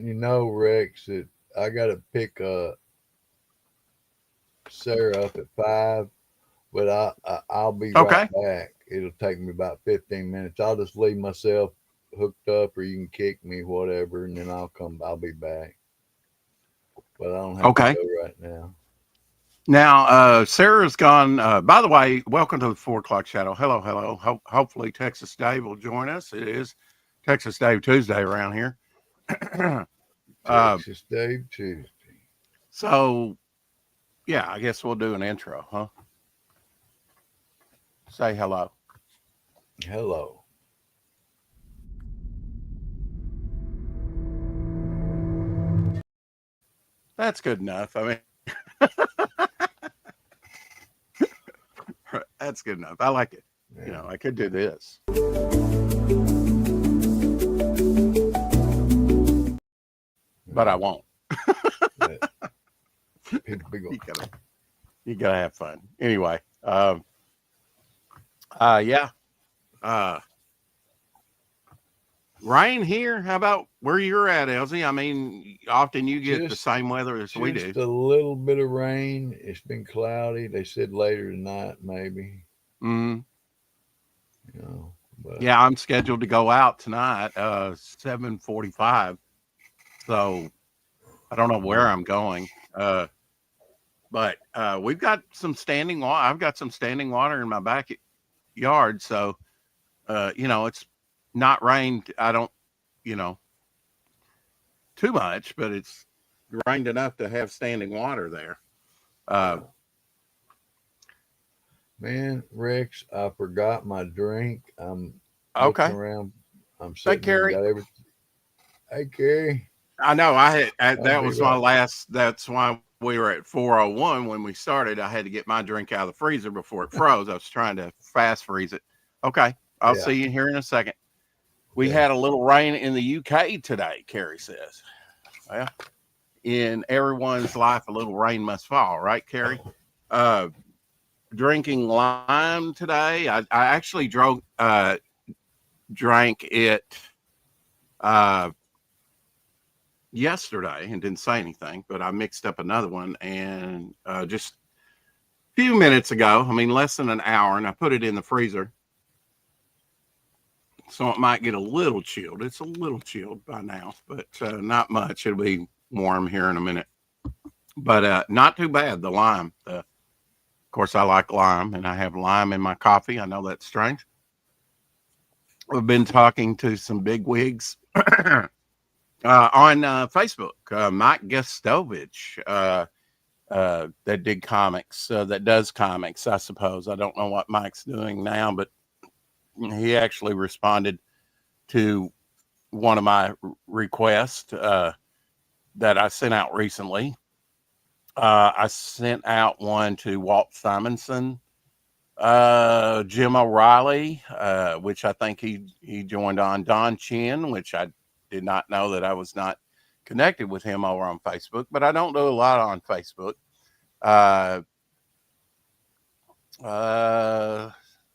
you know, Rex, that I got to pick Sarah up at 5, but I'll be right Okay. back. It'll take me about 15 minutes. I'll just leave myself hooked up, or you can kick me, whatever, and then I'll come. I'll be back, but I don't have to Okay. go right now. Now, Sarah's gone. By the way, welcome to the 4 o'clock shadow. Hello, hello. Hopefully, Texas Dave will join us. It is Texas Dave Tuesday around here. uh, Texas Dave Tuesday. so, yeah, I guess we'll do an intro, huh? Say hello. Hello. That's good enough. I mean, that's good enough. I like it. You Yeah. know, I could do this, but I won't. Yeah. People be going. You gotta, you gotta have fun. Anyway, yeah. Uh, Rain here. How about where you're at, Elsie? I mean, often you get the Just same weather as we do. just a little bit of rain. It's been cloudy. They said later tonight, maybe. Mm, You know, but yeah, I'm scheduled to go out tonight, 7:45. So I don't know where I'm going. But we've got some standing water. I've got some standing water in my backyard. So, it's not rained. I don't, you know, too much, but it's rained enough to have standing water there. Uh, yeah. Man, Rex, I forgot my drink. I'm looking okay. around. I'm Hey, sitting here, Carrie. got everything. Hey, Carrie, I know I'll that be was my right. last. That's why we were at 4:01 when we started. I had to get my drink out of the freezer before it froze. I was trying to fast freeze it. Okay. I'll Yeah, see you here in a second. We okay. had a little rain in the UK today, Carrie says. Well, in everyone's life, a little rain must fall, right, Carrie? Uh, Drinking lime today. I actually drank it uh, yesterday and didn't say anything, but I mixed up another one and just a few minutes ago, I mean, less than an hour, and I put it in the freezer. So it might get a little chilled. It's a little chilled by now, but not much. It'll be warm here in a minute. But not too bad. The lime. Of course, I like lime, and I have lime in my coffee. I know that's strange. I've been talking to some big wigs on Facebook. Mike Gustovich, that did comics, that does comics, I suppose. I don't know what Mike's doing now, but he actually responded to one of my requests that I sent out recently. I sent out one to Walt Simonson, Jim O'Reilly, which I think he joined on, Don Chin, which I did not know that I was not connected with him over on Facebook, but I don't do a lot on Facebook. Uh,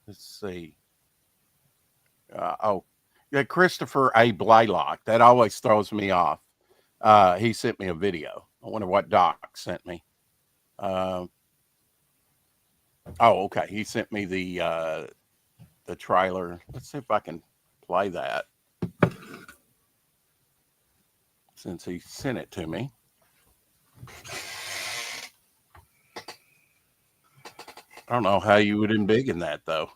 let's see. Yeah, Christopher A. Blaylock. That always throws me off. He sent me a video. I wonder what Doc sent me. Uh, okay. He sent me the trailer. Let's see if I can play that since he sent it to me. I don't know how you would embiggen that though.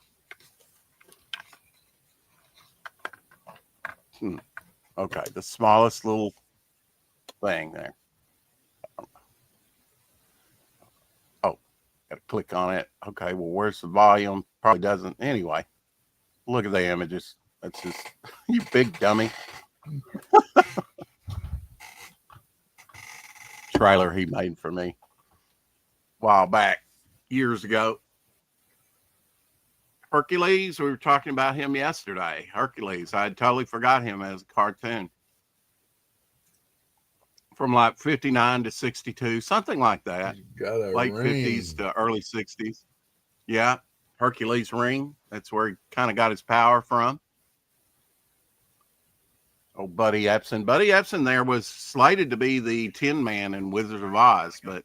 Hmm. Okay, the smallest little thing there. Oh, got to click on it. Okay, well, where's the volume? Probably doesn't. Anyway, look at the images. That's just you big dummy. Trailer he made for me a while back, years ago. Hercules, we were talking about him yesterday. Hercules, I had totally forgot him as a cartoon. From like 59 to 62, something like that. He's got a Late 50s ring. to early 60s. Yeah. Hercules ring. That's where he kind of got his power from. Oh, Buddy Epson. Buddy Epson there was slated to be the Tin Man in Wizard of Oz, but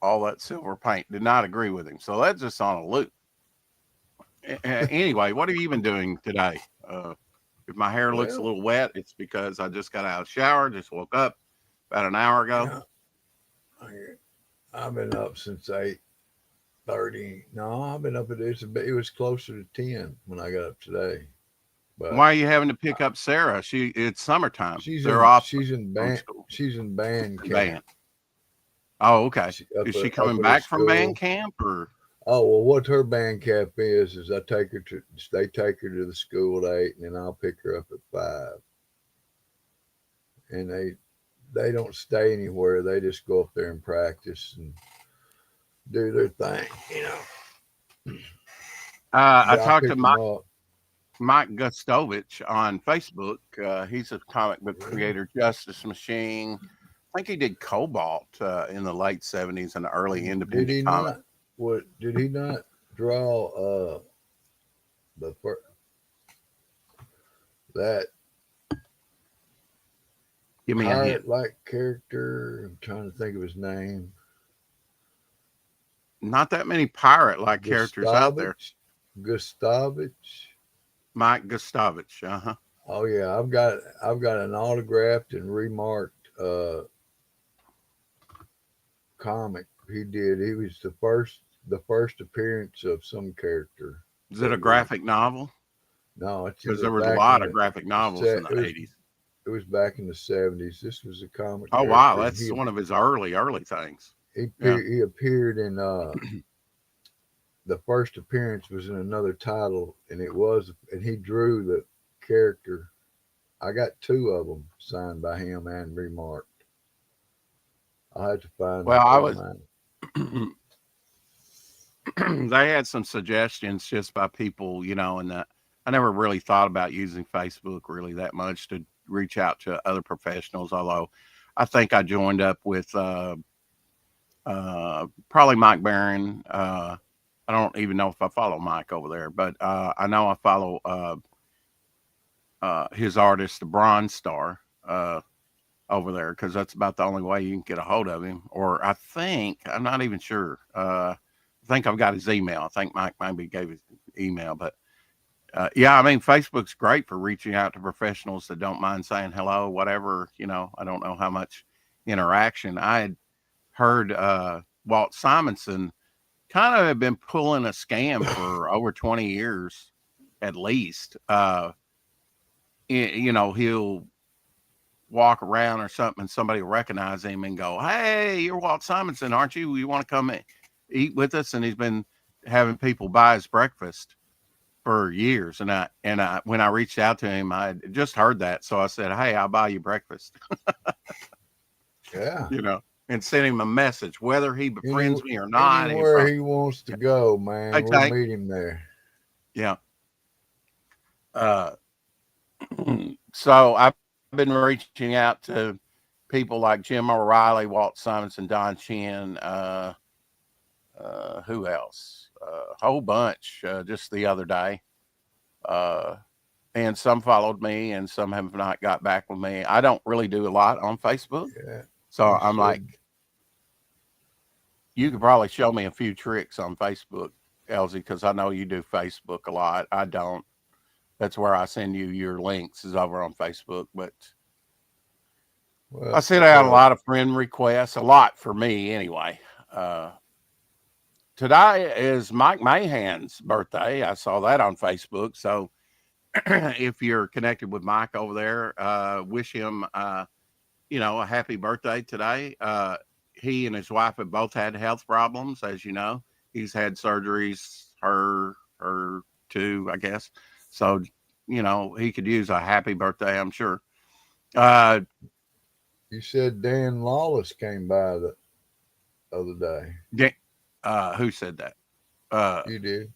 all that silver paint did not agree with him. So that's just on a loop. Anyway, what have you been doing today? If my hair looks a Well, little wet, it's because I just got out of the shower, just woke up about an hour ago. yeah, I've been up since 8:30. No, I've been up at this. It was closer to 10 when I got up today. But Why are you having to pick up Sarah? It's summertime. she's They're in off she's in from band school. she's in band Band. camp. Oh, okay. She, Is she up coming at her back from band school. camp or? Oh well, what her band camp is they take her to the school at 8, and then I'll pick her up at 5. And they don't stay anywhere. They just go up there and practice and do their thing, you know. I But I talked to pick them up. Mike Gustovich on Facebook. He's a comic book Really? creator, Justice Machine. I think he did Cobalt in the late 70s and early Did independent he comic. not? What did he not draw? The first that Give me a hint. pirate-like character. I'm trying to think of his name. Not that many pirate-like characters out there. Gustavich. Mike Gustovich. Uh-huh. Oh yeah, I've got an autographed and remarked comic he did. He was the first appearance of some character Is it a that was graphic novel? no, it's Because there was a back in lot of the graphic novels in the it was 80s. it was back in the 70s. This was a comic Oh, wow. character, and That's one of his early things. Yeah. he appeared in the first appearance was in another title, and he drew the character. I got two of them signed by him and remarked. I'll have to find Well, and I put was, them out. they had some suggestions just by people, and I never really thought about using Facebook really that much to reach out to other professionals. Although I think I joined up with probably Mike Barron. I don't even know if I follow Mike over there, but I know I follow his artist, the Bronze Star, over there because that's about the only way you can get a hold of him. Or I'm not even sure. I think I've got his email. I think Mike maybe gave his email, but yeah, I mean, Facebook's great for reaching out to professionals that don't mind saying hello, whatever. I don't know how much interaction. I had heard Walt Simonson kind of had been pulling a scam for over 20 years at least. He'll walk around or something and somebody will recognize him and go, "Hey, you're Walt Simonson, aren't you? You want to come eat with us?" And he's been having people buy his breakfast for years. And I when I reached out to him, I had just heard that. So I said, "Hey, I'll buy you breakfast." Yeah. And sent him a message, whether he Any, befriends me or not. anywhere he wants to go, man, Hey, we'll Tank. meet him there. Yeah. So I've been reaching out to people like Jim O'Reilly, Walt Simonson, Don Chin, who else? A whole bunch just the other day. And some followed me and some have not got back with me. I don't really do a lot on Facebook. Yeah. So You I'm like, said, you could probably show me a few tricks on Facebook, Elsie, because I know you do Facebook a lot. I don't. That's where I send you your links is over on Facebook. But well, I sent out a lot of friend requests, a lot for me anyway. Today is Mike Mahan's birthday. I saw that on Facebook. So if you're connected with Mike over there, wish him, a happy birthday today. He and his wife have both had health problems, as you know. He's had surgeries, her too, I guess. So, he could use a happy birthday, I'm sure. You said Dan Lawless came by the other day. Who said that? You did.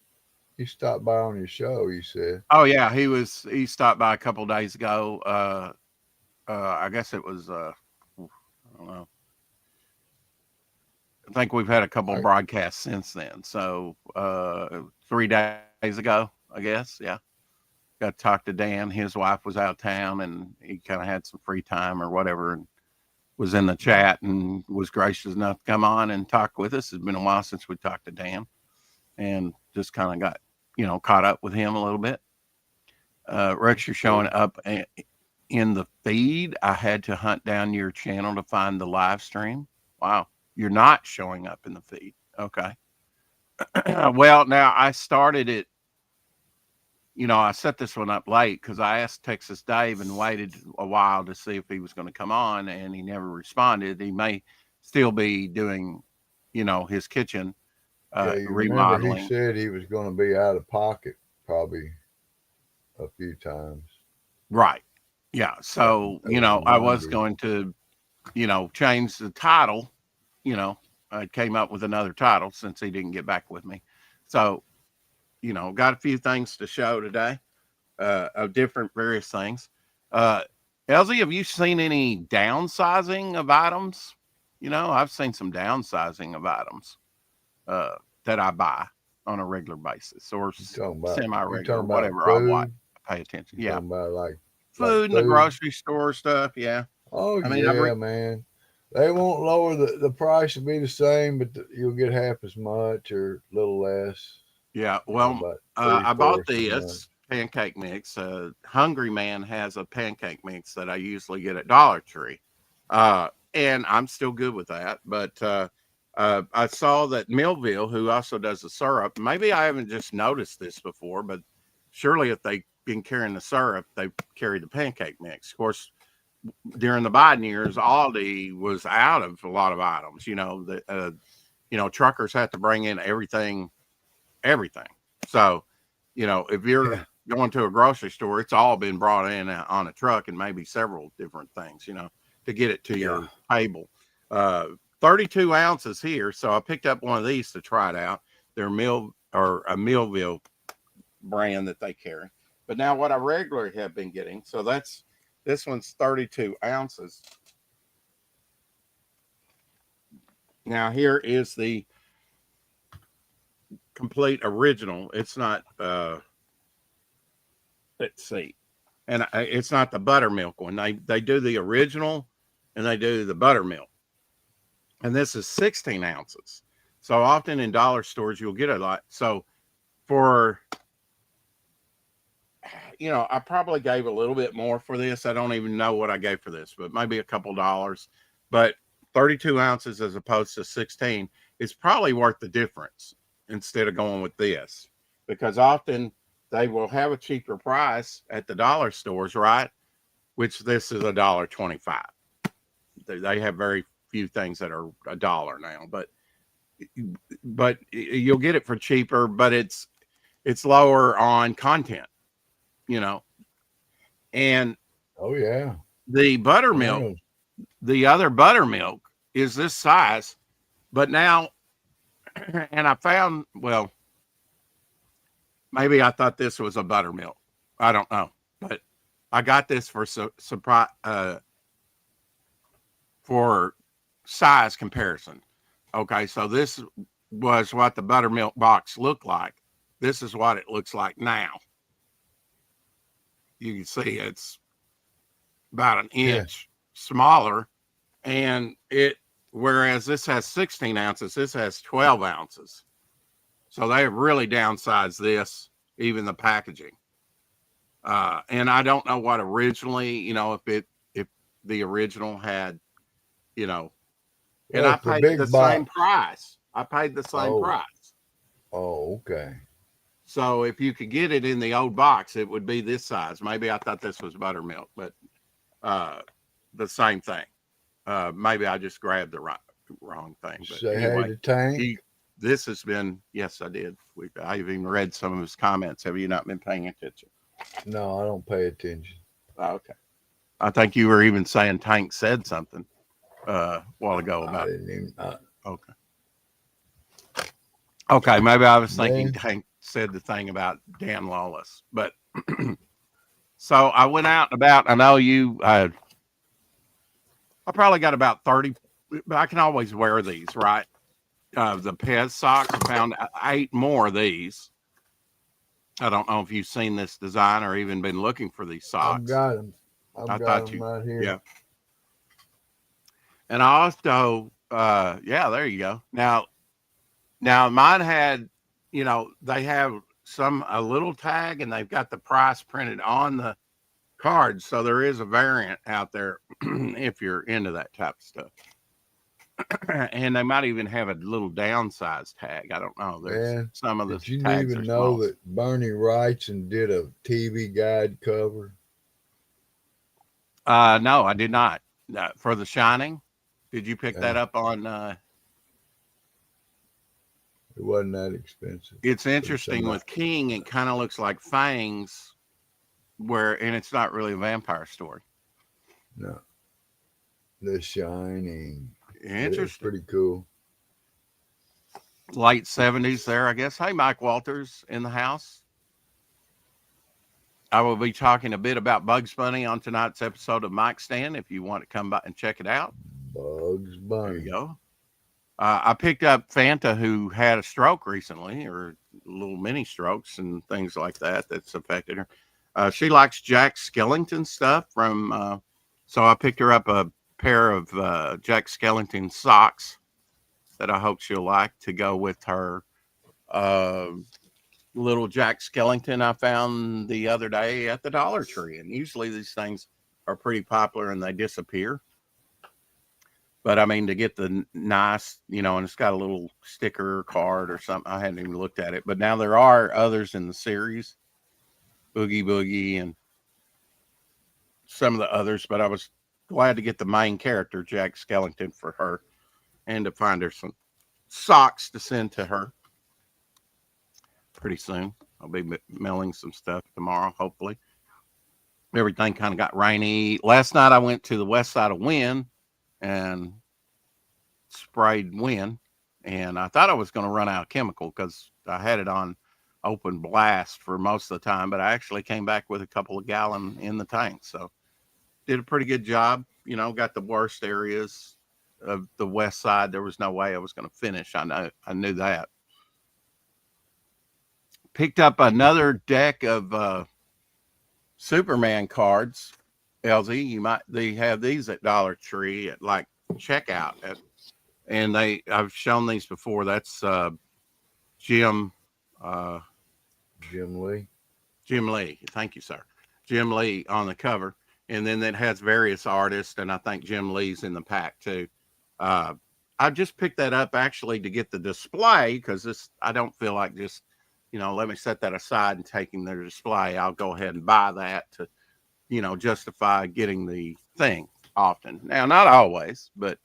He stopped by on your show, you said. Oh yeah, he stopped by a couple of days ago. I guess it was I don't know. I think we've had a couple I, broadcasts since then. So 3 days ago, I guess. Yeah. Got to talk to Dan. His wife was out of town and he kind of had some free time or whatever and was in the chat and was gracious enough to come on and talk with us. It's been a while since we talked to Dan and just kind of got, caught up with him a little bit. Rex, you're showing up in the feed. I had to hunt down your channel to find the live stream. Wow. You're not showing up in the feed. Okay. Well, now I started it. I set this one up late because I asked Texas Dave and waited a while to see if he was going to come on, and he never responded. He may still be doing, his kitchen yeah, you remember he remodeling. said he was going to be out of pocket probably a few times. Right. Yeah. So, That was I was Monday. going to, change the title. I came up with another title since he didn't get back with me. So, got a few things to show today of different various things. Elsie, have you seen any downsizing of items? I've seen some downsizing of items that I buy on a regular basis or semi-regular, whatever food? I pay attention. You Yeah. talking about like Food in the food? grocery store stuff. Yeah. Oh I mean, yeah, man. They won't lower the price will be the same, but you'll get half as much or a little less. Yeah. Well, About I bought 3/4 as much. this pancake mix. Hungry Man has a pancake mix that I usually get at Dollar Tree. And I'm still good with that. But I saw that Millville, who also does the syrup, maybe I haven't just noticed this before, but surely if they've been carrying the syrup, they carry the pancake mix. Of course, during the Biden years, Aldi was out of a lot of items. Truckers had to bring in everything. So, if you're Yeah. going to a grocery store, it's all been brought in on a truck and maybe several different things, to get it to your table. 32 ounces here. So I picked up one of these to try it out. They're a Millville brand that they carry. But now what I regularly have been getting, so this one's 32 ounces. Now here is the complete original. It's not, let's see. And it's not the buttermilk one. They do the original and they do the buttermilk. And this is 16 ounces. So often in dollar stores, you'll get a lot. So for, I probably gave a little bit more for this. I don't even know what I gave for this, but maybe a couple dollars. But 32 ounces as opposed to 16 is probably worth the difference instead of going with this, because often they will have a cheaper price at the dollar stores, right? Which this is $1.25. They have very few things that are $1 now, but you'll get it for cheaper, but it's lower on content, and Oh yeah. the buttermilk, the other buttermilk is this size, but now, and I found, well, maybe I thought this was a buttermilk. I don't know, but I got this for surprise, for size comparison. Okay, so this was what the buttermilk box looked like. This is what it looks like now. You can see it's about an inch smaller, and whereas this has 16 ounces, this has 12 ounces. So they have really downsized this, even the packaging. And I don't know what originally, if the original had, and I paid the same price. I paid the same price. Oh, okay. So if you could get it in the old box, it would be this size. Maybe I thought this was buttermilk, but the same thing. Maybe I just grabbed the wrong thing. But Say anyway, hey to Tank. This has been, yes, I did. I've even read some of his comments. Have you not been paying attention? No, I don't pay attention. Okay. I think you were even saying Tank said something a while ago about. I didn't even. Okay. Okay, maybe I was thinking Tank said the thing about Dan Lawless, but so I went out and about. I know you. I probably got about 30, but I can always wear these, right? The Pez socks. I found 8 more of these. I don't know if you've seen this design or even been looking for these I've socks. got them. I I've got thought them you, right here. yeah. And I also, yeah, there you go. Now mine had, they have a little tag and they've got the price printed on the card. So there is a variant out there if you're into that type of stuff. And they might even have a little downsized tag. I don't know. There's Man, some of the did you tags are even know small. that Bernie Wrightson did a TV guide cover? No, I did not. For The Shining, did you pick that Yeah, up on? it wasn't that expensive It's from interesting somebody. with King. It kind of looks like Fangs, and it's not really a vampire story. No, The Shining. It's Interesting. pretty cool. Late 70s there, I guess. Hey, Mike Walters in the house. I will be talking a bit about Bugs Bunny on tonight's episode of Mike Stand if you want to come by and check it out. Bugs There you Bunny. go. I picked up Fanta, who had a stroke recently, or little mini strokes and things like that that's affected her. She likes Jack Skellington stuff so I picked her up a pair of Jack Skellington socks that I hope she'll like to go with her uh, little Jack Skellington I found the other day at the Dollar Tree. And usually these things are pretty popular and they disappear. But I mean, to get the nice, and it's got a little sticker card or something. I hadn't even looked at it. But now there are others in the series, Boogie Boogie and some of the others. But I was glad to get the main character, Jack Skellington, for her and to find her some socks to send to her pretty soon. I'll be mailing some stuff tomorrow, hopefully. Everything kind of got rainy. Last night I went to the west side of Wynn and sprayed Wynn, and I thought I was going to run out of chemical because I had it on open blast for most of the time, but I actually came back with a couple of gallon in the tank. So did a pretty good job. Got the worst areas of the west side. There was no way I was going to finish. I knew that. Picked up another deck of Superman cards. LZ, they have these at Dollar Tree at like checkout and I've shown these before. That's Jim uh, Jim Lee. Jim Lee. Thank you, sir. Jim Lee on the cover, and then it has various artists, and I think Jim Lee's in the pack too. Uh, I just picked that up actually to get the display because I don't feel like just let me set that aside and taking their display. I'll go ahead and buy that to justify getting the thing often. Now, not always, but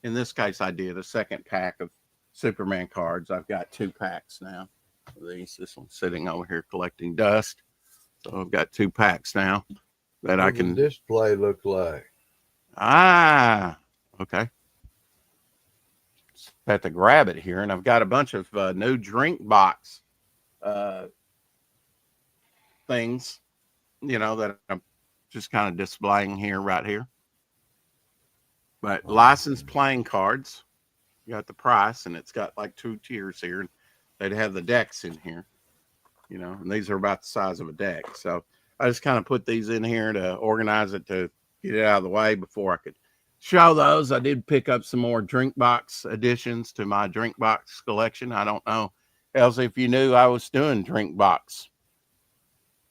in this case, I did a second pack of Superman cards. I've got 2 packs now. This one's sitting over here collecting dust. So I've got 2 packs now that I What can. would the display look like? Okay. Had to grab it here, and I've got a bunch of new drink box things, that I'm just kind of displaying right here. But licensed playing cards, you got the price, and it's got like 2 tiers here. And they'd have the decks in here, and these are about the size of a deck. So I just kind of put these in here to organize it to get it out of the way before I could show those. I did pick up some more drink box additions to my drink box collection. I don't know, Elsie, if you knew I was doing drink box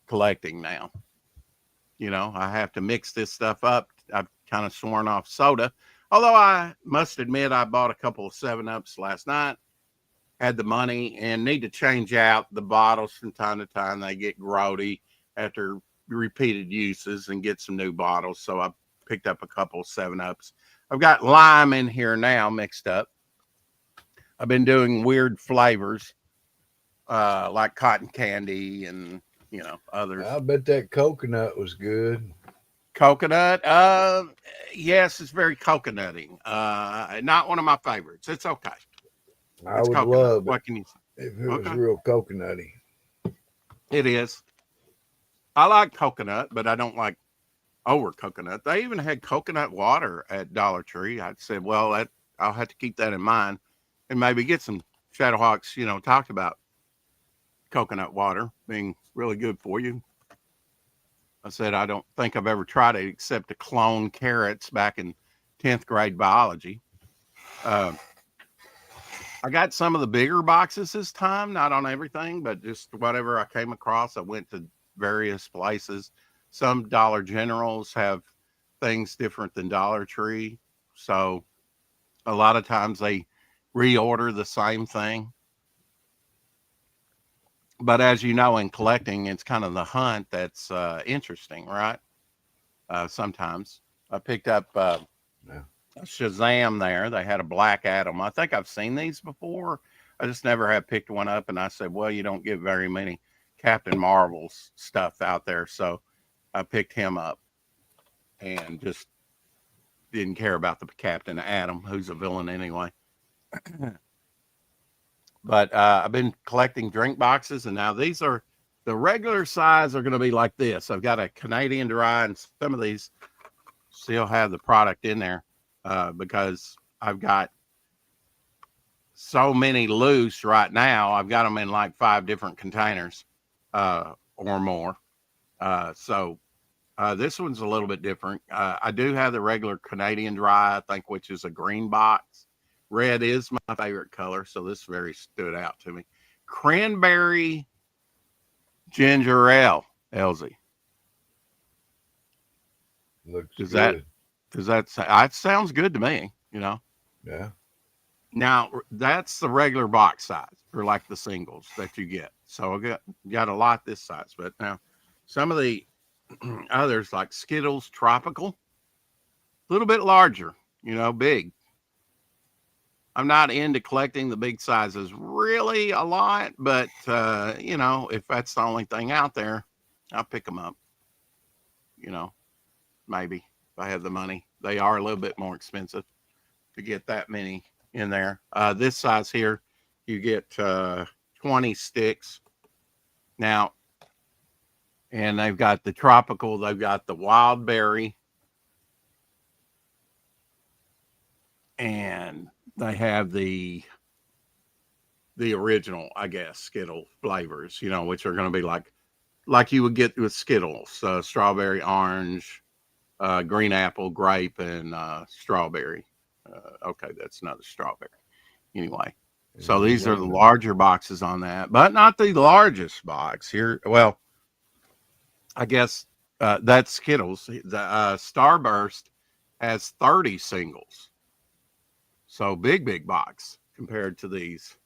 collecting now. I have to mix this stuff up. I've kind of sworn off soda. Although I must admit I bought a couple of 7-Ups last night, had the money, and need to change out the bottles from time to time. They get grody after repeated uses and get some new bottles. So I picked up a couple of 7-Ups. I've got lime in here now mixed up. I've been doing weird flavors like cotton candy and, others. I bet that coconut was good. Coconut. Yes, it's very coconutty. Not one of my favorites. It's okay. I It's would coconut. love it What can you say? if it was Okay. real coconutty. It is. I like coconut, but I don't like over coconut. They even had coconut water at Dollar Tree. I said, well, I'll have to keep that in mind and maybe get some Shadowhawks. Talked about coconut water being really good for you. I said, I don't think I've ever tried it except to clone carrots back in 10th grade biology. I got some of the bigger boxes this time, not on everything, but just whatever I came across. I went to various places. Some Dollar Generals have things different than Dollar Tree. So a lot of times they reorder the same thing. But as you know, in collecting, it's kind of the hunt that's interesting, right? Sometimes I picked up Yeah. Shazam there. They had a Black Adam. I think I've seen these before. I just never have picked one up. And I said, well, you don't get very many Captain Marvel's stuff out there. So I picked him up and just didn't care about the Captain Adam, who's a villain anyway. But I've been collecting drink boxes, and now these are the regular size are going to be like this. I've got a Canadian Dry, and some of these still have the product in there because I've got so many loose right now. I've got them in like 5 different containers or more. So this one's a little bit different. I do have the regular Canadian Dry, I think, which is a green box. Red is my favorite color, so this very stood out to me. Cranberry ginger ale, Elsie. Looks Does good. that sounds good to me, Yeah. Now that's the regular box size for like the singles that you get. So I got a lot this size, but now some of the others like Skittles Tropical, a little bit larger, big. I'm not into collecting the big sizes really a lot, but if that's the only thing out there, I'll pick them up. Maybe if I have the money. They are a little bit more expensive to get that many in there. This size here, you get 20 sticks. Now, and they've got the tropical, they've got the wild berry, and they have the original, I guess, Skittle flavors, which are going to be like you would get with Skittles, strawberry, orange, green apple, grape, and strawberry. Okay, that's another strawberry. Anyway, so these are the larger boxes on that, but not the largest box here. Well, I guess that's Skittles. The Starburst has 30 singles. So big box compared to these.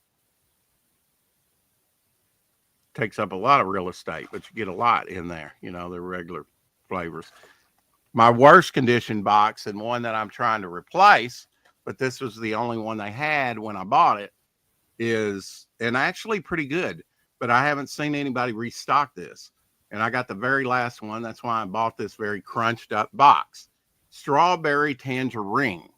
Takes up a lot of real estate, but you get a lot in there, the regular flavors. My worst condition box, and one that I'm trying to replace, but this was the only one they had when I bought it, is, and actually pretty good, but I haven't seen anybody restock this. And I got the very last one. That's why I bought this very crunched up box. Strawberry Tangerine.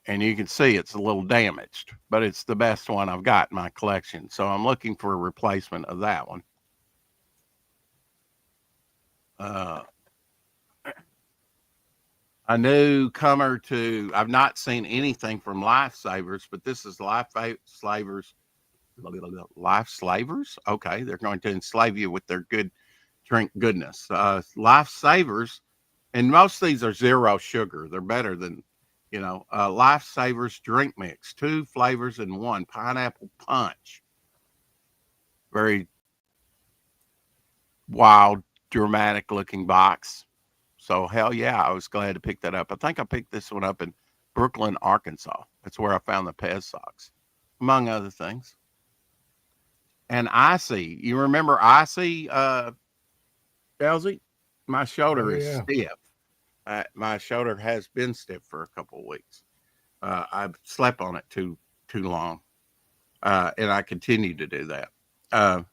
And you can see it's a little damaged, but it's the best one I've got in my collection. So I'm looking for a replacement of that one. A newcomer to, I've not seen anything from Lifesavers, but this is Lifesavers. Lifesavers? Okay, they're going to enslave you with their good drink goodness. Lifesavers, and most of these are 0 sugar. They're better than, Lifesavers drink mix, 2 flavors in 1, pineapple punch. Very wild, dramatic looking box. So hell yeah, I was glad to pick that up. I think I picked this one up in Brooklyn, Arkansas. That's where I found the Pez socks, among other things. And Icy, you remember Icy, Elsie? My shoulder is stiff. My shoulder has been stiff for a couple of weeks. I've slept on it too long, and I continue to do that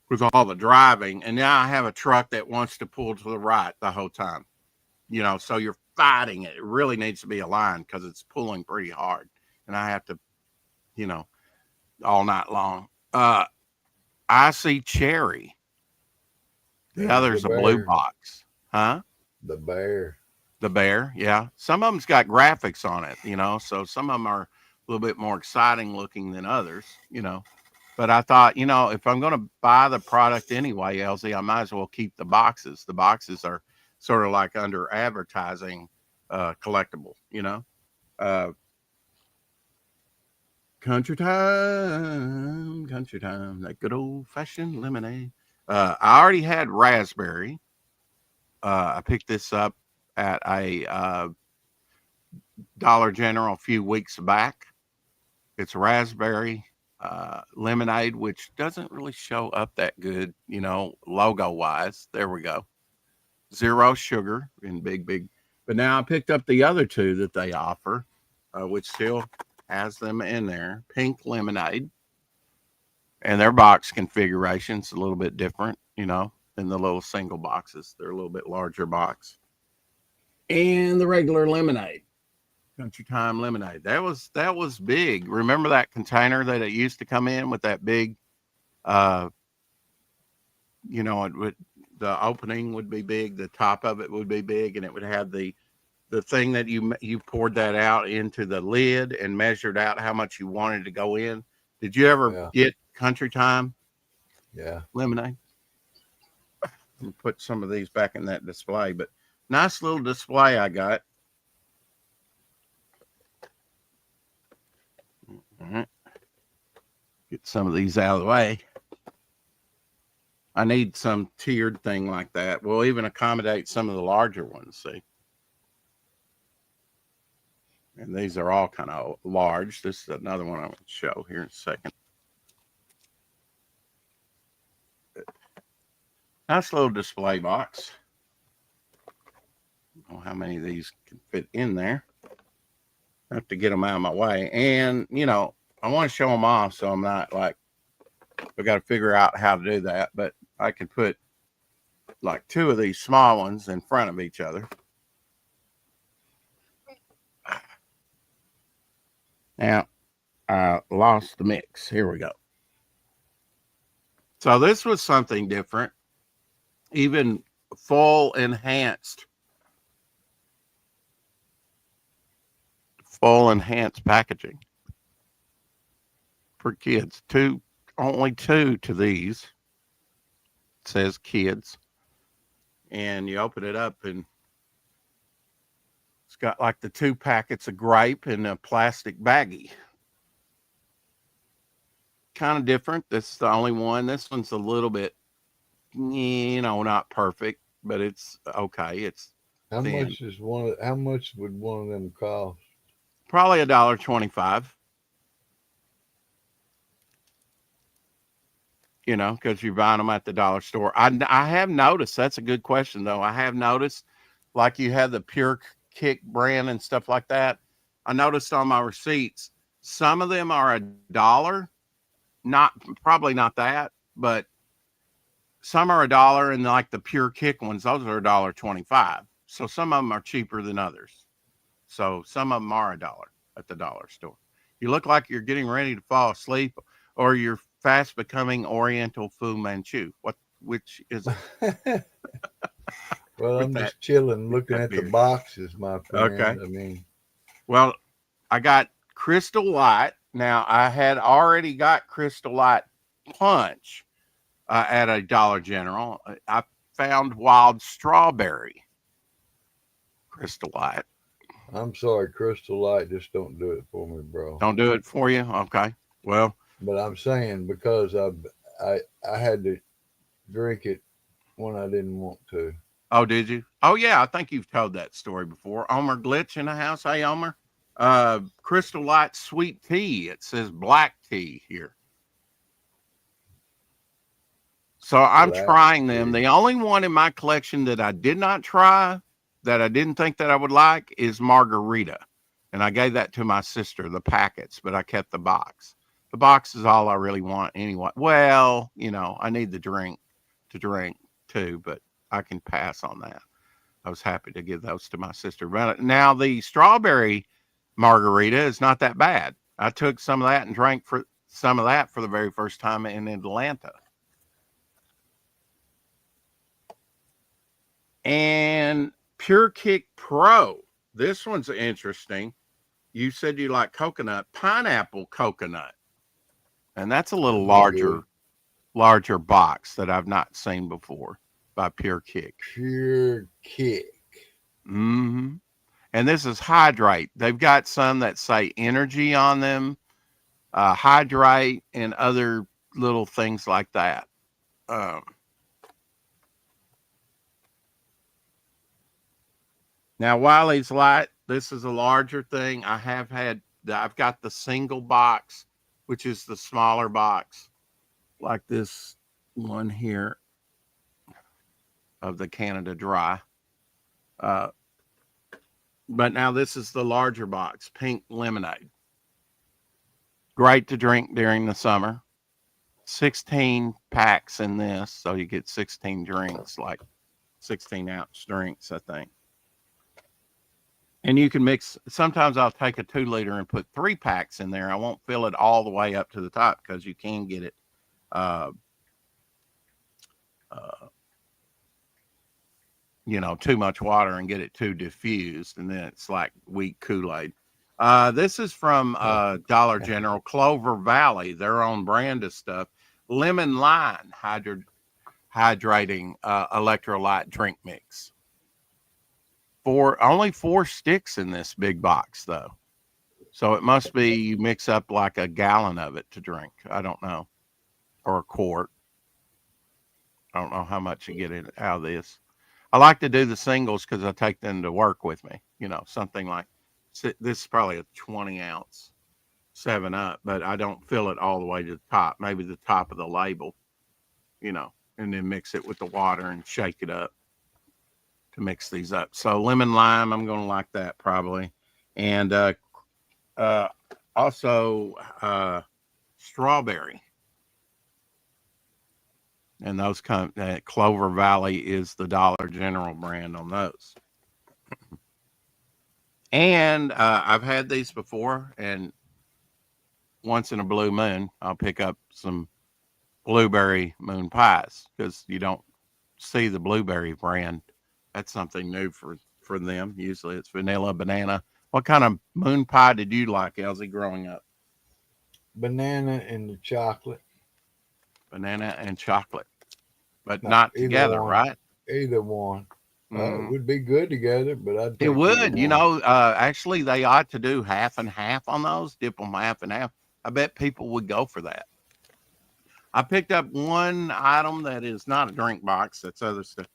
with all the driving. And now I have a truck that wants to pull to the right the whole time. So you're fighting it. It really needs to be aligned because it's pulling pretty hard, and I have to, all night long. Icy Cherry. The other's a blue box, huh? The bear. The bear, yeah. Some of them's got graphics on it, you know, so some of them are a little bit more exciting looking than others, you know. But I thought, you know, if I'm going to buy the product anyway, LZ, I might as well keep the boxes. The boxes are sort of like under advertising collectible, you know. Uh, country time, that good old fashioned lemonade. I already had raspberry. I picked this up at a Dollar General a few weeks back. It's raspberry lemonade, which doesn't really show up that good, you know, logo wise. There we go. Zero sugar in big. But now I picked up the other two that they offer, which still has them in there. Pink lemonade, and their box configuration's a little bit different, you know, than the little single boxes. They're a little bit larger box. And the regular lemonade. Country Time lemonade. That was big. Remember that container that it used to come in with that big, uh, you know, it would the opening would be big, the top of it would be big, and it would have the thing that you poured that out into the lid and measured out how much you wanted to go in. Did you ever Yeah. get Country Time Yeah. lemonade? Put some of these back in that display, but nice little display I got. All right. Get some of these out of the way. I need some tiered thing like that. We'll even accommodate some of the larger ones, see. And these are all kind of large. This is another one I'm going to show here in a second. Nice little display box. I don't know how many of these can fit in there. I have to get them out of my way. And, you know, I want to show them off, so I'm not like, I've got to figure out how to do that. But I can put like two of these small ones in front of each other. Now, I lost the mix. Here we go. So this was something different, even full enhanced packaging for kids. Only two to these. It says kids. And you open it up and it's got like the 2 packets of grape in a plastic baggie. Kind of different. This is the only one. This one's a little bit, you know, not perfect, but it's okay. It's How thin. much is one? How much would one of them cost? Probably $1.25. You know, because you're buying them at the dollar store. I have noticed, that's a good question though. I have noticed, like you have the Pure Kick brand and stuff like that. I noticed on my receipts, some of them are $1. Not probably not that, but some are $1, and like the Pure Kick ones, those are $1.25. So some of them are cheaper than others. So some of them are $1 at the dollar store. You look like you're getting ready to fall asleep, or you're fast becoming Oriental Fu Manchu. Which is it? Well, With I'm that, just chilling, with looking that at the beard. boxes, my Okay. friend. I mean, Well, I got Crystal Light. Now I had already got Crystal Light Punch at a Dollar General. I found Wild Strawberry Crystal Light. I'm sorry, Crystal Light just don't do it for me, bro. Don't do it for you? Okay. Well, But I'm saying because I had to drink it when I didn't want to. oh, did you? Oh, yeah. I think you've told that story before. Omer Glitch in the house. Hey, Omer. Crystal Light Sweet Tea. It says black tea here. So I'm Black trying them. tea. The only one in my collection that I did not try, that I didn't think that I would like, is margarita. And I gave that to my sister, the packets, but I kept the box. The box is all I really want anyway. Well, you know, I need the drink to drink too, but I can pass on that. I was happy to give those to my sister. But now the strawberry margarita is not that bad. I took some of that and drank for some of that for the very first time in Atlanta. And Pure Kick Pro. This one's interesting. You said you like coconut, pineapple coconut. And that's a little That'd be good. larger box that I've not seen before by Pure Kick. Pure Kick. Hmm. And this is Hydrate. They've got some that say energy on them, Hydrate, and other little things like that. Um, Now, Wiley's Light, this is a larger thing. I've got the single box, which is the smaller box, like this one here of the Canada Dry. Uh, but now this is the larger box, pink lemonade. Great to drink during the summer. 16 packs in this, so you get 16 drinks, like 16-ounce drinks, I think. And you can mix. Sometimes I'll take a 2-liter and put 3 packs in there. I won't fill it all the way up to the top because you can get it, uh, uh, too much water and get it too diffused, and then it's like weak Kool-Aid. This is from Dollar General, Clover Valley, their own brand of stuff. Lemon Lime hydrating electrolyte drink mix. Only 4 sticks in this big box, though. So it must be you mix up like a gallon of it to drink. I don't know. Or a quart. I don't know how much you get out of this. I like to do the singles because I take them to work with me. Something like this is probably a 20-ounce 7-Up, but I don't fill it all the way to the top. Maybe the top of the label, and then mix it with the water and shake it up to mix these up. So lemon lime, I'm going to like that probably. And also strawberry. And those Clover Valley is the Dollar General brand on those. And I've had these before, and once in a blue moon, I'll pick up some blueberry moon pies because you don't see the blueberry brand. That's something new for them. Usually it's vanilla, banana. What kind of moon pie did you like, Elsie, growing up? Banana and the chocolate. Banana and chocolate, but No, not either together, one. right? Either one. It Mm. would be good together, but I'd It take either would. one. Actually, they ought to do half and half on those, dip them half and half. I bet people would go for that. I picked up one item that is not a drink box. That's other stuff.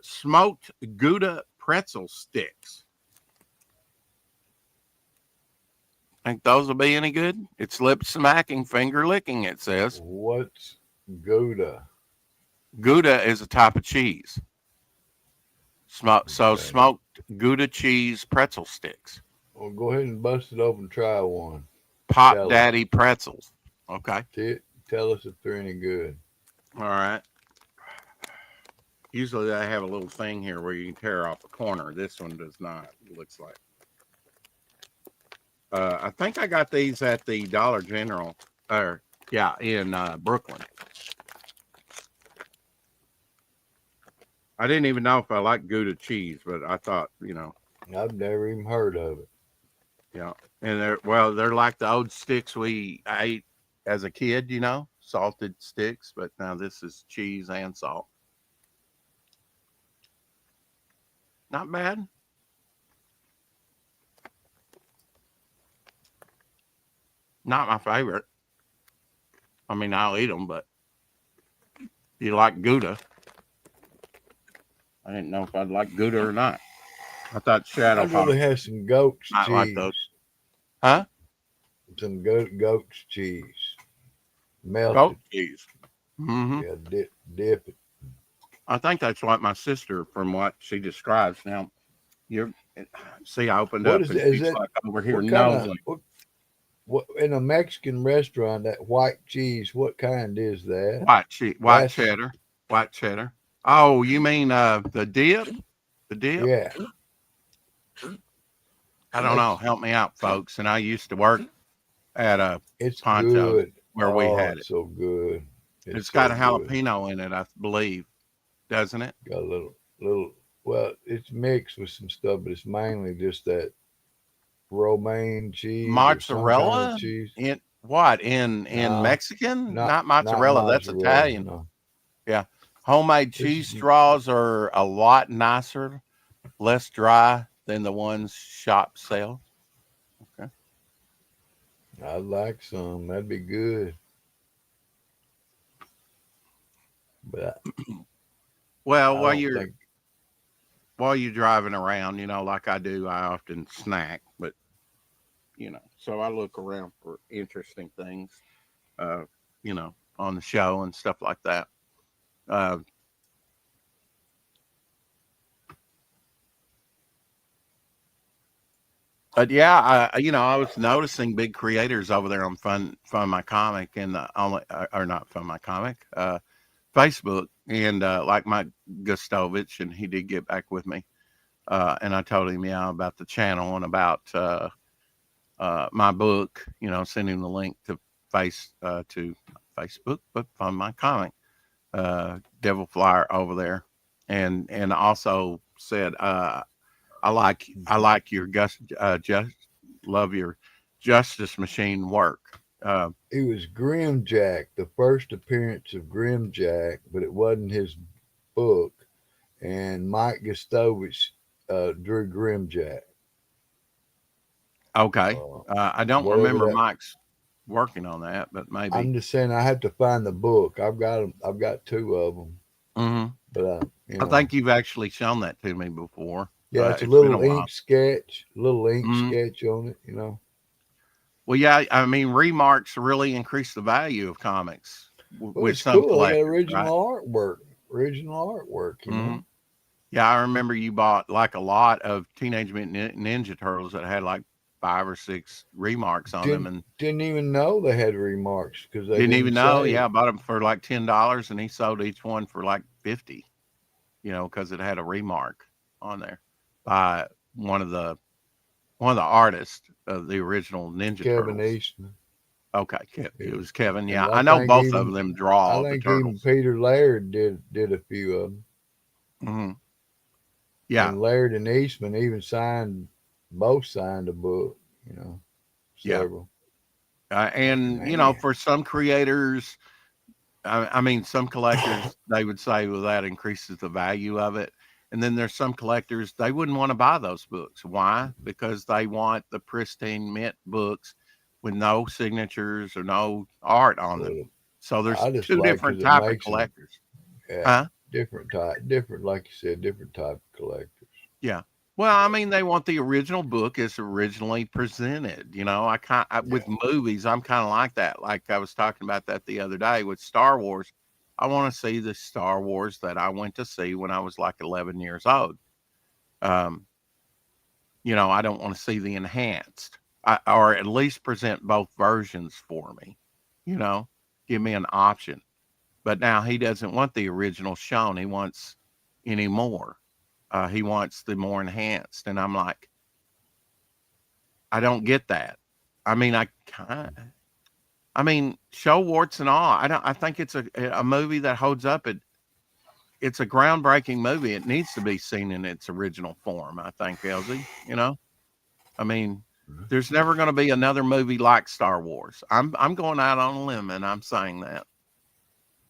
Smoked Gouda pretzel sticks. Think those will be any good? It's lip smacking, finger licking, it says. What's Gouda? Gouda is a type of cheese. So Okay. smoked Gouda cheese pretzel sticks. Well, go ahead and bust it open and try one. Pop Tell us. Daddy pretzels. Okay. Tell us if they're any good. All right. Usually I have a little thing here where you can tear off a corner. This one does not, it looks like. I think I got these at the Dollar General, in Brooklyn. I didn't even know if I like Gouda cheese, but I thought, I've never even heard of it. yeah. And they're like the old sticks we ate as a kid, salted sticks, but now this is cheese and salt. Not bad. Not my favorite. I mean, I'll eat them, but you like Gouda. I didn't know if I'd like Gouda or not. I thought Shadow I'd rather have some goat's might cheese. like those. Huh? Some goat's cheese. Melted. Goat cheese. Mm-hmm. Yeah, dip it. I think that's what my sister, from what she describes. Now, I opened up and she's like over here nosing. What in a Mexican restaurant, that white cheese, what kind is that? White cheddar. Oh, you mean the dip? The dip? Yeah. I don't know. Help me out, folks. And I used to work at a Poncho good. where we had it. So good. It's got a jalapeno in it, I believe, doesn't it? Got a little Well, it's mixed with some stuff, but it's mainly just that romaine cheese or some kind of Mozzarella cheese. in what? In No, Mexican? not Not not mozzarella. That's mozzarella. Italian. No, Yeah. Homemade this cheese is. straws are a lot nicer, less dry than the ones shop sell. Okay. I'd like some. That'd be good. But Well, I don't think. while you're driving around, like I do, I often snack, but so I look around for interesting things, uh, on the show and stuff like that. Uh, but yeah, I was noticing big creators over there on Fun My Comic and only or not Fun My Comic, Facebook, and like Mike Gustovich, and he did get back with me, and I told him about the channel and about my book, send him the link to to Facebook, but Fun My Comic, Devil Flyer over there, and also said, I like your just love your Justice Machine work. It was Grimjack, the first appearance of Grimjack, but it wasn't his book. And Mike Gustovich drew Grimjack. Okay, Uh, I don't whatever remember that. Mike's working on that, but maybe. I'm just saying I have to find the book. I've got 'em- I've got two of them, Hmm. but I think you've actually shown that to me before. yeah, it's a It's been a little while. ink Hmm. sketch on it. You know, Well, yeah, I mean, remarks really increase the value of comics well, with it's some cool. They got collectors, right? original artwork. You Hmm. know, Yeah, I remember you bought like a lot of Teenage Mutant Ninja Turtles that had like 5 or 6 remarks on them, didn't and didn't even know they had remarks because they didn't even didn't know. say Yeah, I it. bought them for like $10, and he sold each one for like 50. Because it had a remark on there by one of the one of the artists of the original Ninja Kevin Turtles. Eastman. Okay, it was Kevin. Yeah, And I know both of them I draw the think even turtles. Peter Laird did a few of them, Hmm. Yeah, and Laird and Eastman even both signed a book. You know, yeah, several. and Man, for some creators, I mean, some collectors they would say, well, that increases the value of it. And then there's some collectors they wouldn't want to buy those books. Why? Because they want the pristine mint books with no signatures or no art on them. well, So there's I just two like different because it type of makes them, collectors. yeah, Huh? different, like you said, different type of collectors. Yeah. Well, I mean, they want the original book as originally presented. With Yeah, movies, I'm kind of like that. Like I was talking about that the other day with Star Wars. I want to see the Star Wars that I went to see when I was like 11 years old. Um, I don't want to see the enhanced, or at least present both versions for me. You know, give me an option. But now he doesn't want the original shown. He wants any more. He wants the more enhanced, and I'm like, I don't get that. I mean, show warts and all. I don't. I think it's a movie that holds up. It's a groundbreaking movie. It needs to be seen in its original form. I think, Elsie. I mean, there's never going to be another movie like Star Wars. I'm going out on a limb, and I'm saying that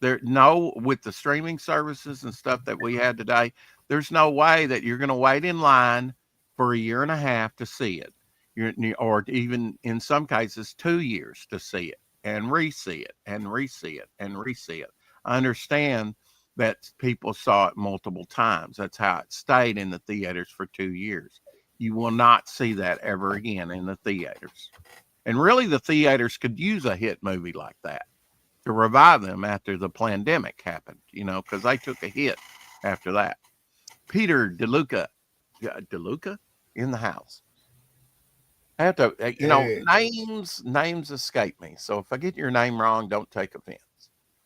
with the streaming services and stuff that we had today, there's no way that you're going to wait in line for a year and a half to see it, or even in some cases 2 years to see it and re-see it and re-see it and re-see it. I understand that people saw it multiple times. That's how it stayed in the theaters for 2 years. You will not see that ever again in the theaters. And really, the theaters could use a hit movie like that to revive them after the pandemic happened, because they took a hit after that. Peter DeLuca in the house. I have to, hey, names escape me. So if I get your name wrong, don't take offense.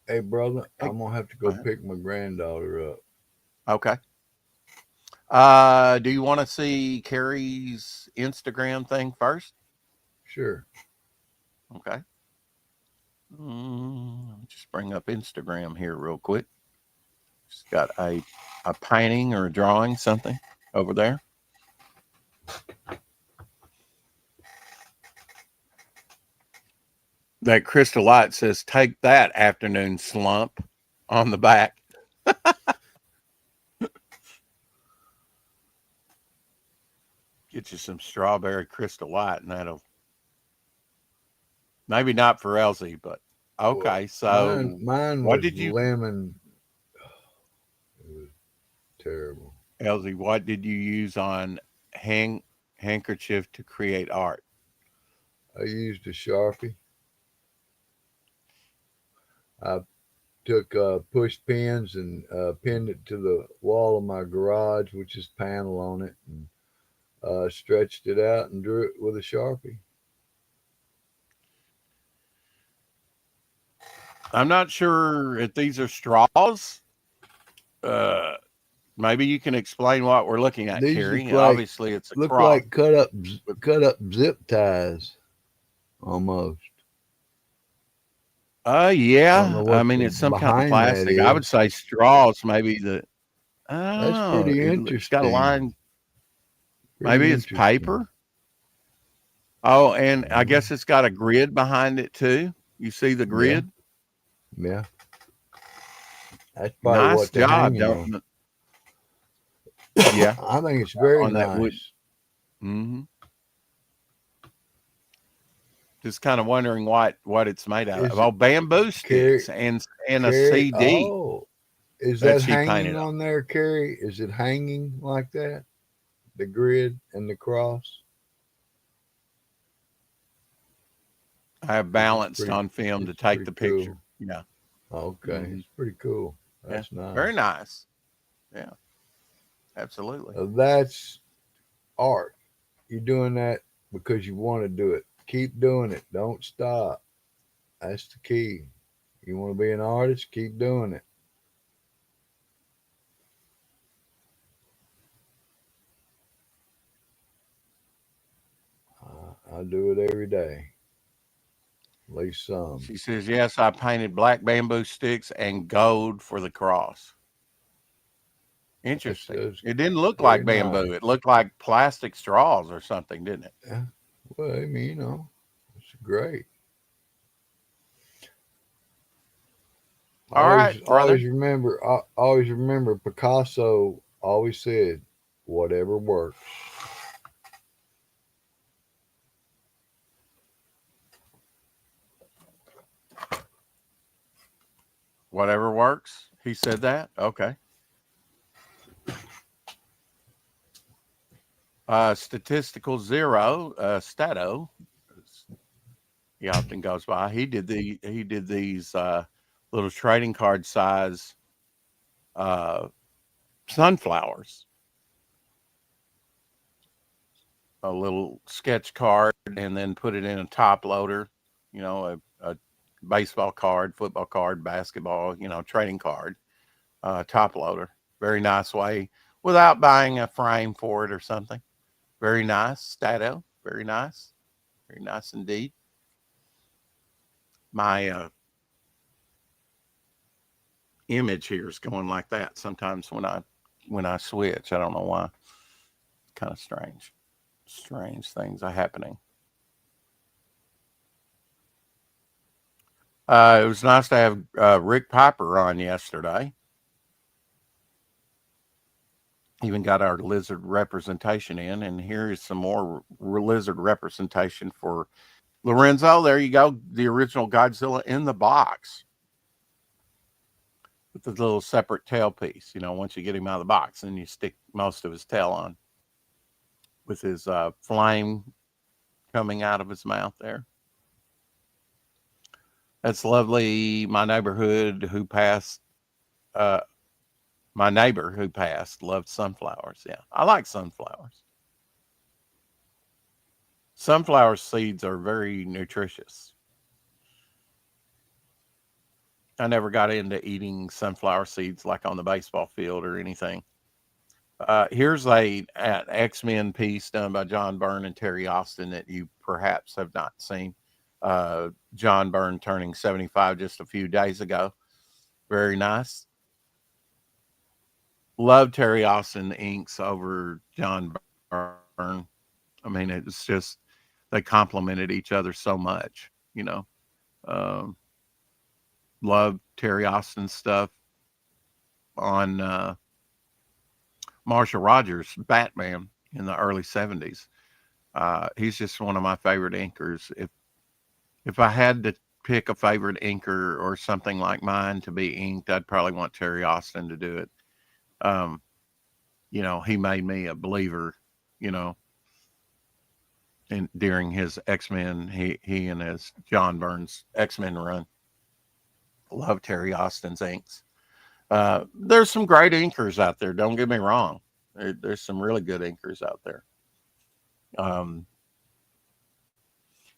hey, brother, Hey, I'm gonna have to go uh, pick my granddaughter up. okay. Do you want to see Carrie's Instagram thing first? Sure. Okay. Just bring up Instagram here real quick. She's got a painting or a drawing, something over there. That crystal light says, "Take that, afternoon slump," on the back. Get you some strawberry crystal light, and that'll maybe not for Elsie, but Well, okay. So, mine what was did you, lemon. It was terrible. Elsie? What did you use on handkerchief to create art? I used a Sharpie. I took push pins and pinned it to the wall of my garage, which is panel on it, and stretched it out and drew it with a Sharpie. I'm not sure if these are straws. Uh, Maybe you can explain what we're looking at, These Carrie. Obviously, it's a look cross. like cut up zip ties almost. I don't Yeah. know I what mean, the it's some kind of behind that plastic. I would is. say straws. Maybe I don't That's know. pretty It's got a interesting. line. Pretty Maybe it's interesting. paper. Oh, and I Uh, guess it's got a grid behind it too. You see the yeah, grid? yeah. That's probably Nice what they're job. hanging Don't. on. Yeah. I think it's very On that wood. nice. Hmm. Just kind of wondering what it's made out of. Is Oh, it bamboo Carrie? sticks and a Carrie? CD Oh, is that that she hanging painted on. on there, Carrie? Is it hanging like that? The grid and the cross? I have Because balanced on film to it's take pretty the picture. cool. Yeah. Okay, Hmm. it's pretty cool. Yeah. That's nice. Very nice. Yeah. Absolutely. That's art. You're doing that because you want to do it. Keep doing it. Don't stop. That's the key. You want to be an artist? Keep doing it. I do it every day, at least some. She says, "Yes, I painted black bamboo sticks and gold for the cross." Interesting. That's It didn't look very like nice. bamboo. It looked like plastic straws or something, didn't it? Yeah. Well, I mean, it's great. All right, brother. Always remember. Picasso always said, "Whatever works." Whatever works. He said that. Okay. Statistical zero, Stato. He often goes by. He did these little trading card size uh, sunflowers, a little sketch card, and then put it in a top loader. A baseball card, football card, basketball. Trading card, top loader. Very nice way without buying a frame for it or something. Very nice, Stato. Very nice. Very nice indeed. My image here is going like that sometimes when I switch. I don't know why. Kind of strange. Strange things are happening. It was nice to have Rick Piper on yesterday. Even got our lizard representation in, and here is some more lizard representation for Lorenzo. There you go. The original Godzilla in the box with the little separate tail piece. Once you get him out of the box, then you stick most of his tail on with his flame coming out of his mouth there. That's lovely. Uh, my neighbor who passed loved sunflowers. Yeah, I like sunflowers. Sunflower seeds are very nutritious. I never got into eating sunflower seeds like on the baseball field or anything. Here's an X-Men piece done by John Byrne and Terry Austin that you perhaps have not seen. John Byrne turning 75 just a few days ago. Very nice. Love Terry Austin inks over John Byrne. I mean, it's just they complemented each other so much, you know. Um, love Terry Austin stuff on Marshall Rogers' Batman in the early '70s. He's just one of my favorite inkers. If I had to pick a favorite inker or something like mine to be inked, I'd probably want Terry Austin to do it. Um, he made me a believer, you know, during his X-Men, he and his John Burns X-Men run. Love Terry Austin's inks. There's some great inkers out there. Don't get me wrong. There's some really good inkers out there. Um,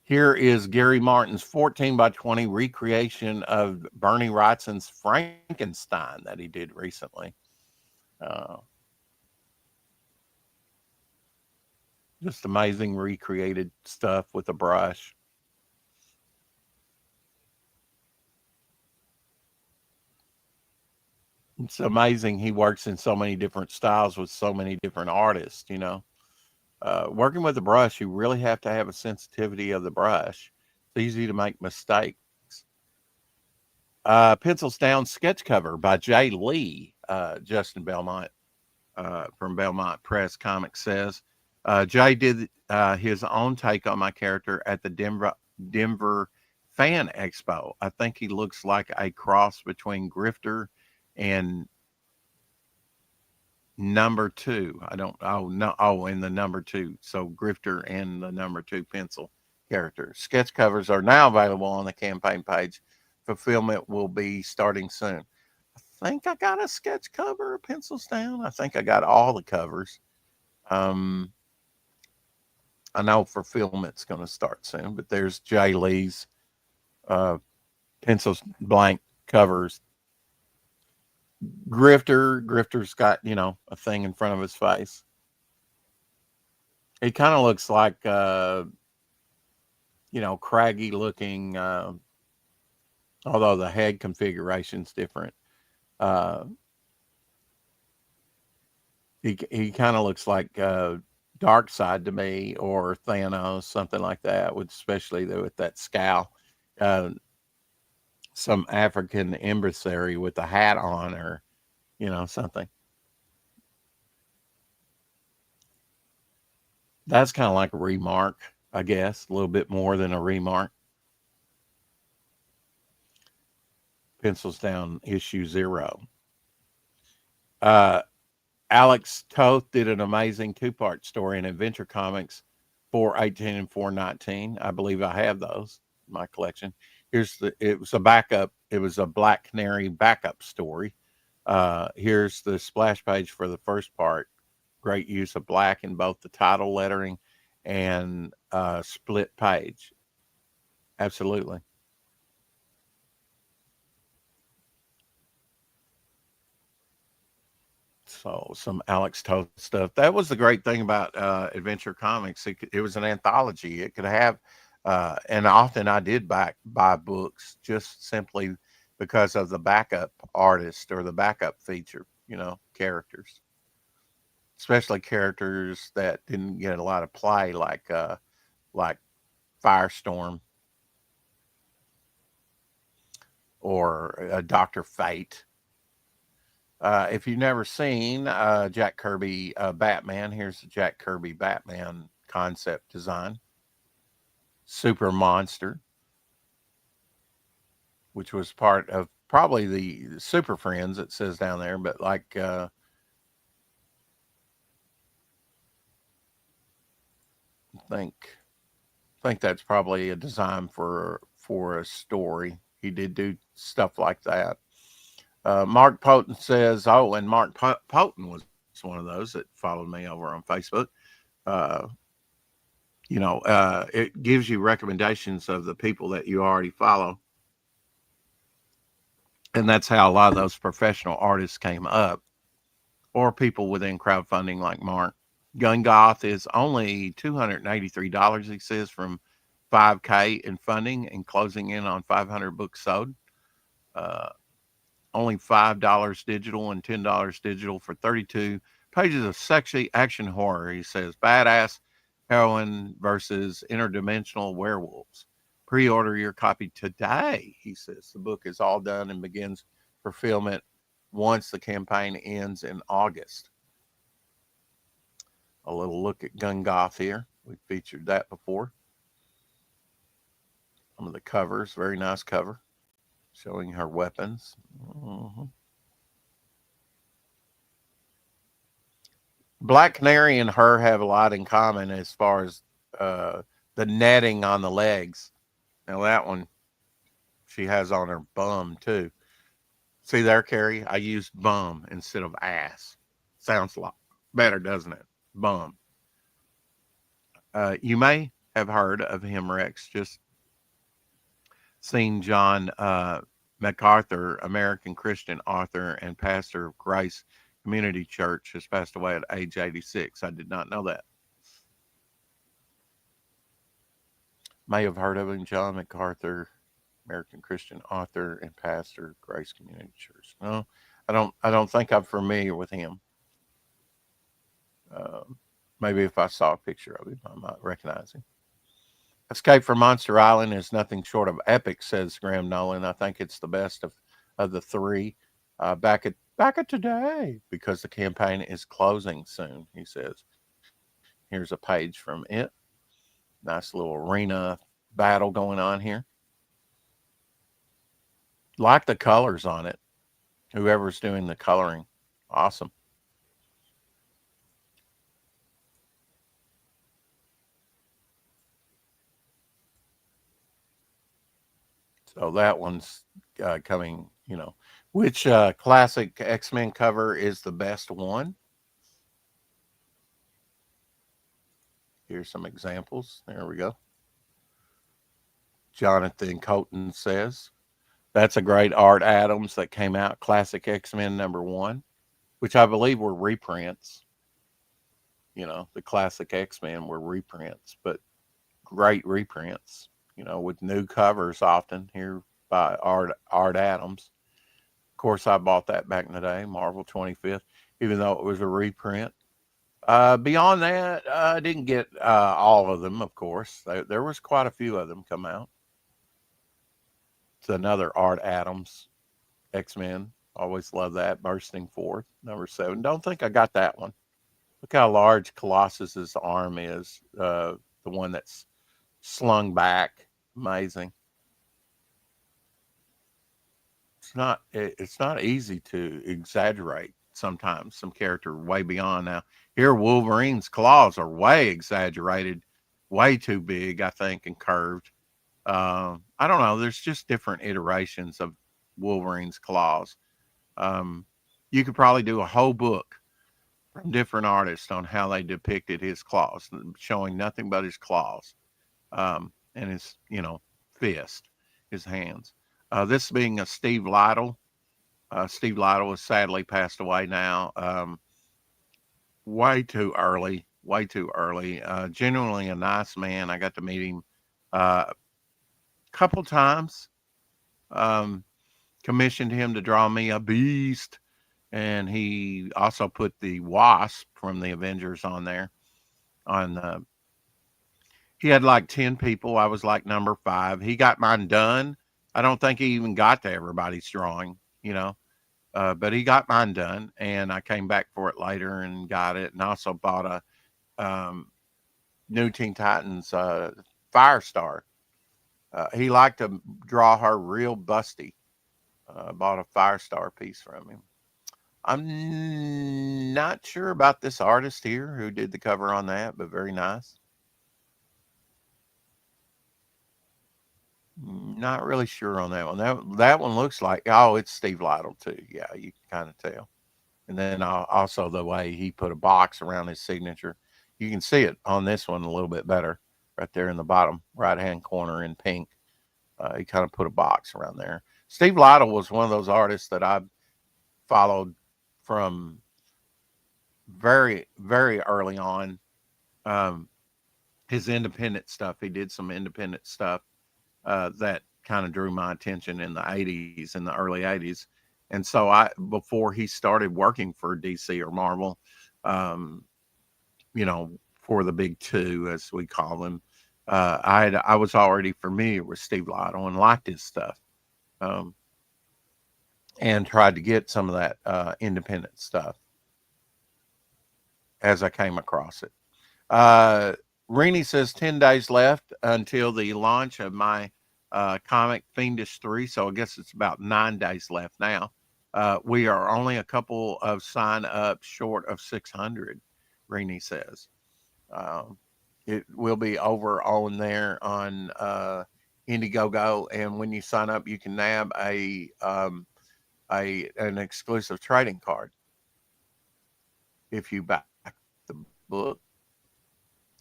Here is Gary Martin's 14 by 20 recreation of Bernie Wrightson's Frankenstein that he did recently. Uh, just amazing recreated stuff with a brush. It's amazing he works in so many different styles with so many different artists. Working with a brush, you really have to have a sensitivity of the brush. It's easy to make mistakes. Pencils Down sketch cover by Jay Lee, Justin Belmont from Belmont Press Comics says. Jay did his own take on my character at the Denver Fan Expo. I think he looks like a cross between Grifter and number two. I don't. Oh no. Oh, in the number two. So Grifter and the number two pencil character. Sketch covers are now available on the campaign page. Fulfillment will be starting soon. I think I got a sketch cover of Pencils Down. I think I got all the covers. Um, I know fulfillment's going to start soon, but there's Jay Lee's uh, pencils blank covers. Grifter's got a thing in front of his face. He kind of looks like craggy looking, although the head configuration's different. Uh, he kind of looks like Dark Side to me, or Thanos, something like that. With especially with that scowl, uh, some African emissary with a hat on, or something. That's kind of like a remark, I guess, a little bit more than a remark. Pencils Down issue 0. Uh, Alex Toth did an amazing two-part story in Adventure Comics 418 and 419. I believe I have those in my collection. It was a backup. It was a Black Canary backup story. Here's the splash page for the first part. Great use of black in both the title lettering and split page. Absolutely. So some Alex Toth stuff. That was the great thing about Adventure Comics. It was an anthology. It could have, and often I did buy books just simply because of the backup artist or the backup feature. Characters, especially characters that didn't get a lot of play, like Firestorm or Doctor Fate. If you've never seen Jack Kirby Batman, here's the Jack Kirby Batman concept design. Super Monster, which was part of probably the Super Friends, it says down there, but think think that's probably a design for a story. He did do stuff like that. Mark Poten says, oh, and Mark Poten was one of those that followed me over on Facebook. Uh, it gives you recommendations of the people that you already follow. And that's how a lot of those professional artists came up, or people within crowdfunding like Mark. Gun Goth is only $283, he says, from 5K in funding and closing in on 500 books sold. Uh, only $5 digital and $10 digital for 32 pages of sexy action horror. He says, badass heroine versus interdimensional werewolves. Pre-order your copy today. He says the book is all done and begins fulfillment once the campaign ends in August. A little look at Gun Goth here. We featured that before. Some of the covers, very nice cover, showing her weapons. Black Canary and her have a lot in common as far as the netting on the legs. Now that one she has on her bum too. See there, Carrie? I used bum instead of ass. Sounds a lot better, doesn't it? Bum. You may have heard of him, Rex. Just seen John MacArthur, American Christian author and pastor of Grace Community Church, has passed away at age 86. I did not know that. May have heard of him, John MacArthur, American Christian author and pastor of Grace Community Church. No, I don't think I'm familiar with him. Maybe if I saw a picture of him, I might recognize him. Escape from Monster Island is nothing short of epic, says Graham Nolan. I think it's the best of the three. Back at today, because the campaign is closing soon, he says. Here's a page from it. Nice little arena battle going on here. Like the colors on it. Whoever's doing the coloring. Awesome. So that one's coming, Which classic X-Men cover is the best one? Here's some examples. There we go. Jonathan Coulton says, that's a great Art Adams that came out, classic X-Men #1, which I believe were reprints. The classic X-Men were reprints, but great reprints, with new covers often here by Art Adams. Of course, I bought that back in the day, Marvel 25th, even though it was a reprint. Beyond that, I didn't get all of them, of course. There was quite a few of them come out. It's another Art Adams X-Men. Always love that. Bursting Forth, #7. Don't think I got that one. Look how large Colossus's arm is. The one that's slung back. Amazing. It's not easy to exaggerate sometimes some character way beyond. Now here Wolverine's claws are way exaggerated, way too big, I think, and curved. I don't know, there's just different iterations of Wolverine's claws. You could probably do a whole book from different artists on how they depicted his claws, showing nothing but his claws, and his fist, his hands. This being a Steve Lytle. Steve Lytle has sadly passed away now. Way too early. Way too early. Genuinely a nice man. I got to meet him a couple times. Commissioned him to draw me a beast. And he also put the Wasp from the Avengers on there. He had like 10 people. I was like number 5. He got mine done. I don't think he even got to everybody's drawing, but he got mine done, and I came back for it later and got it, and also bought a New Teen Titans Firestar. He liked to draw her real busty. Bought a Firestar piece from him. I'm not sure about this artist here who did the cover on that, but very nice. Not really sure on that one. That one looks like, it's Steve Lytle too. Yeah, you can kind of tell. And then also the way he put a box around his signature. You can see it on this one a little bit better right there in the bottom right-hand corner in pink. He kind of put a box around there. Steve Lytle was one of those artists that I followed from very, very early on. His independent stuff. He did some independent stuff that kind of drew my attention in the 80s, in the early 80s. And so before he started working for DC or Marvel, um, for the big two, as we call them, I was already familiar with Steve Lotto and liked his stuff, um, and tried to get some of that independent stuff as I came across it. Uh, Rini says 10 days left until the launch of my comic Fiendish 3. So I guess it's about 9 days left now. We are only a couple of sign ups short of 600, Rini says. Um, it will be over on there on Indiegogo. And when you sign up, you can nab an exclusive trading card if you back the book.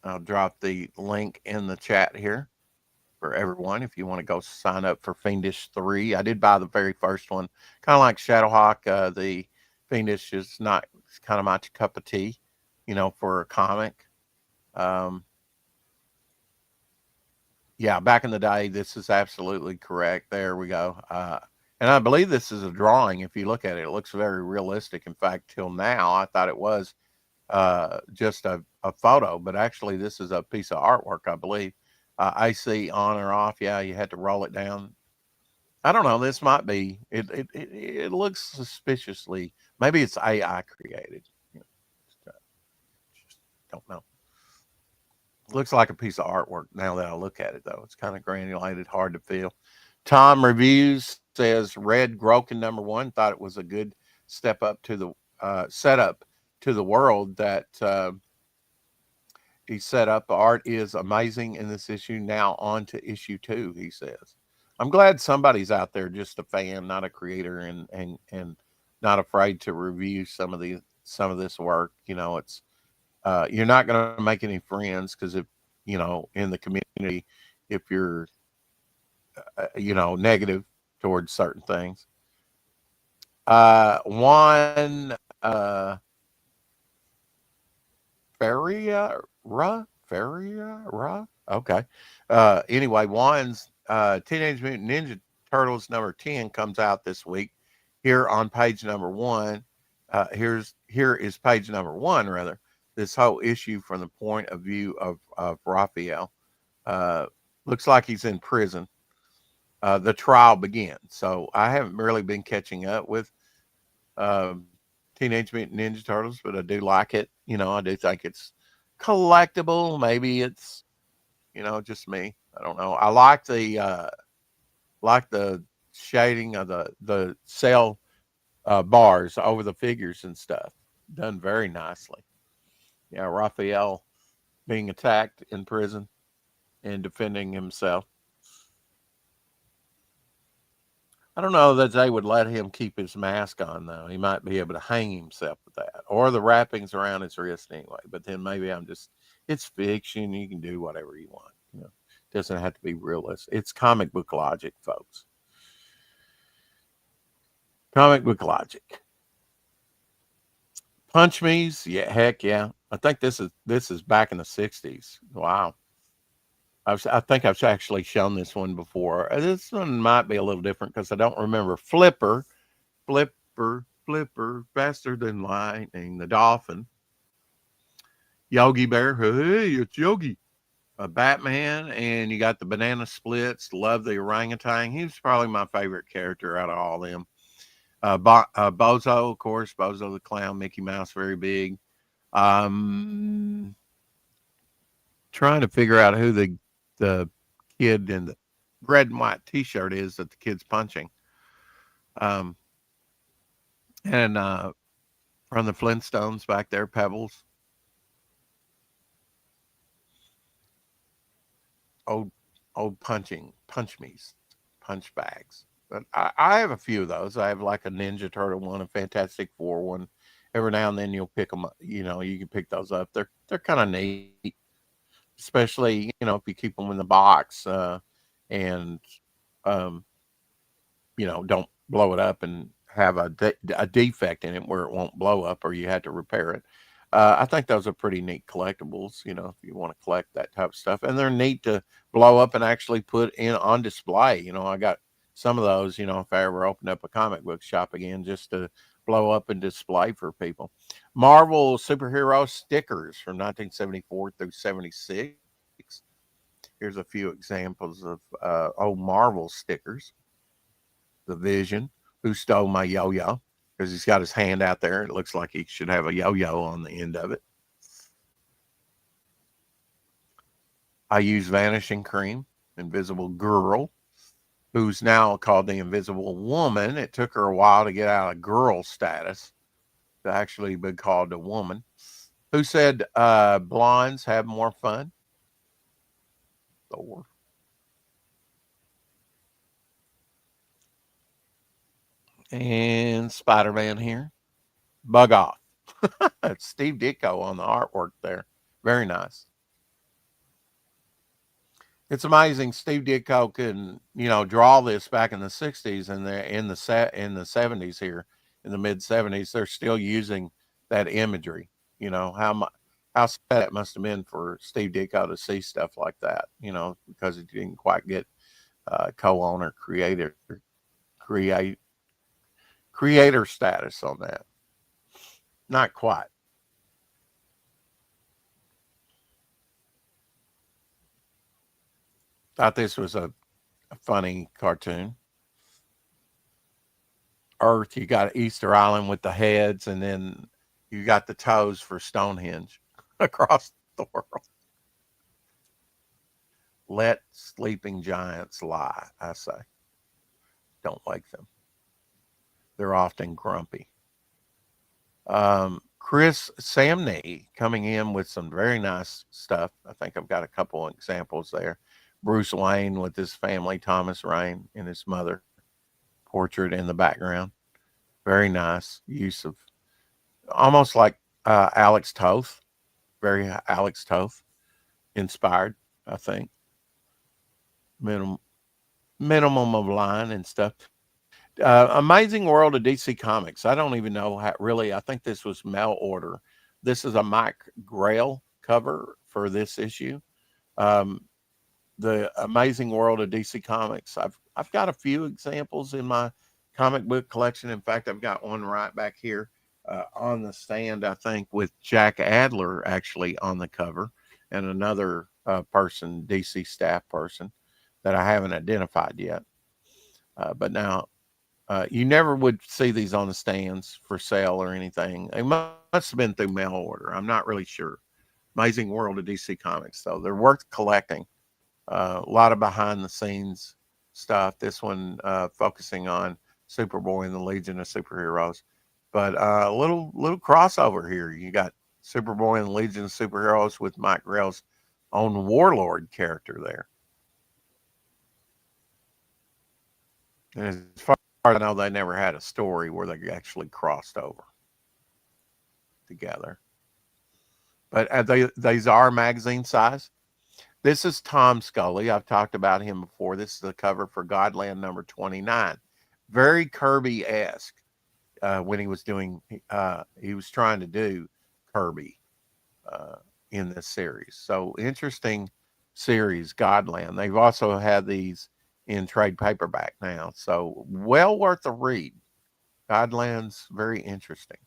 I'll drop the link in the chat here for everyone if you want to go sign up for Fiendish 3. I did buy the very first one, kind of like Shadowhawk. The Fiendish is not, it's kind of my cup of tea, for a comic. Um, yeah, back in the day, this is absolutely correct. There we go. And I believe this is a drawing. If you look at it, it looks very realistic. In fact, till now, I thought it was just a photo, but actually this is a piece of artwork, I believe. AC on or off. Yeah, you had to roll it down. I don't know. This might be. It looks suspiciously. Maybe it's AI created. Just don't know. Looks like a piece of artwork now that I look at it, though. It's kind of granulated, hard to feel. Tom Reviews says Red Groken #1 thought it was a good step up to the setup to the world that he set up. The art is amazing in this issue. Now on to issue 2, he says. I'm glad somebody's out there just a fan, not a creator, and not afraid to review some of this work. It's you're not going to make any friends because if in the community, if you're negative towards certain things. One Feria. Okay. Anyway, Juan's Teenage Mutant Ninja Turtles #10 comes out this week. Here on page #1, here is page #1 rather. This whole issue from the point of view of Raphael. Looks like he's in prison. The trial begins. So I haven't really been catching up with Teenage Mutant Ninja Turtles, but I do like it. I do think it's collectible. Maybe it's just me. I don't know. I like the shading of the cell bars over the figures and stuff. Done very nicely. Yeah, Raphael being attacked in prison and defending himself. I don't know that they would let him keep his mask on, though. He might be able to hang himself with that, or the wrappings around his wrist anyway. But then maybe it's fiction. You can do whatever you want. It doesn't have to be realistic. It's comic book logic, folks. Comic book logic. Punch Me's, yeah, heck yeah. I think this is back in the 60s. Wow. I think I've actually shown this one before. This one might be a little different because I don't remember. Flipper, faster than lightning, the dolphin. Yogi Bear, hey, it's Yogi. Batman, and you got the banana splits. Love the orangutan. He was probably my favorite character out of all of them. Bozo, of course, Bozo the Clown, Mickey Mouse, very big. Trying to figure out who the kid in the red and white T-shirt is that the kid's punching. And from the Flintstones back there, Pebbles. Old punch me's, punch bags. But I have a few of those. I have like a Ninja Turtle one, a Fantastic Four one. Every now and then you'll pick them up. You can pick those up. They're kind of neat, especially if you keep them in the box and don't blow it up and have a defect in it where it won't blow up or you had to repair it. I think those are pretty neat collectibles, if you want to collect that type of stuff. And they're neat to blow up and actually put in on display. I got some of those, if I ever opened up a comic book shop again, just to blow up and display for people. Marvel superhero stickers from 1974 through 76. Here's a few examples of old Marvel stickers. The Vision, who stole my yo-yo, because he's got his hand out there. It looks like he should have a yo-yo on the end of it. I use Vanishing Cream, Invisible Girl, who's now called the Invisible Woman. It took her a while to get out of girl status to actually be called a woman. Who said blondes have more fun? Thor. And Spider-Man here. Bug off. It's Steve Ditko on the artwork there. Very nice. It's amazing Steve Ditko can, draw this back in the 60s, and they're in the 70s here, in the mid 70s, they're still using that imagery. How sad it must have been for Steve Ditko to see stuff like that, because he didn't quite get co-owner create creator status on that. Not quite. Thought this was a funny cartoon. Earth, you got Easter Island with the heads, and then you got the toes for Stonehenge across the world. Let sleeping giants lie, I say. Don't wake them. They're often grumpy. Chris Samney coming in with some very nice stuff. I think I've got a couple of examples there. Bruce Wayne with his family, Thomas Wayne and his mother, portrait in the background. Very nice use of, almost like Alex Toth, very Alex Toth inspired, I think. Minimum, minimum of line and stuff. Amazing World of DC Comics. I don't even know how, really. I think this was mail order. This is a Mike Grail cover for this issue. Um, the Amazing World of DC Comics. I've got a few examples in my comic book collection. In fact, I've got one right back here on the stand, I think, with Jack Adler actually on the cover, and another person, DC staff person, that I haven't identified yet. But now, you never would see these on the stands for sale or anything. They must have been through mail order. I'm not really sure. Amazing World of DC Comics, though. They're worth collecting. A lot of behind the scenes stuff. This one focusing on Superboy and the Legion of Superheroes. But a little crossover here. You got Superboy and the Legion of Superheroes with Mike Grell's own Warlord character there. And as far as I know, they never had a story where they actually crossed over together. But these are magazine size. This is Tom Scully. I've talked about him before. This is the cover for Godland number 29. Very Kirby-esque when he was doing, he was trying to do Kirby in this series. So interesting series, Godland. They've also had these in trade paperback now. So well worth a read. Godland's very interesting.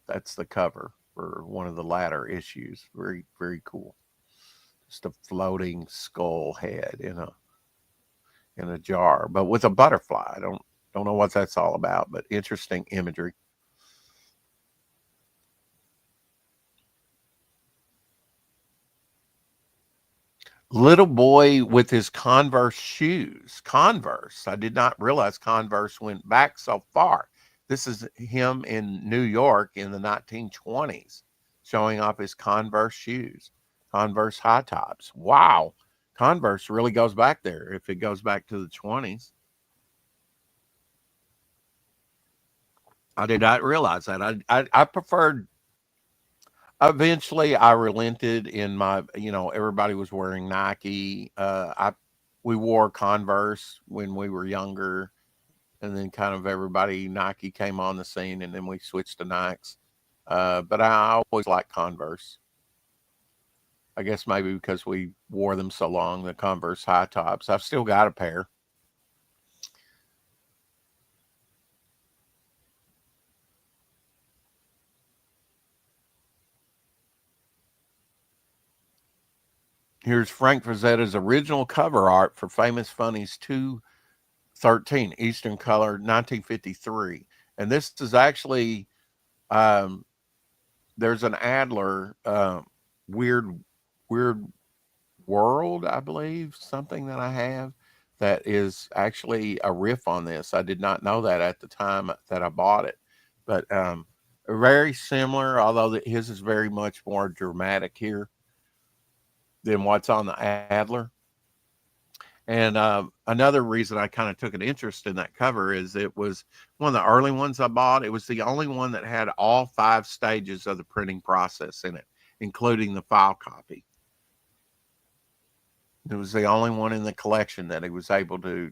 That's the cover for one of the latter issues. Very, very cool. Just a floating skull head in a jar, but with a butterfly. I don't know what that's all about, but interesting imagery. Little boy with his Converse shoes. Converse. I did not realize Converse went back so far. This is him in New York in the 1920s, showing off his Converse shoes, Converse high tops. Wow. Converse really goes back there if it goes back to the 20s. I did not realize that. I preferred, eventually I relented in my, everybody was wearing Nike. We wore Converse when we were younger, and then kind of everybody, Nike came on the scene, and then we switched to Nikes. But I always liked Converse. I guess maybe because we wore them so long, the Converse high tops. I've still got a pair. Here's Frank Frazetta's original cover art for Famous Funnies 213, Eastern Color, 1953. And this is actually, um, there's an Adler, weird, weird World, I believe, something that I have that is actually a riff on this. I did not know that at the time that I bought it, but very similar, although his is very much more dramatic here than what's on the Adler. And another reason I kind of took an interest in that cover is it was one of the early ones I bought. It was the only one that had all 5 stages of the printing process in it, including the file copy. It was the only one in the collection that he was able to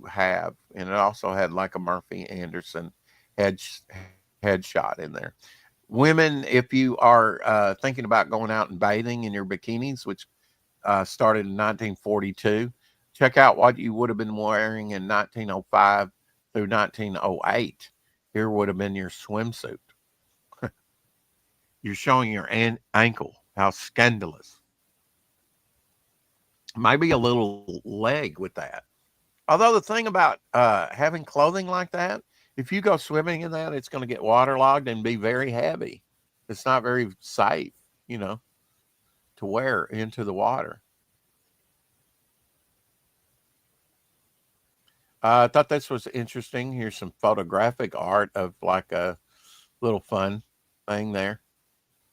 have, and it also had like a Murphy Anderson head headshot in there. Women, if you are thinking about going out and bathing in your bikinis, which started in 1942, check out what you would have been wearing in 1905 through 1908. Here would have been your swimsuit. You're showing your ankle. How scandalous. Maybe a little leg with that. Although the thing about having clothing like that, if you go swimming in that, it's going to get waterlogged and be very heavy. It's not very safe, you know, to wear into the water. I thought this was interesting. Here's some photographic art of like a little fun thing there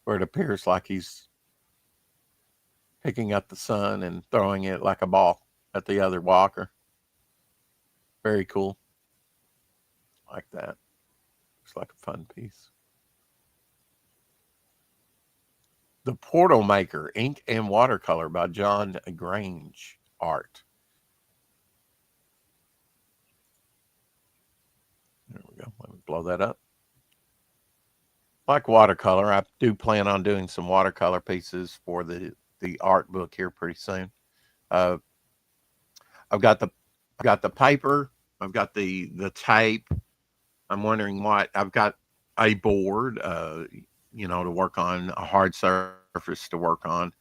where it appears like he's picking up the sun and throwing it like a ball at the other walker. Very cool. Like that. Looks like a fun piece. The Portal Maker, Ink and Watercolor by John Grange Art. There we go. Let me blow that up. Like watercolor, I do plan on doing some watercolor pieces for the art book here pretty soon. Uh, I've got the paper, I've got the tape. I'm wondering what I've got a board, you know, to work on, a hard surface to work on.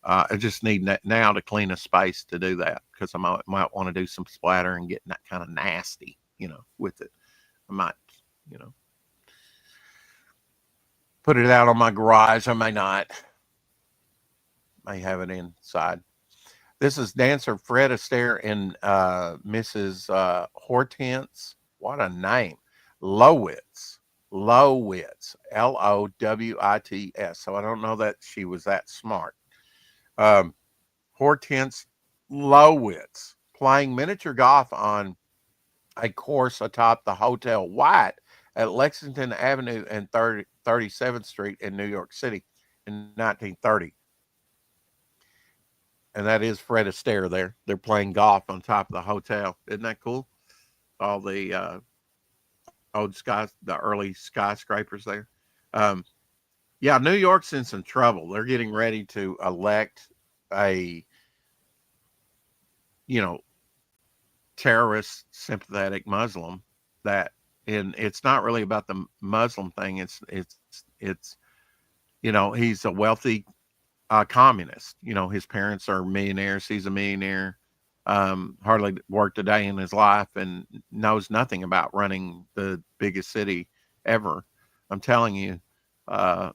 I just need now to clean a space to do that because I might want to do some splatter and get that kind of nasty, you know, with it. I might, you know, put it out on my garage. I may not. May have it inside. This is dancer Fred Astaire and Mrs. Hortense. What a name. Lowitz. Lowitz. Lowits. So I don't know that she was that smart. Hortense Lowitz playing miniature golf on a course atop the Hotel White at Lexington Avenue and 37th Street in New York City in 1930. And that is Fred Astaire there. They're playing golf on top of the hotel. Isn't that cool? All the the early skyscrapers there. Um, yeah, New York's in some trouble. They're getting ready to elect a, you know, terrorist sympathetic Muslim that, and it's not really about the Muslim thing. It's, you know, he's a wealthy communist. You know, his parents are millionaires. He's a millionaire. Hardly worked a day in his life and knows nothing about running the biggest city ever. I'm telling you, uh,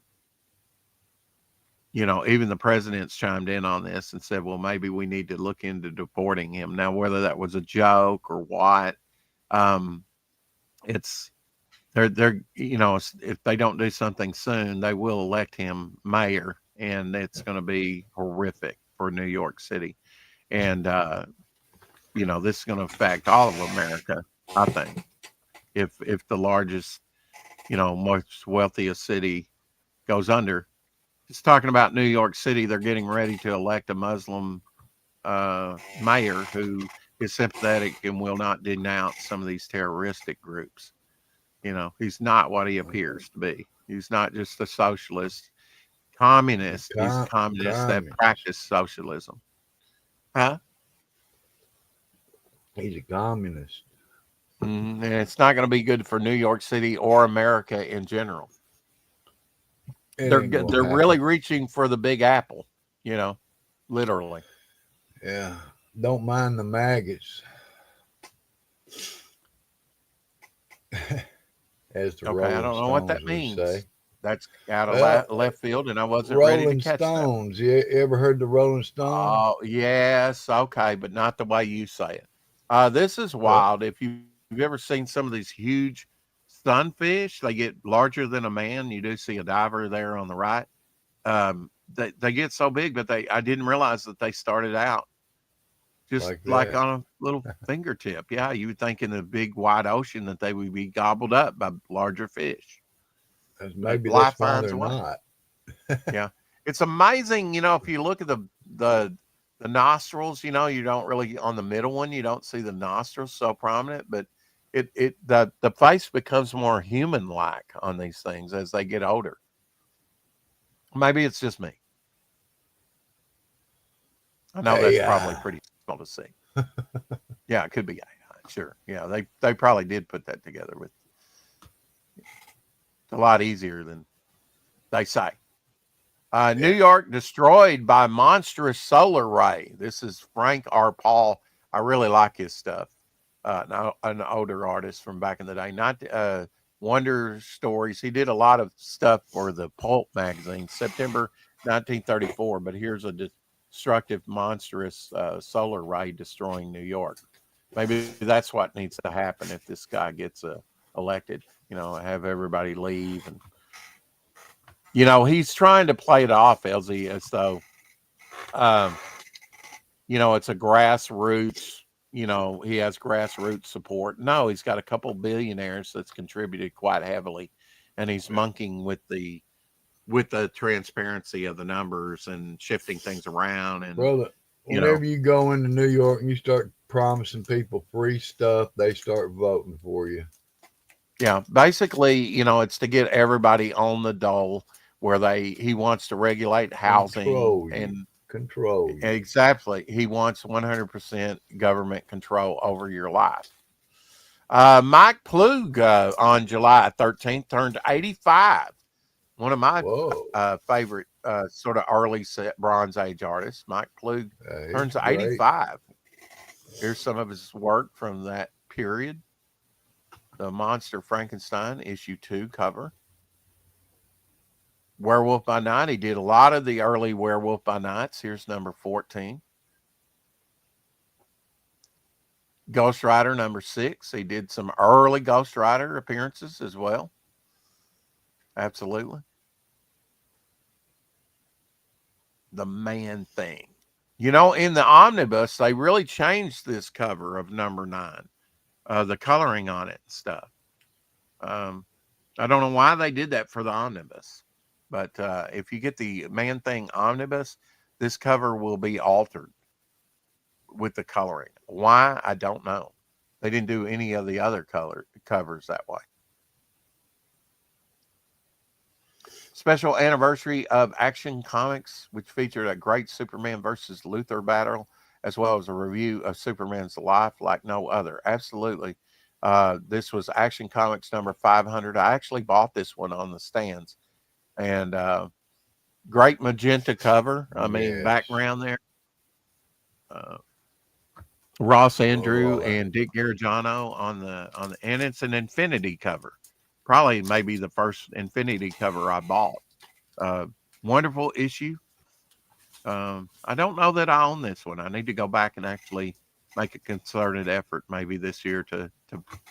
you know, even the president's chimed in on this and said, well, maybe we need to look into deporting him. Now, whether that was a joke or what, um, it's they're you know, if they don't do something soon, they will elect him mayor, and it's going to be horrific for New York City. And you know, this is going to affect all of America, I think. If the largest, you know, most wealthiest city goes under. Just talking about New York City, they're getting ready to elect a Muslim mayor who is sympathetic and will not denounce some of these terroristic groups. You know, he's not what he appears to be. He's not just a socialist, communist. He's a communist that Communist. practiced socialism. Huh? He's a communist. And it's not going to be good for New York City or America in general. It They're ain't gonna they're really happen. reaching for the Big Apple, you know. literally. Yeah. Don't mind the maggots, as the Okay, I Rolling don't know what Stones that would say. means. That's out of Well, left field, and I wasn't ready to Rolling catch that one. Stones. You ever heard the Rolling Stones? Oh, yes, okay, but not the way you say it. This is Well, wild. If you've ever seen some of these huge sunfish, they get larger than a man. You do see a diver there on the right. They get so big, but I didn't realize that they started out just like like that. on a little fingertip. Yeah, you would think in the big wide ocean that they would be gobbled up by larger fish, but Maybe that's life why finds they're a way. not. Yeah, it's amazing. If you look at the nostrils, you don't really on the middle one, you don't see the nostrils so prominent, but the face becomes more human like on these things as they get older. Maybe it's just me. I know that's probably AI. pretty simple to see. Yeah, it could be AI. Sure. Yeah, they probably did put that together with a lot easier than they say. New Yeah. York destroyed by monstrous solar ray. This is Frank R. Paul. I really like his stuff. An older artist from back in the day, not Wonder Stories. He did a lot of stuff for the Pulp magazine, September 1934. But here's a destructive, monstrous solar ray destroying New York. Maybe that's what needs to happen if this guy gets elected. Have everybody leave, and he's trying to play it off, LZ, as though um, it's a grassroots. He has grassroots support. No, he's got a couple billionaires that's contributed quite heavily, and he's Yeah. monkeying with the transparency of the numbers and shifting things around, and Brother, you know, whenever you go into New York and you start promising people free stuff, they start voting for you. yeah, basically, it's to get everybody on the dole where he wants to regulate housing Control you. and Control you. exactly. He wants 100% government control over your life. Mike Plug on July 13th turned 85. One of my Whoa. favorite sort of early set Bronze Age artists. Mike Plug He's turns great. 85. Here's some of his work from that period. The Monster Frankenstein issue 2 cover. Werewolf by Night. He did a lot of the early Werewolf by Nights. Here's number 14. Ghost Rider number 6. He did some early Ghost Rider appearances as well. Absolutely. The Man Thing. In the omnibus, they really changed this cover of number 9, the coloring on it and stuff. Um, I don't know why they did that for the omnibus, but if you get the Man Thing omnibus, this cover will be altered with the coloring. Why? I don't know. They didn't do any of the other color covers that way. Special anniversary of Action Comics, which featured a great Superman versus Luthor battle, as well as a review of Superman's life like no other. Absolutely. This was Action Comics number 500. I actually bought this one on the stands, and great magenta cover. I mean, Yes. background there. Uh, Ross Oh, Andrew I like and Dick Garagano on the, and it's an Infinity cover. Probably maybe the first Infinity cover I bought. Uh, Wonderful issue. I don't know that I own this one. I need to go back and actually make a concerted effort maybe this year to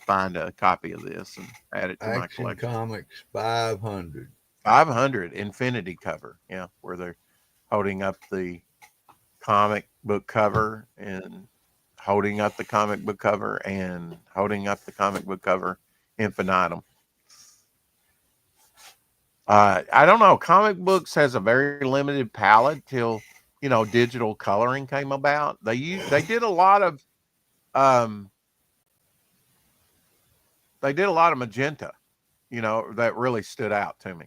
find a copy of this and add it to my Action collection. Comics 500. 500 Infinity cover. Yeah, where they're holding up the comic book cover and holding up the comic book cover and holding up the comic book cover infinitum. I don't know. Comic books has a very limited palette till digital coloring came about. They did a lot of um, magenta. That really stood out to me.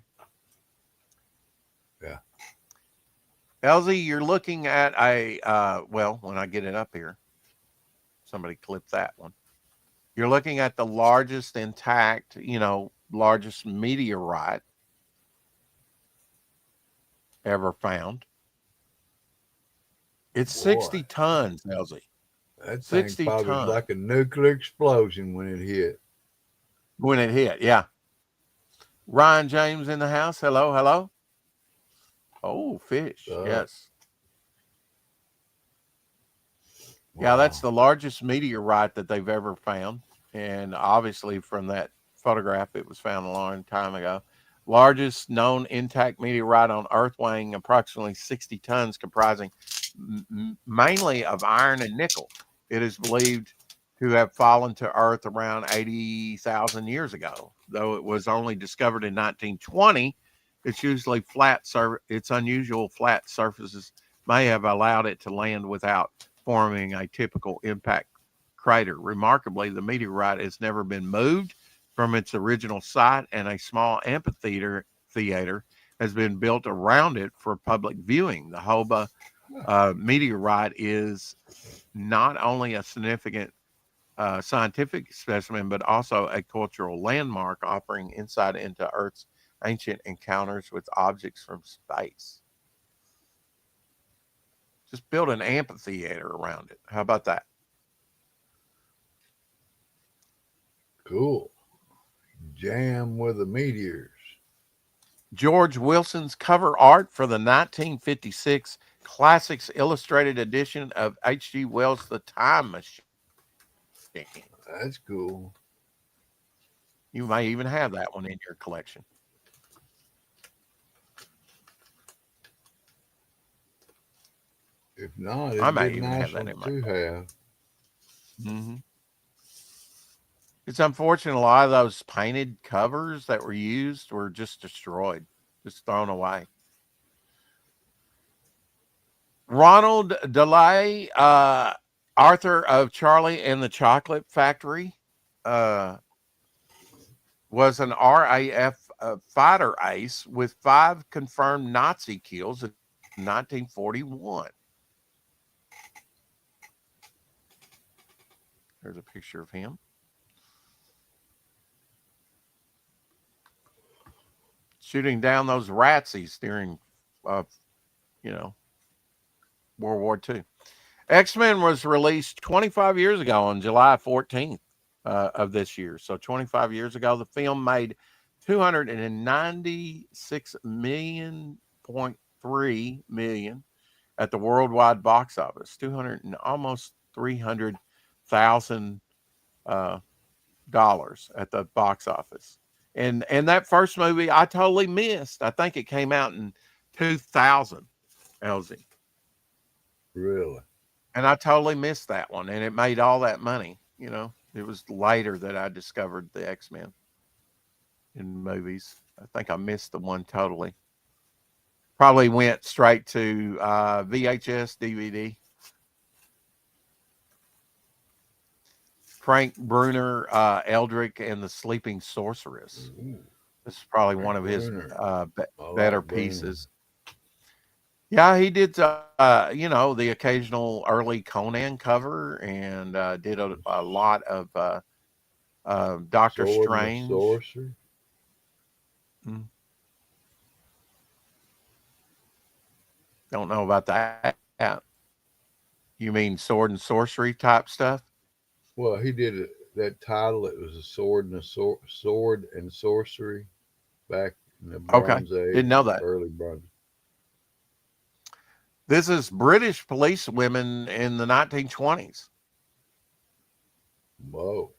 Yeah. LZ, you're looking at a well, when I get it up here, somebody clip that one. You're looking at the largest intact, largest meteorite ever found. It's Boy, 60 tons, Elsie. that thing 60 probably was tons like a nuclear explosion when it hit. when it hit. Yeah. Ryan James in the house. Hello, hello. Oh, fish. Uh, Yes. Yeah, that's wow. the largest meteorite that they've ever found. And obviously, from that photograph, it was found a long time ago. Largest known intact meteorite on Earth, weighing approximately 60 tons, comprising mainly of iron and nickel. It is believed to have fallen to Earth around 80,000 years ago. Though it was only discovered in 1920, its unusual flat surfaces may have allowed it to land without forming a typical impact crater. Remarkably, the meteorite has never been moved from its original site, and a small amphitheater has been built around it for public viewing. The Hoba meteorite is not only a significant scientific specimen, but also a cultural landmark, offering insight into Earth's ancient encounters with objects from space. Just build an amphitheater around it. How about that? Cool. Jam with the meteors. George Wilson's cover art for the 1956 Classics Illustrated edition of H.G. Wells' The Time Machine. That's cool. You may even have that one in your collection. If not, I it'd be may a even have nice that one in my to collection. have. It's unfortunate a lot of those painted covers that were used were just destroyed, just thrown away. Ronald DeLay, author of Charlie and the Chocolate Factory, uh, was an RAF fighter ace with 5 confirmed Nazi kills in 1941. There's a picture of him shooting down those ratsies during, uh, you know, World War II. X-Men was released 25 years ago on July 14th of this year. So 25 years ago, the film made 296 million point 3 million at the worldwide box office. 200 and almost 300,000 uh, dollars at the box office. And that first movie I totally missed. I think it came out in 2000, LZ. Really. And I totally missed that one, and it made all that money. It was later that I discovered the X-Men in movies. I think I missed the one totally. Probably went straight to VHS, DVD. Frank Bruner, Eldrick, and the Sleeping Sorceress. Ooh, This is probably one Frank of his Bruner. I better like Bruner. pieces. Yeah, he did, the occasional early Conan cover, and did a lot of Doctor Sword and the Strange. Sorcerer. Mm, don't know about that. You mean sword and sorcery type stuff? Well, he did it, that title. It was a sword and sorcery back in the Okay, Bronze Age, didn't know that. early Bronze. This is British police women in the 1920s. Whoa.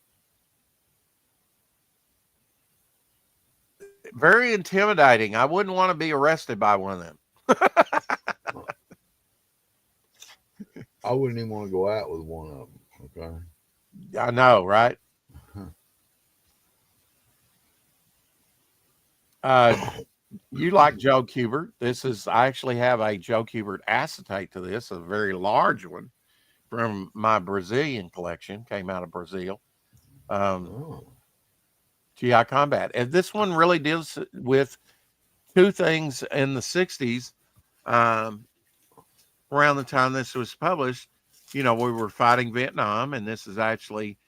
Very intimidating. I wouldn't want to be arrested by one of them. I wouldn't even want to go out with one of them. Okay. I know, right? Uh, you like Joe Kubert. I actually have a Joe Kubert acetate to this, a very large one from my Brazilian collection, came out of Brazil. Um, Oh. GI Combat. And this one really deals with two things in the 60s. Um, Around the time this was published, we were fighting Vietnam, and this is actually,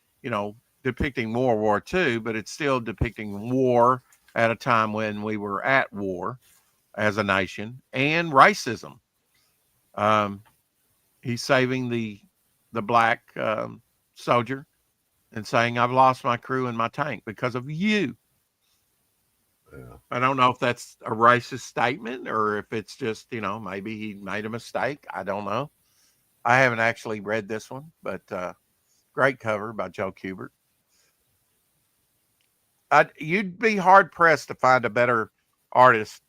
depicting World War II, but it's still depicting war at a time when we were at war as a nation, and racism. Um, He's saving the black soldier and saying, "I've lost my crew and my tank because of you." Yeah. I don't know if that's a racist statement or if it's just, maybe he made a mistake. I don't know. I haven't actually read this one, but great cover by Joe Kubert. You'd be hard pressed to find a better artist,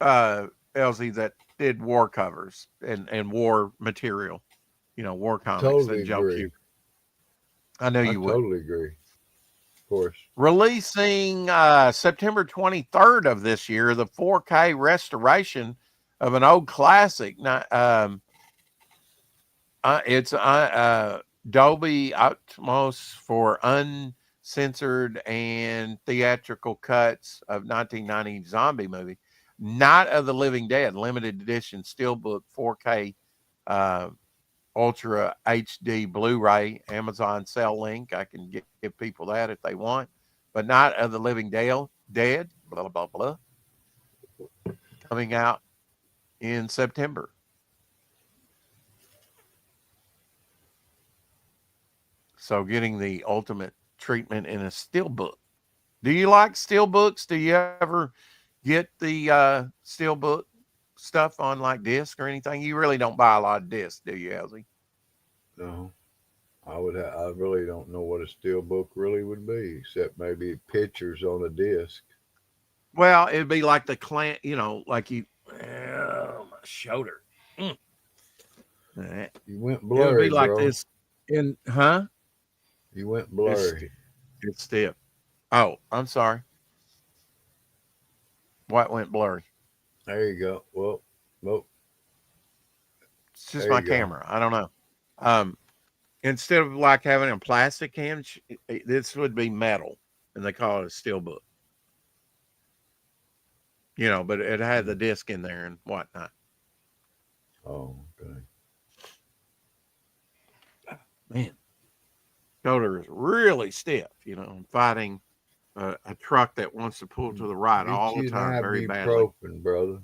LZ, that did war covers and war material, war comics Totally than Joe agree. Kubert. I know I you would. totally agree. Of course. Releasing September 23rd of this year, the 4K restoration of an old classic. It's Dolby Atmos for uncensored and theatrical cuts of 1990 zombie movie, Night of the Living Dead, limited edition steelbook 4K uh, Ultra HD Blu-ray. Amazon sell link. I can give people that if they want. But Night of the Living Dead, blah blah blah, coming out in September. So getting the ultimate treatment in a steelbook. Do you like steelbooks? Do you ever get the steelbook stuff on like disc or anything? You really don't buy a lot of discs, do you, Elsie? No. I really don't know what a steel book really would be, except maybe pictures on a disc. Well, it'd be like the clan, like my shoulder. Mm. You went It would be blurry, like bro. this huh? You went It's blurry. it's stiff. Oh, I'm sorry. What went blurry? There you go. Well, It's just there my you go. camera. I don't know. Um, Instead of like having a plastic can, this would be metal, and they call it a steel book. But it had the disc in there and whatnot. Oh, okay. Man, shoulder is really stiff. Fighting a truck that wants to pull to the right Get all the you an time very badly. ibuprofen, brother.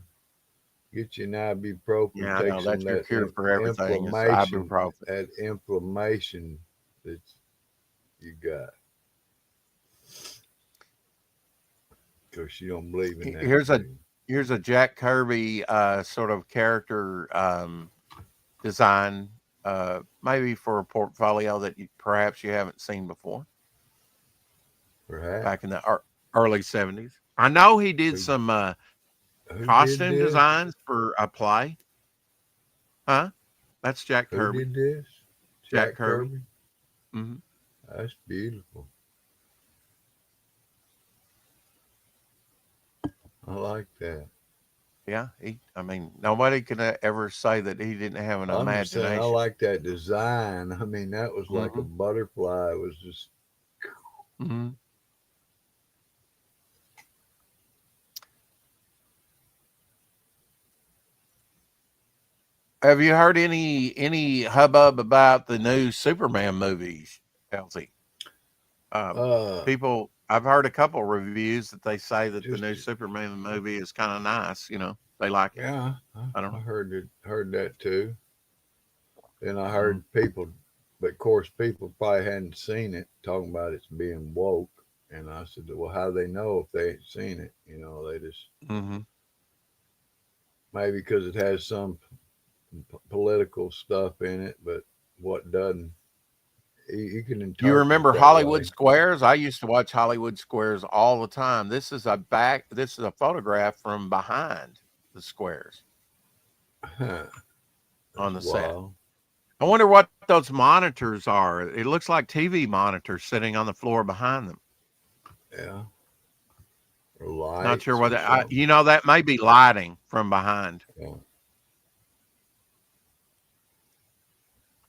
Get you an ibuprofen. Yeah, I Take know some that's of your that cure for everything is inflammation. ibuprofen. That inflammation that you got. Because you don't believe in that, Here's a do here's a Jack Kirby sort of character design, maybe for a portfolio that perhaps you haven't seen before. perhaps. Back in the early '70s, I know he did Who, some who did costume this? designs for a play. Huh? That's Jack Who Kirby. did this? Jack Jack Kirby. Kirby? Hmm. That's beautiful. I like that. Yeah, I mean, nobody can ever say that he didn't have an I'm just saying, I imagination. like that design. I mean, that was like a Hmm. butterfly. It was just, Hmm. Have you heard any hubbub about the new Superman movies, Elsie? Um, uh, I've heard a couple reviews that they say that the just, new Superman movie is kind of nice. They like it. yeah, I don't I know. heard that too. Then I Mm-hmm. heard people, but of course, people probably hadn't seen it talking about it's being woke. And I said, well, how do they know if they ain't seen it? They just, Mm-hmm. maybe because it has some political stuff in it, but what doesn't? You can You interpret it remember that Hollywood way. Squares? I used to watch Hollywood Squares all the time. This is a photograph from behind the squares Huh, on that's the set. wild. I wonder what those monitors are. It looks like TV monitors sitting on the floor behind them. Yeah, or Not sure lights what or that. something. That may be lighting from behind, Yeah.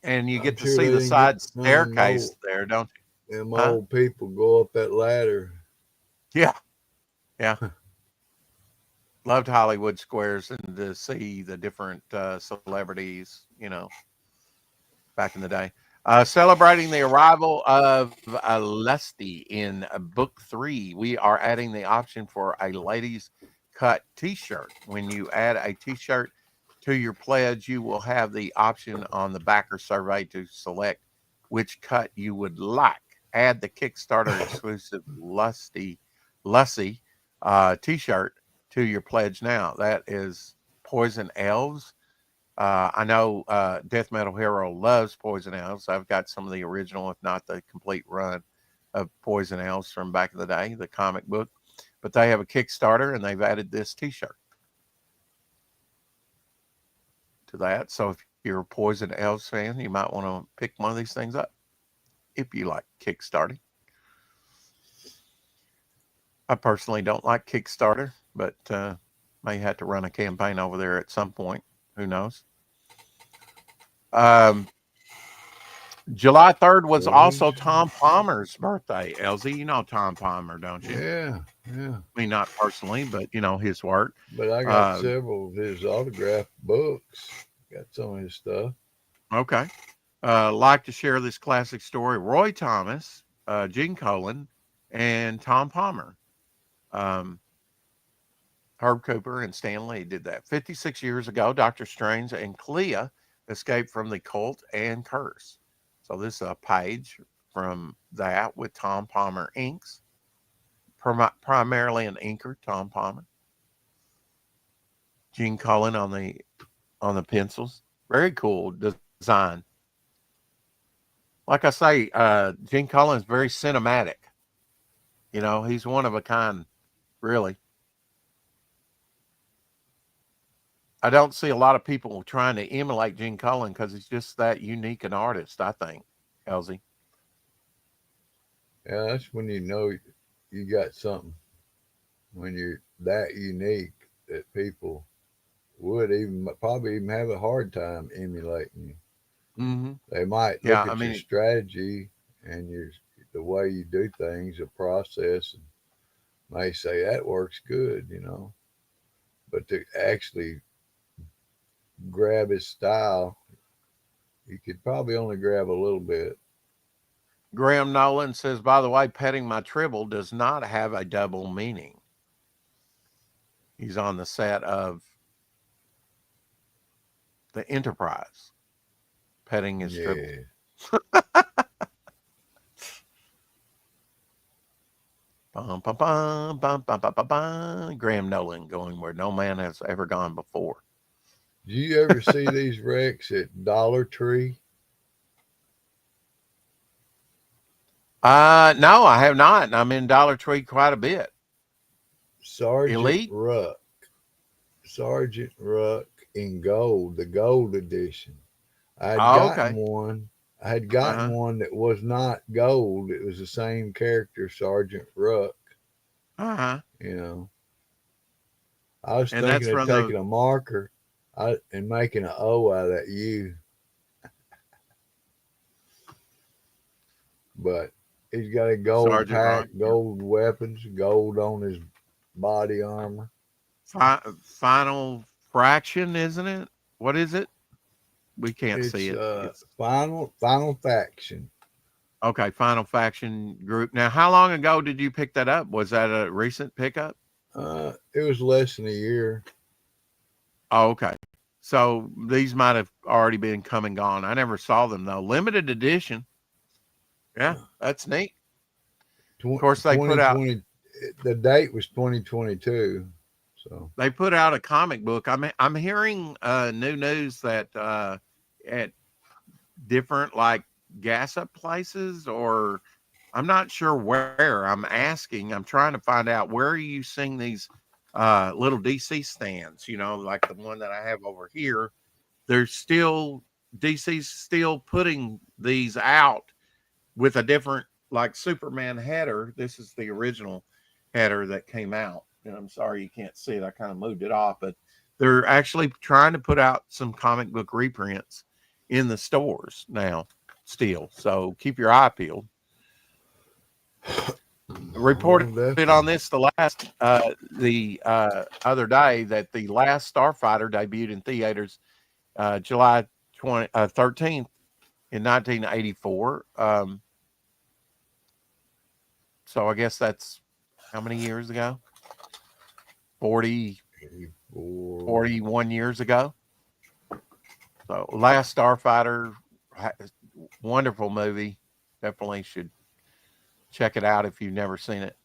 and you I'm get to sure see they the didn't get side none of them staircase there, don't you? Huh? old people go up that ladder. Yeah, yeah. Loved Hollywood Squares and to see the different celebrities, back in the day. Celebrating the arrival of Lusty in book 3, we are adding the option for a ladies cut T-shirt. When you add a T-shirt to your pledge, you will have the option on the backer survey to select which cut you would like. Add the Kickstarter exclusive Lussy t-shirt to your pledge now. That is Poison Elves. I know Death Metal Hero loves Poison Elves. I've got some of the original, if not the complete run of Poison Elves from back in the day, the comic book. But they have a Kickstarter, and they've added this t-shirt to that. So if you're a Poison Elves fan, you might want to pick one of these things up if you like Kickstarting. I personally don't like Kickstarter, but may have to run a campaign over there at some point. Who knows? July 3rd was also Tom Palmer's birthday. LZ, you know Tom Palmer, don't you? Yeah. I mean, not personally, but you know his work. But I got several of his autographed books. Got some of his stuff. Okay. Like to share this classic story. Roy Thomas, Gene Colan, and Tom Palmer. Herb Cooper and Stan Lee did that. 56 years ago, Dr. Strange and Clea escaped from the cult and curse. So this is a page from that with Tom Palmer inks. Primarily an inker, Tom Palmer. Gene Colan on the pencils. Very cool design. Like I say, Gene Colan is very cinematic. You know, he's one of a kind, really. I don't see a lot of people trying to emulate Gene Colan because he's just that unique an artist, I think, Elsie. Yeah, that's when you know you got something. When you're that unique that people would even probably even have a hard time emulating you. Mm-hmm. They might Yeah, look I at your mean, strategy and the way you do things, the process, and may say that works good, you know. But to actually grab his style, you could probably only grab a little bit. Graham Nolan says, by the way, petting my tribble does not have a double meaning. He's on the set of the Enterprise, petting his tribble. Yeah. Bum, bum, bum, bum, bum, bum, bum, bum. Graham Nolan going where no man has ever gone before. Do you ever see these wrecks at Dollar Tree? No, I have not. I'm in Dollar Tree quite a bit. Sergeant Elite? Ruck. Sergeant Ruck in gold, the gold edition. I had Oh, gotten okay. one. I had gotten Uh-huh. one that was not gold. It was the same character, Sergeant Ruck. Uh-huh. You know, I was And thinking that's of from taking the a marker and making an O out of that U, but he's got a gold Sergeant pack, Rock. Yeah. gold weapons, gold on his body armor. Final fraction, isn't it? What is it? We can't see It's it. It's final faction. okay. Final faction group. Now, how long ago did you pick that up? Was that a recent pickup? It was less than a year. Oh, okay. So these might have already been come and gone. I never saw them though. Limited edition. Yeah, that's neat. Of course, they put out 2020. The date was 2022. So a comic book. I'm hearing new news that at different like gas up places, or I'm not sure where. I'm asking. I'm trying to find out where are you seeing these little DC stands. You know, like the one that I have over here. There's still DC's still putting these out with a different like Superman header. This is the original header that came out. And I'm sorry you can't see it. I kind of moved it off, but they're actually trying to put out some comic book reprints in the stores now still. So keep your eye peeled. well, Reported on definitely. this the other day that the last Starfighter debuted in theaters July 13th in 1984. So I guess that's how many years ago? 40, 84. 41 years ago. So, Last Starfighter, wonderful movie. Definitely should check it out if you've never seen it.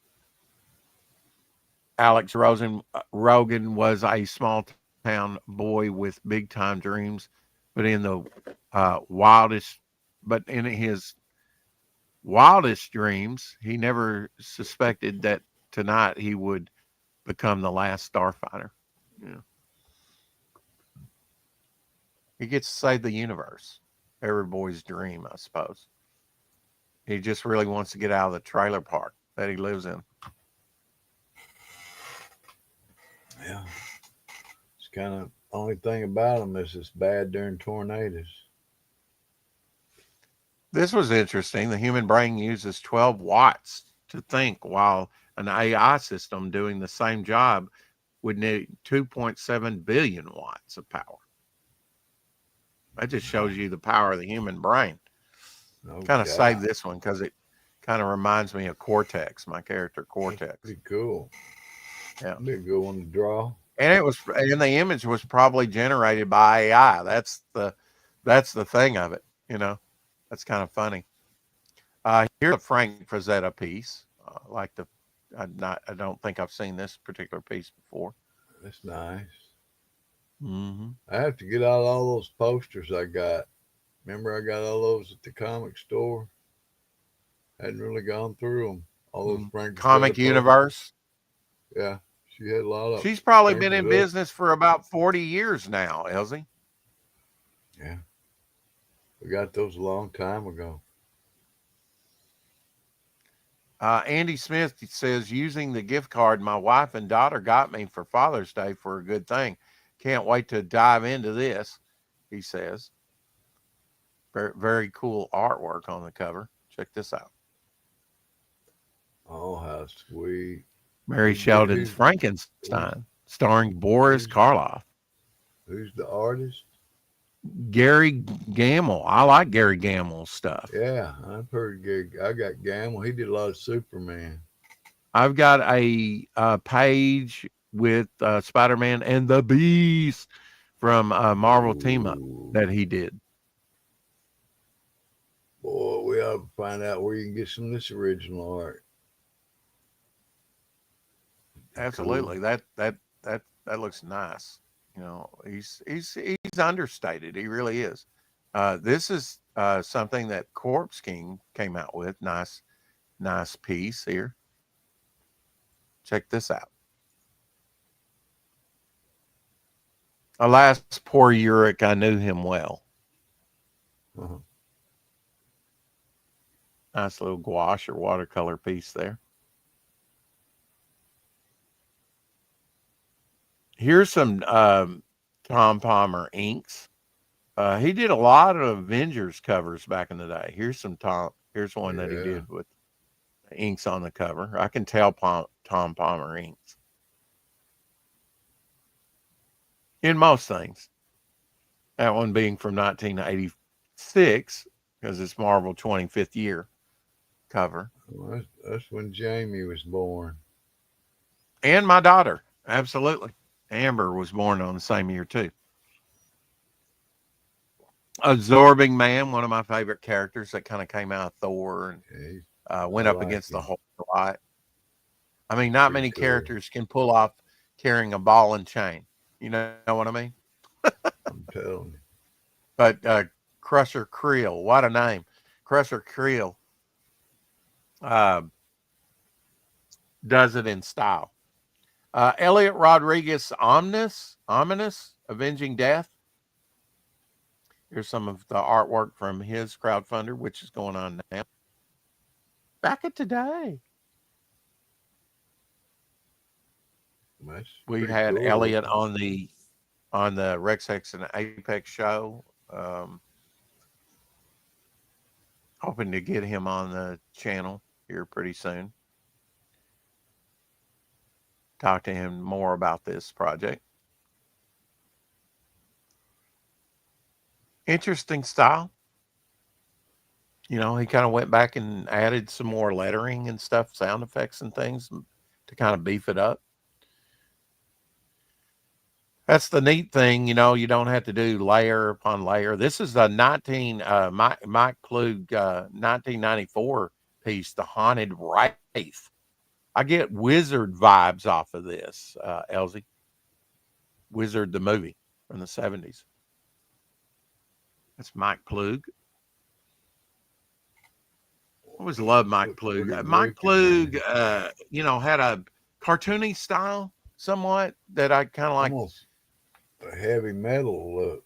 Rogan was a small town boy with big time dreams, but in the wildest, but in his wildest dreams, he never suspected that tonight he would become the last starfighter. Yeah. He gets to save the universe. Every boy's dream, I suppose. He just really wants to get out of the trailer park that he lives in. Yeah. It's kind of only thing about them is it's bad during tornadoes. This was interesting. The human brain uses 12 watts to think, while an AI system doing the same job would need 2.7 billion watts of power. That just Oh, shows you the power of the human brain. no Kind of saved doubt. this one because it kind of reminds me of Cortex, my character That's Cortex. pretty cool. Yeah. Be a good one to draw. And the image was probably generated by AI. That's the thing of it, you know. That's kind of funny. Here's a Frank Frazetta piece. I don't think I've seen this particular piece before. That's nice. Hmm. I have to get out all those posters I got. Remember, I got all those at the comic store. Hadn't really gone through them. All those Frank Comic Frazetta posters. Universe. Yeah, she had a lot of She's probably been printed in up. business for about 40 years now, Elsie. Yeah, we got those a long time ago. Andy Smith says, using the gift card my wife and daughter got me for Father's Day for a good thing. Can't wait to dive into this, he says. Very, very cool artwork on the cover. Check this out. Oh, how sweet! Mary Who did? Sheldon's Frankenstein, starring Boris Who's Karloff. who's the artist? Gary Gamble. I like Gary Gamble's stuff. Yeah, I've heard Gary. I got Gamble. He did a lot of Superman. I've got a page with Spider-Man and the Beast from Marvel Team Up Ooh, that he did. boy, we ought to find out where you can get some of this original art. Cool. Absolutely. That looks nice. You know, he's understated. He really is. This is something that Corpse King came out with. Nice piece here. Check this out. Alas, poor Uric, I knew him well. Uh-huh. Nice little gouache or watercolor piece there. Here's some Tom Palmer inks. He did a lot of Avengers covers back in the day. Here's one that he Yeah. did with inks on the cover. I can tell Tom Palmer inks in most things. That one being from 1986 because it's Marvel 25th year cover. Well, that's when Jamie was born. And my daughter, absolutely. Amber was born on the same year too. Absorbing Man, one of my favorite characters that kind of came out of Thor and Yeah, I went up like against the him. Hulk a lot. I mean, He's not pretty many cool. characters can pull off carrying a ball and chain. You know what I mean? I'm telling you. But Crusher Creel, what a name! Crusher Creel uh, does it in style. Elliot Rodriguez, Ominous, Avenging Death. Here's some of the artwork from his crowdfunder, which is going on now. Back at today. That's We pretty had cool Elliot looking. on the Rex X and Apex show. Hoping to get him on the channel here pretty soon. Talk to him more about this project. Interesting style. You know, he kind of went back and added some more lettering and stuff, sound effects and things to kind of beef it up. That's the neat thing, you don't have to do layer upon layer. This is a 19 Mike Klug 1994 piece, The Haunted Wraith. I get Wizard vibes off of this, Elsie. Wizard the movie from the 70s. That's Mike Klug. I always loved Mike Klug. Pretty Mike wicked, Klug, man. had a cartoony style somewhat that I kind of like. Almost a heavy metal look.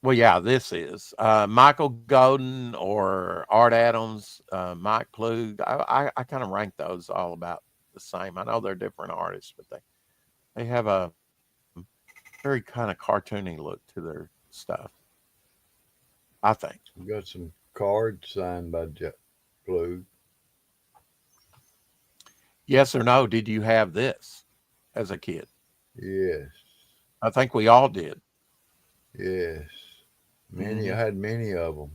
Well, yeah, this is Michael Golden or Art Adams, Mike Klug. I kind of rank those all about the same. I know they're different artists, but they have a very kind of cartoony look to their stuff. I think. We got some cards signed by Blue. Yes or no? Did you have this as a kid? Yes, I think we all did. yes. Many. Hmm. I had many of them.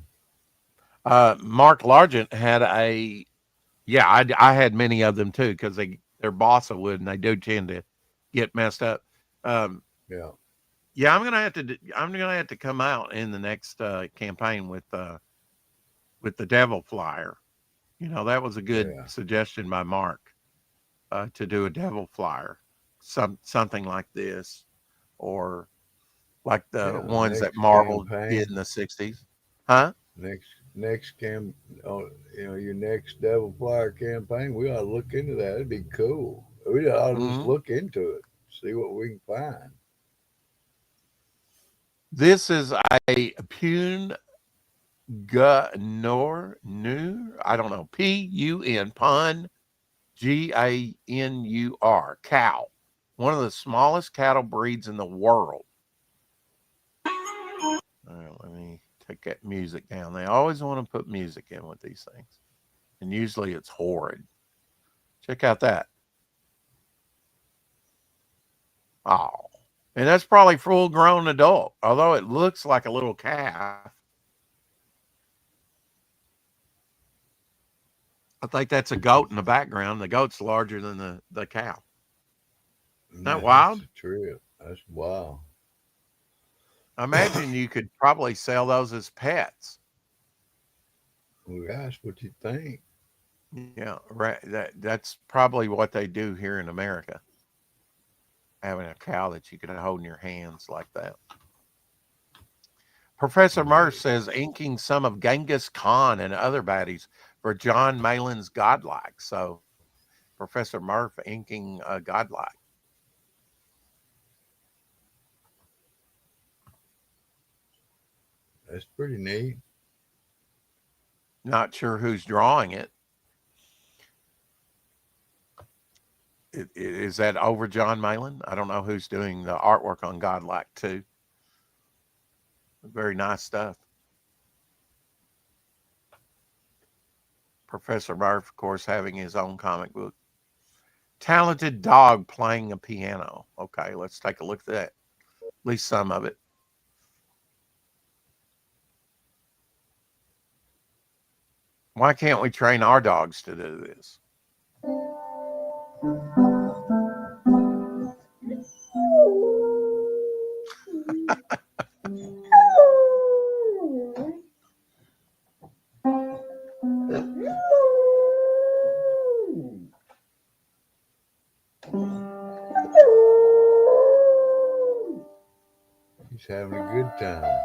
Mark Largent had a yeah. I had many of them too because they're balsa wood and they do tend to get messed up. Um, Yeah, yeah, I'm gonna have to come out in the next campaign with the Devil Flyer. That was a good yeah, suggestion by Mark to do a Devil Flyer, something like this, or like the yeah. ones that Next Marvel did campaign. in the '60s, huh? Next cam. Oh, your next Devil Flyer campaign. We ought to look into that. It'd be cool. We ought to just Hmm. look into it. See what we can find. This is a Pune Gunur. I don't know. Pun pun Ganur cow. One of the smallest cattle breeds in the world. All right, let me take that music down. They always want to put music in with these things, and usually it's horrid. Check out that. Oh, and that's probably full grown adult, although it looks like a little calf. I think that's a goat in the background. The goat's larger than the cow. Isn't that Man, that's wild? a trip. That's wow. I imagine you could probably sell those as pets. Well, gosh, what you think? Yeah, right. That's probably what they do here in America. Having a cow that you could hold in your hands like that. Professor Yeah, Murph says inking some of Genghis Khan and other baddies for John Malin's Godlike. So Professor Murph inking Godlike. that's pretty neat. Not sure who's drawing it. Is that over John Malin? I don't know who's doing the artwork on Godlike too. Very nice stuff. Professor Murph, of course, having his own comic book. Talented dog playing a piano. Okay, let's take a look at that. At least some of it. Why can't we train our dogs to do this? He's having a good time.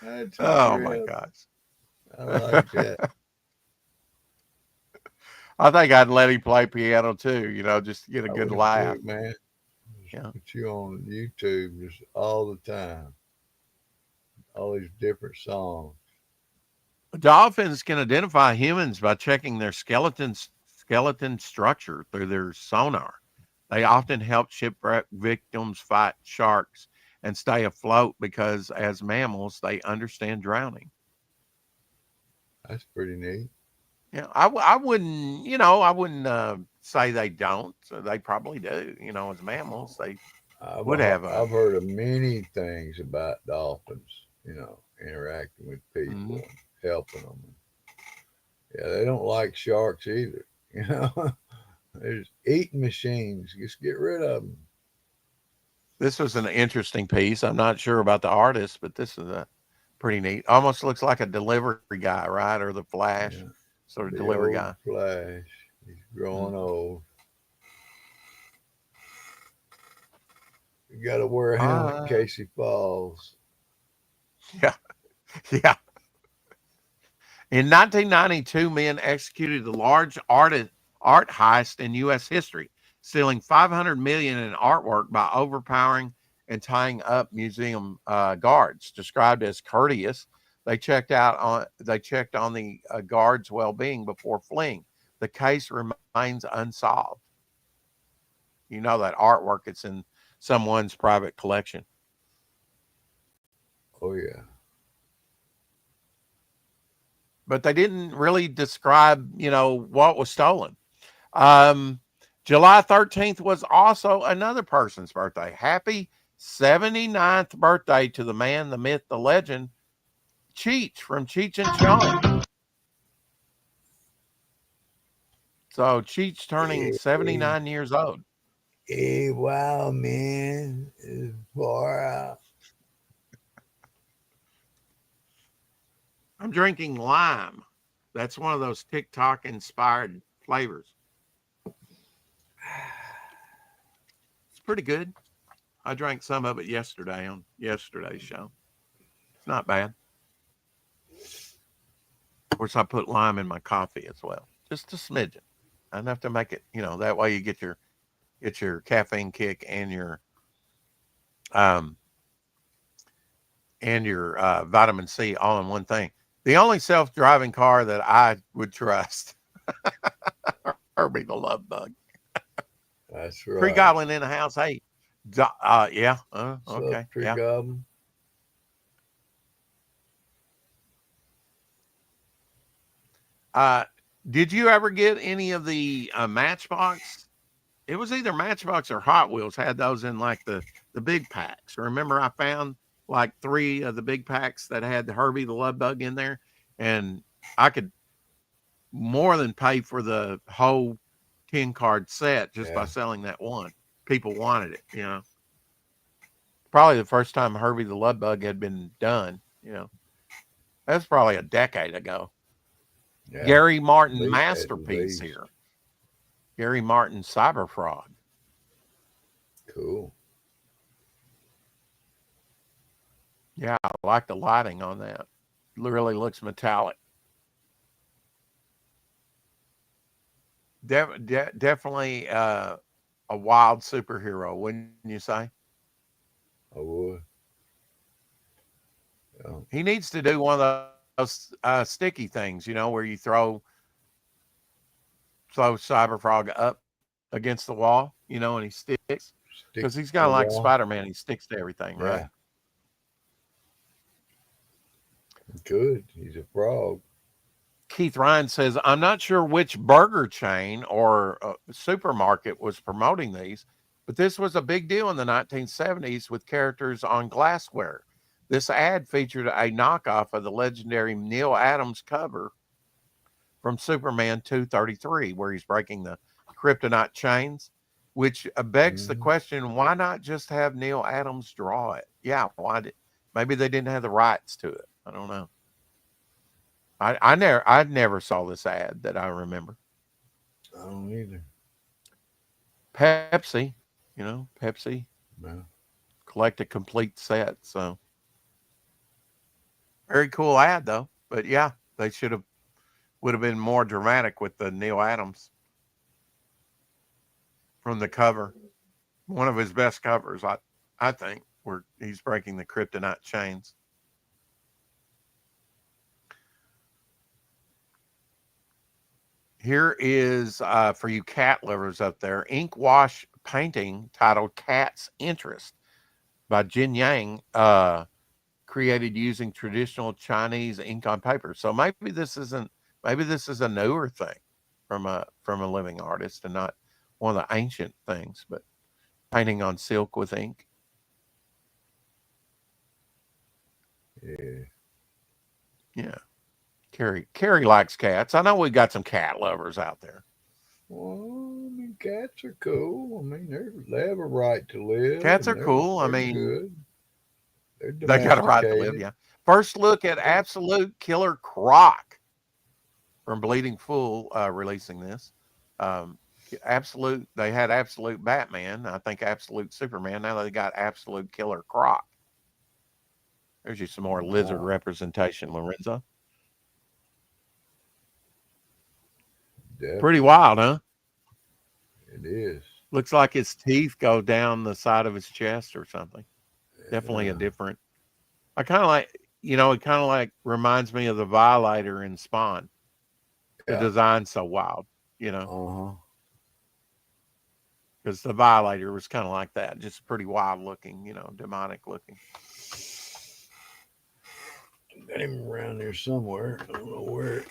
That's a Oh my trip. gosh. I like that. I think I'd let him play piano too, just to get a I good would laugh. too, man. Just Yeah. put you on YouTube just all the time. All these different songs. Dolphins can identify humans by checking their skeleton structure through their sonar. They often help shipwreck victims fight sharks and stay afloat because, as mammals, they understand drowning. That's pretty neat. Yeah, I wouldn't, I wouldn't say they don't. They probably do. As mammals, they would have a. I've heard of many things about dolphins. Interacting with people Mhm. and helping them. Yeah, they don't like sharks either. You know, there's eating machines. Just get rid of them. This was an interesting piece. I'm not sure about the artist, but this is a pretty neat. Almost looks like a delivery guy, right? Or the Flash Yeah, sort of the delivery old guy. Flash. He's growing Mhm. old. You got to wear a helmet in Uh, case he falls. yeah, yeah. In 1992, men executed the large art heist in U.S. history, stealing 500 million in artwork by overpowering and tying up museum guards. Described as courteous, they checked on the guards' well-being before fleeing. The case remains unsolved. You know that artwork; it's in someone's private collection, Oh yeah. but they didn't really describe, what was stolen. Um, July 13th was also another person's birthday. Happy 79th birthday to the man, the myth, the legend, Cheech from Cheech and Chong. So Cheech turning Hey, 79 years old. hey, wow, man, it's far out. I'm drinking lime. That's one of those TikTok inspired flavors. It's pretty good. I drank some of it yesterday on yesterday's show. It's not bad. Of course, I put lime in my coffee as well, just a smidgen, enough to make it. That way you get your caffeine kick um and your vitamin C all in one thing. The only self-driving car that I would trust, Herbie the Love Bug, That's Tree right. Goblin in the house. Hey, yeah, What's up, okay, Tree yeah. Goblin? Uh, did you ever get any of the Matchbox? It was either Matchbox or Hot Wheels had those in like the big packs. Remember, I found like three of the big packs that had the Herbie the Love Bug in there, and I could more than pay for the whole 10 card set just by Yeah, selling that one. People wanted it. Probably the first time Herbie the Love Bug had been done. That's probably a decade ago. yeah. Gary Martin At masterpiece least. here. Gary Martin Cyber Frog. Cool. Yeah, I like the lighting on that. Really looks metallic. Definitely a wild superhero, wouldn't you say? I would. Yeah. He needs to do one of those sticky things, where you throw Cyber Frog up against the wall, and he sticks. Stick Because he's to kind the of like wall. Spider Man. He sticks to everything, Yeah, right? good. He's a frog. Keith Ryan says, I'm not sure which burger chain or supermarket was promoting these, but this was a big deal in the 1970s with characters on glassware. This ad featured a knockoff of the legendary Neil Adams cover from Superman 233, where he's breaking the kryptonite chains, which begs the Hmm. question, why not just have Neil Adams draw it? Yeah, maybe they didn't have the rights to it. I don't know. I never saw this ad that I remember. I don't either. Pepsi, Pepsi No. collect a complete set. So very cool ad though. But yeah, they would have been more dramatic with the Neil Adams from the cover. One of his best covers, I think, where he's breaking the kryptonite chains. Here is for you cat lovers up there, ink wash painting titled Cat's Interest by Jin Yang, created using traditional Chinese ink on paper. So maybe this is a newer thing from a living artist and not one of the ancient things, but painting on silk with ink. Yeah. Yeah. Carrie likes cats. I know we got some cat lovers out there. Well, I mean, cats are cool. I mean, they have a right to live, Cats and are cool. I they're mean, good. They're they got a right to live. domesticated. Yeah. First look at Absolute Killer Croc from Bleeding Fool releasing this. Um, Absolute, they had Absolute Batman. I think Absolute Superman. Now they got Absolute Killer Croc. There's you some more lizard Wow, representation, Lorenzo. Pretty definitely, wild, huh? it is. Looks like his teeth go down the side of his chest or something. Definitely a Yeah, different. I kind of like, it kind of like reminds me of the Violator in Spawn. The yeah. design's so wild, you know, Uh-huh. because the Violator was kind of like that, just pretty wild looking, demonic looking. Got him around there somewhere. I don't know where.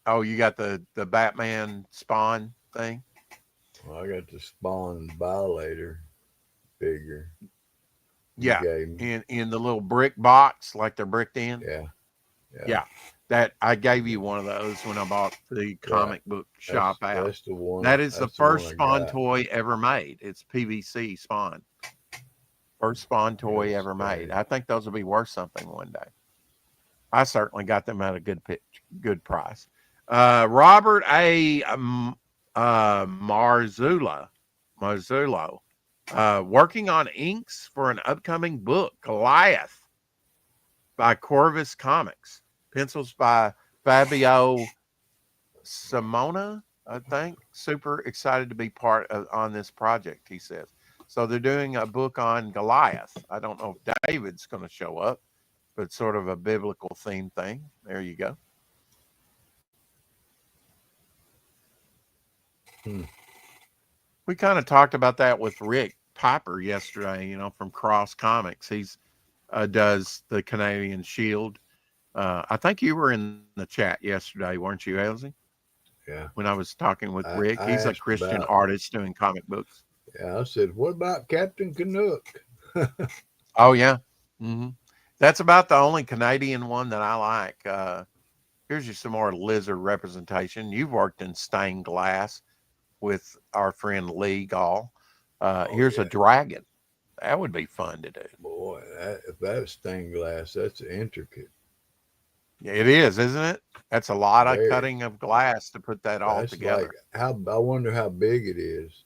Oh, you got the Batman Spawn thing? Well, I got the Spawn Violator figure you Yeah, gave me. in the little brick box, like they're bricked in. Yeah, yeah, Yeah, that I gave you one of those when I bought the right. comic book That's shop out. that's the one. That is the That's the one first I Spawn got. toy ever made. It's PVC Spawn. First Spawn toy ever made. Outstanding. I think those will be worth something one day. I certainly got them at a good price. Robert A. Marzullo, working on inks for an upcoming book, Goliath, by Corvus Comics. Pencils by Fabio Simona, I think. Super excited to be on this project, he says. So they're doing a book on Goliath. I don't know if David's going to show up, but sort of a biblical theme thing. There you go. Hmm. We kind of talked about that with Rick Piper yesterday, from Cross Comics. He's does the Canadian Shield. I think you were in the chat yesterday, weren't you, Elsie? Yeah. When I was talking with Rick. I He's a asked Christian about. artist doing comic books. Yeah, I said, what about Captain Canuck? Oh yeah. hmm That's about the only Canadian one that I like. Here's you some more lizard representation. You've worked in stained glass with our friend Lee Gall. Oh Here's a yeah, dragon. That would be fun to do. boy. If that was stained glass, that's intricate. It is, isn't it? That's a lot of Very. cutting of glass to put that all That's like together. how. I wonder how big it is.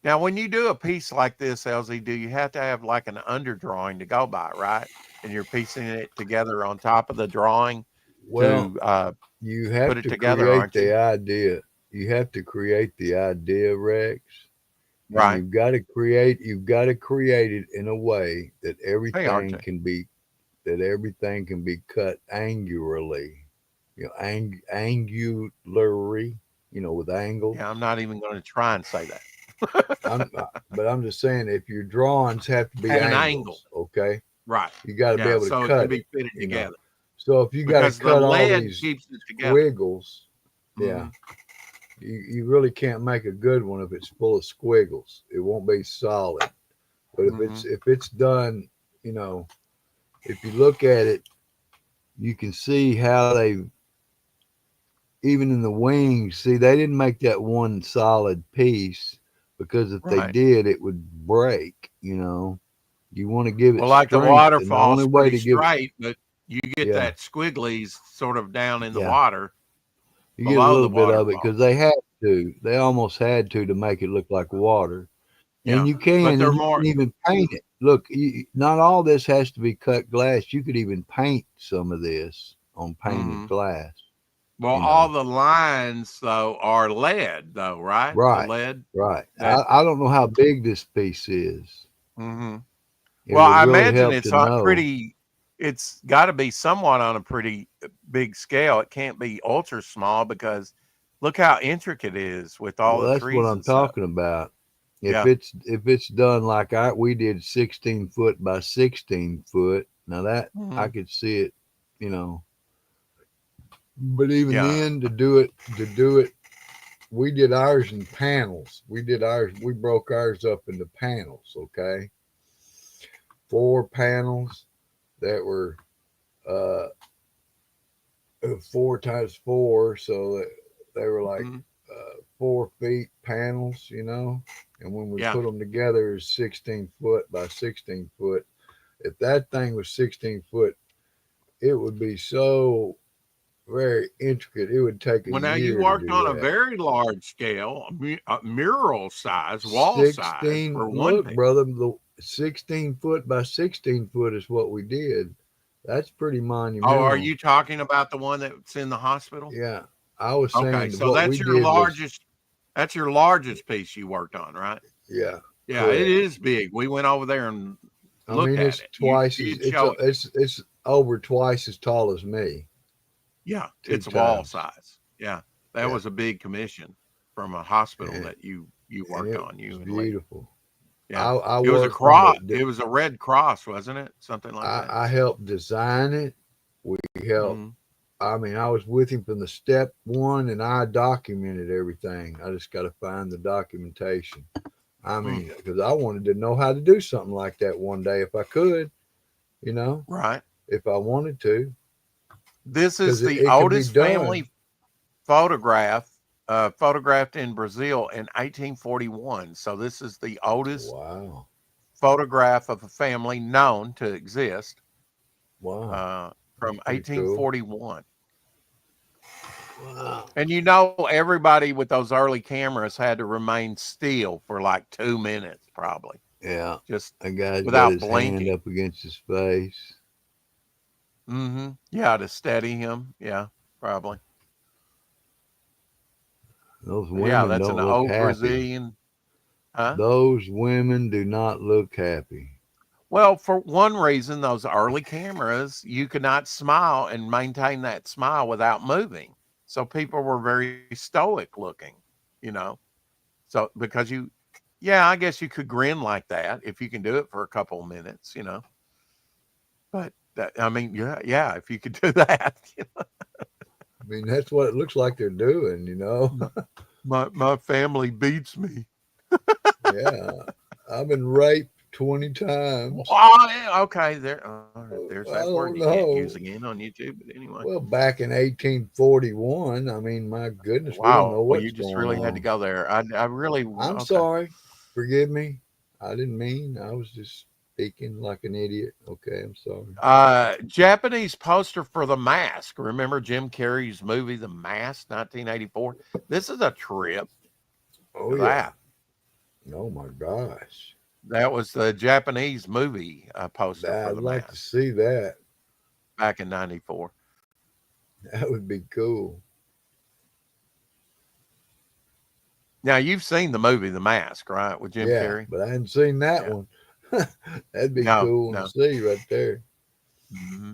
Now, when you do a piece like this, LZ, do you have to have like an underdrawing to go by, right? And you're piecing it together on top of the drawing Well, to you put have it to together, create aren't you? the idea. You have to create the idea, Rex, and Right. you've got to create it in a way that Hey, RJ. everything can be cut angularly. Angularly, with angles. Yeah, I'm not even going to try and say that. But I'm just saying, if your drawings have to be At an angle. angles, okay, Right. you got to be Yeah. able to So it can cut it. be fitted You know, together so if you got to because the cut all lead these keeps it together. squiggles, yeah, hmm you really can't make a good one if it's full of squiggles. It won't be solid. But hmm if it's done, you know, if you look at it, you can see how they even in the wings. See, they didn't make that one solid piece because if they Right. did, it would break. You want to give it Well, like the strength, and the only waterfall's way pretty to give it, straight, but you get yeah, that squigglies sort of down in the yeah, water you get a below little the bit of it waterfall. because they had to. They almost had to make it look like water. And Yeah. But they're you more, can even paint it. Look, not all this has to be cut glass. You could even paint some of this on painted hmm glass. well, You all know, the lines, though, are lead, though, right? The right, lead right. that, I don't know how big this piece is. hmm It well, would I really imagine help it's to know. it's got to be somewhat on a pretty big scale. It can't be ultra small because look how intricate it is with all Well, the that's what trees I'm and stuff. talking about. Yeah. If it's done like we did 16 foot by 16 foot. Now that I hmm could see it, you know. But even Yeah. then, to do it, we did ours in panels. We broke ours up into panels. Okay, 4 panels that were uh 4 times 4, so they were like Mhm. 4 feet panels, and when we Yeah. put them together, it's 16 foot by 16 foot. If that thing was 16 foot, it would be so very intricate. It would take a Well, now you year to worked do on a that. very large scale, mural size, wall size 16, for one look, thing. brother, the 16 foot by 16 foot is what we did. That's pretty Oh, are monumental. you talking about the one that's in the hospital? Yeah. I was Okay, saying that so what we did was, that's your largest piece you worked on, right? yeah, Yeah, it correct. is big. We went over there and I looked mean, at it's it. You twice as did show it. it's over twice as tall as me, Yeah, two it's wall times. size. Yeah, that Yeah, was a big commission from a hospital and that you and worked it on, was you and Lee. beautiful. Yeah, I it was a worked from cross. It was a red cross, wasn't it? Something like that. I helped design it. We helped. Hmm. I mean, I was with him from the step one, and I documented everything. I just got to find the documentation. I Mm, mean, because I wanted to know how to do something like that one day if I could, you know, right. if I wanted to, This is because the it can be oldest done. family photograph photographed in Brazil in 1841. So this is the oldest Wow. photograph of a family known to exist Wow. uh, That's from pretty cool. 1841. Wow. And everybody with those early cameras had to remain still for like 2 minutes, probably, Yeah. just A guy's got without his hand blinking. up against his face. Yeah, to steady him. Yeah, probably. Those Yeah, women that's an don't look old happy. Brazilian. Huh? Those women do not look happy. Well, for one reason, those early cameras, you could not smile and maintain that smile without moving. So people were very stoic looking, you know. So because yeah, I guess you could grin like that if you can do it for a couple of minutes. But I mean, yeah, if you could do that, I mean, that's what it looks like they're doing. my, my family beats me. Yeah. I've been raped 20 times. Oh, yeah, okay, all right, there's I that word don't you can't use know. again on YouTube. But anyway, Well, back in 1841, I mean, my goodness, we don't wow, know well, you what's just going really had to on. go there. I really I'm okay. sorry. Forgive me. I didn't mean. I was just speaking like an idiot. Okay, I'm sorry. Japanese poster for The Mask. Remember Jim Carrey's movie The Mask, 1984? This is a trip Oh, to yeah. that. Oh, my gosh. That was the Japanese movie poster for I'd The like to Mask see that. back in 94. That would be cool. Now, you've seen the movie The Mask, right, with Jim Yeah, Carrey? but I hadn't seen that Yeah. one. That'd be No, cool to no. see right there. Hmm.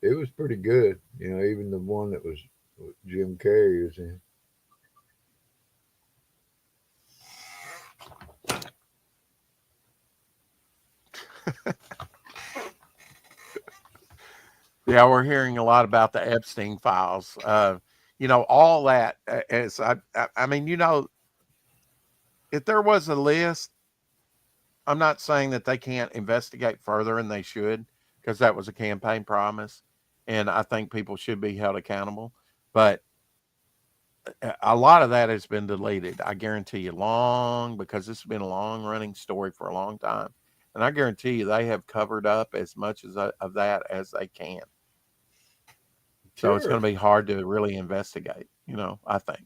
It was pretty good. Even the one that was Jim Carrey was in. Yeah, we're hearing a lot about the Epstein files. All that is, I mean, if there was a list, I'm not saying that they can't investigate further, and they should, because that was a campaign promise, and I think people should be held accountable. But a lot of that has been deleted. I guarantee you, because this has been a long running story for a long time, and I guarantee you they have covered up as much of that as they can. So it's going Sure. to be hard to really investigate. I think.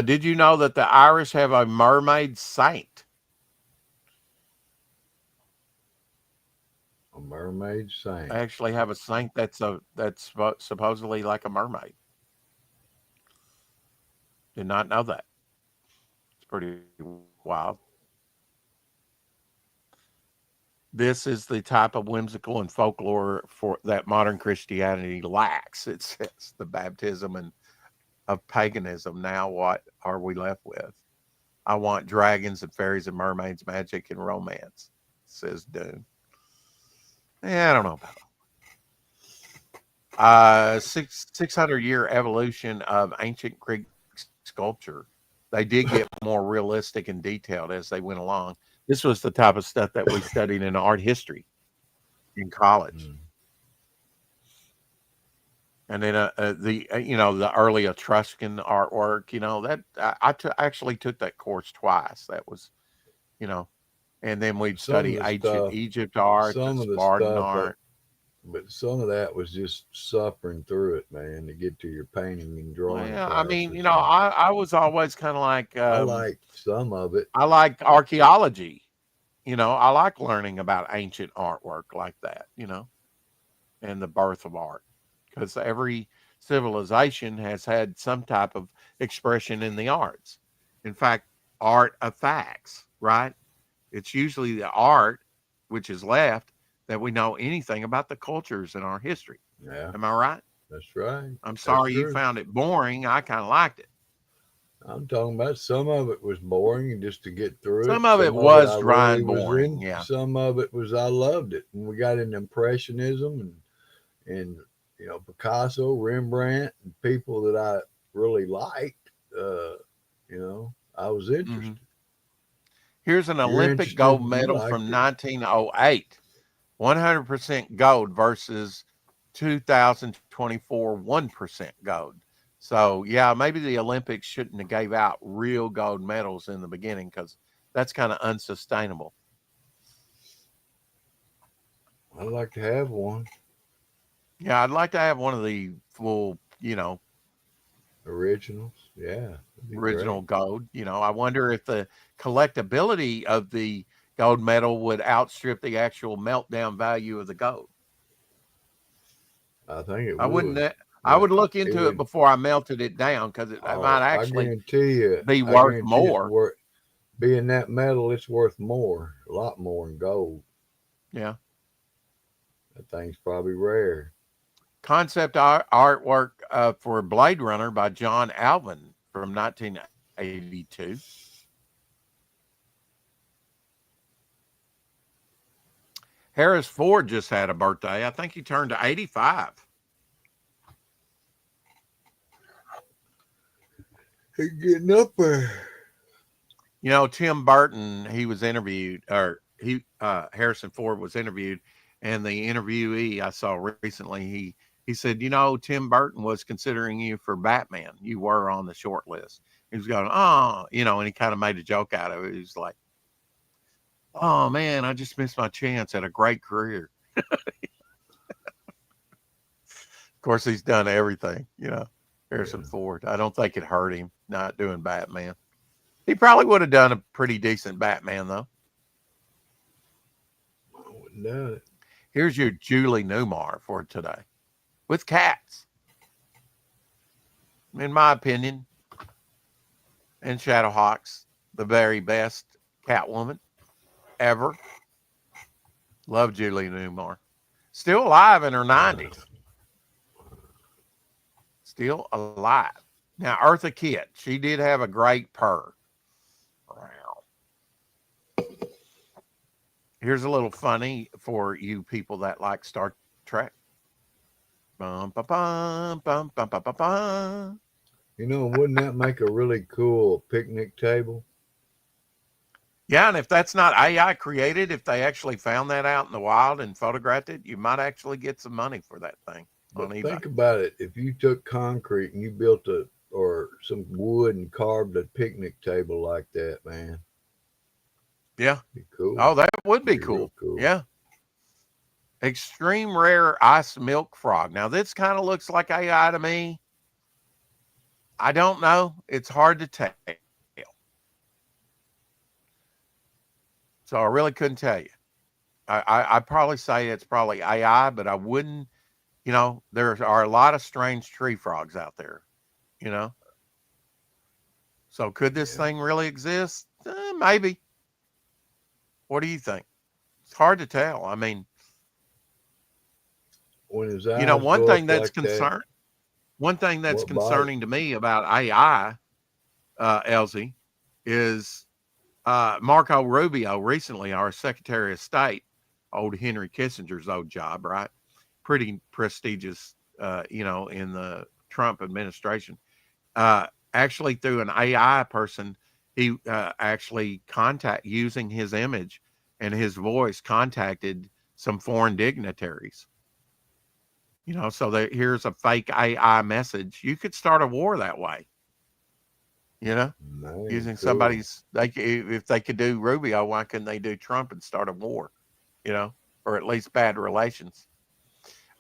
Did you know that the Irish have a mermaid saint? A mermaid They saint. actually have a saint that's supposedly like a mermaid. Did not know that. It's pretty wild. This is the type of whimsical and folklore for that modern Christianity lacks. It says the baptism and of paganism. Now, what are we left with? I want dragons and fairies and mermaids, magic and romance, says Dune. Yeah, I don't know about that. 600-year evolution of ancient Greek sculpture. they did get more realistic and detailed as they went along. This was the type of stuff that we studied in art history in college. Mm. And then the early Etruscan artwork, that actually took that course twice. That was, you know, and then we'd Some of study the ancient stuff, Egypt art, the some of the Spartan stuff, art. but some of that was just suffering through it, man, to get to your painting and Well, drawing yeah, I mean, classes. And I was always kind of like, I liked some of it. I like archaeology. I like learning about ancient artwork like that, and the birth of art, because every civilization has had some type of expression in the arts. In fact, art affects, right? It's usually the art which is left that we know anything about the cultures in our history. Yeah, Am I right? that's right. I'm That's sorry you true. found it boring. I kind of liked it. I'm talking about some of it was boring just to get through Some it. of it Some of it was I dry really and was boring. in. Yeah. Some of it was I loved it. And we got into Impressionism and Picasso, Rembrandt, and people that I really liked. I was Hmm. interested. Here's an You're Olympic interested. gold You medal liked from it. 1908. 100% gold versus 2024 1% gold. So yeah, maybe the Olympics shouldn't have gave out real gold medals in the beginning, because that's kind of unsustainable. I'd like to have one. Yeah, I'd like to have one of the full, Originals. Yeah, that'd be original great. gold. I wonder if the collectability of the gold medal would outstrip the actual meltdown value of the gold. I think it I wouldn't. would. I Yeah, would look it into it would. before I melted it down, because it might Oh, I actually guarantee you. be I worth guarantee it's more. worth. Being that metal, it's worth more, a lot more in gold. Yeah. That thing's probably rare. Concept artwork for Blade Runner by John Alvin from 1982. Harris Ford just had a birthday. I think he turned 85. It's getting up there. Tim Burton, he was interviewed, or Harrison Ford was interviewed, and the interviewee I saw recently, he said, Tim Burton was considering you for Batman. You were on the short list. He was going, oh, and he kind of made a joke out of it. He was like, oh man, I just missed my chance at a great career. Of course, he's done everything, Harrison Yeah, Ford. I don't think it hurt him not doing Batman. He probably would have done a pretty decent Batman, though. I wouldn't doubt it. Here's your Julie Newmar for today with cats. In my opinion, and Shadowhawks, the very best Catwoman ever. Love Julie Newmar. Still alive in her 90s. Still alive. Now, Eartha Kitt, she did have a great purr. Here's a little funny for you people that like Star Trek. Bum, ba, bum, bum, bum, bum, bum, bum. Wouldn't that make a really cool picnic table? Yeah, and if that's not AI created, if they actually found that out in the wild and photographed it, you might actually get some money for that thing on But eBay. think about it. If you took concrete and you built or some wood and carved a picnic table like that, man, Yeah. it'd be cool. Oh, that would It'd be be real cool. cool. Yeah. Extreme rare ice milk frog. Now, this kind of looks like AI to me. I don't know. It's hard to tell. So I really couldn't tell you. I'd probably say it's probably AI, but I wouldn't, there are a lot of strange tree frogs out there, you know? So could this Yeah. thing really exist? Maybe. What do you think? It's hard to tell. I mean, When his eyes one go thing up like that, one thing that's what bite? concerning to me about AI, Elsie, is Marco Rubio recently, our Secretary of State, old Henry Kissinger's old job, right? Pretty prestigious, in the Trump administration. actually through an AI person, he actually using his image and his voice contacted some foreign dignitaries. So that here's a fake AI message. You could start a war that way. You know, Man, using cool. if they could do Rubio, why couldn't they do Trump and start a war? You know, or at least bad relations.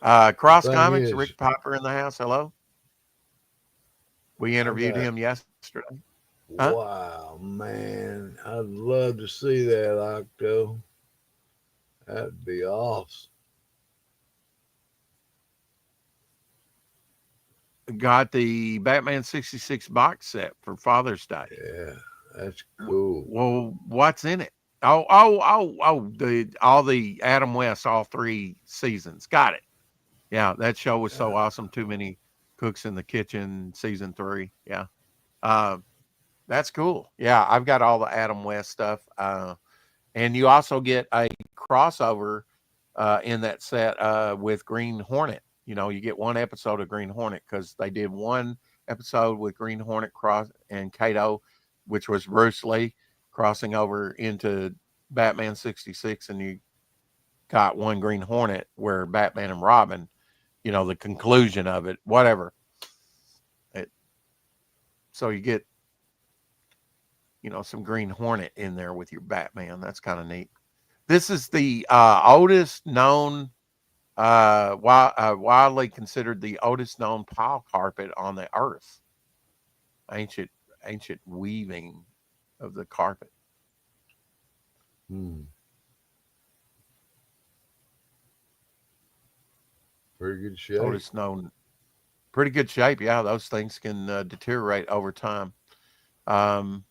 The Cross thing Comics, is, Rick Piper in the house. Hello, we I interviewed got him yesterday. Huh? wow, man. I'd love to see that, Octo. That'd be awesome. Got the Batman 66 box set for Father's Day. Yeah, that's cool. Well, what's in it? Oh, all the Adam West, all three seasons. Got it. Yeah, that show was so Yeah. awesome. Too many cooks in the kitchen, season 3. Yeah. Uh, that's cool. Yeah, I've got all the Adam West stuff. And you also get a crossover in that set with Green Hornet. You get one episode of Green Hornet because they did one episode with Green Hornet cross and Kato, which was Bruce Lee crossing over into Batman 66, and you got one Green Hornet where Batman and Robin, the conclusion of it, whatever. It, so you get, some Green Hornet in there with your Batman. That's kind of neat. This is the oldest known, widely considered the oldest known pile carpet on the earth. Ancient, ancient weaving of the carpet. Hmm. Pretty good shape. Oldest known, pretty good shape. Yeah, those things can deteriorate over time. Um,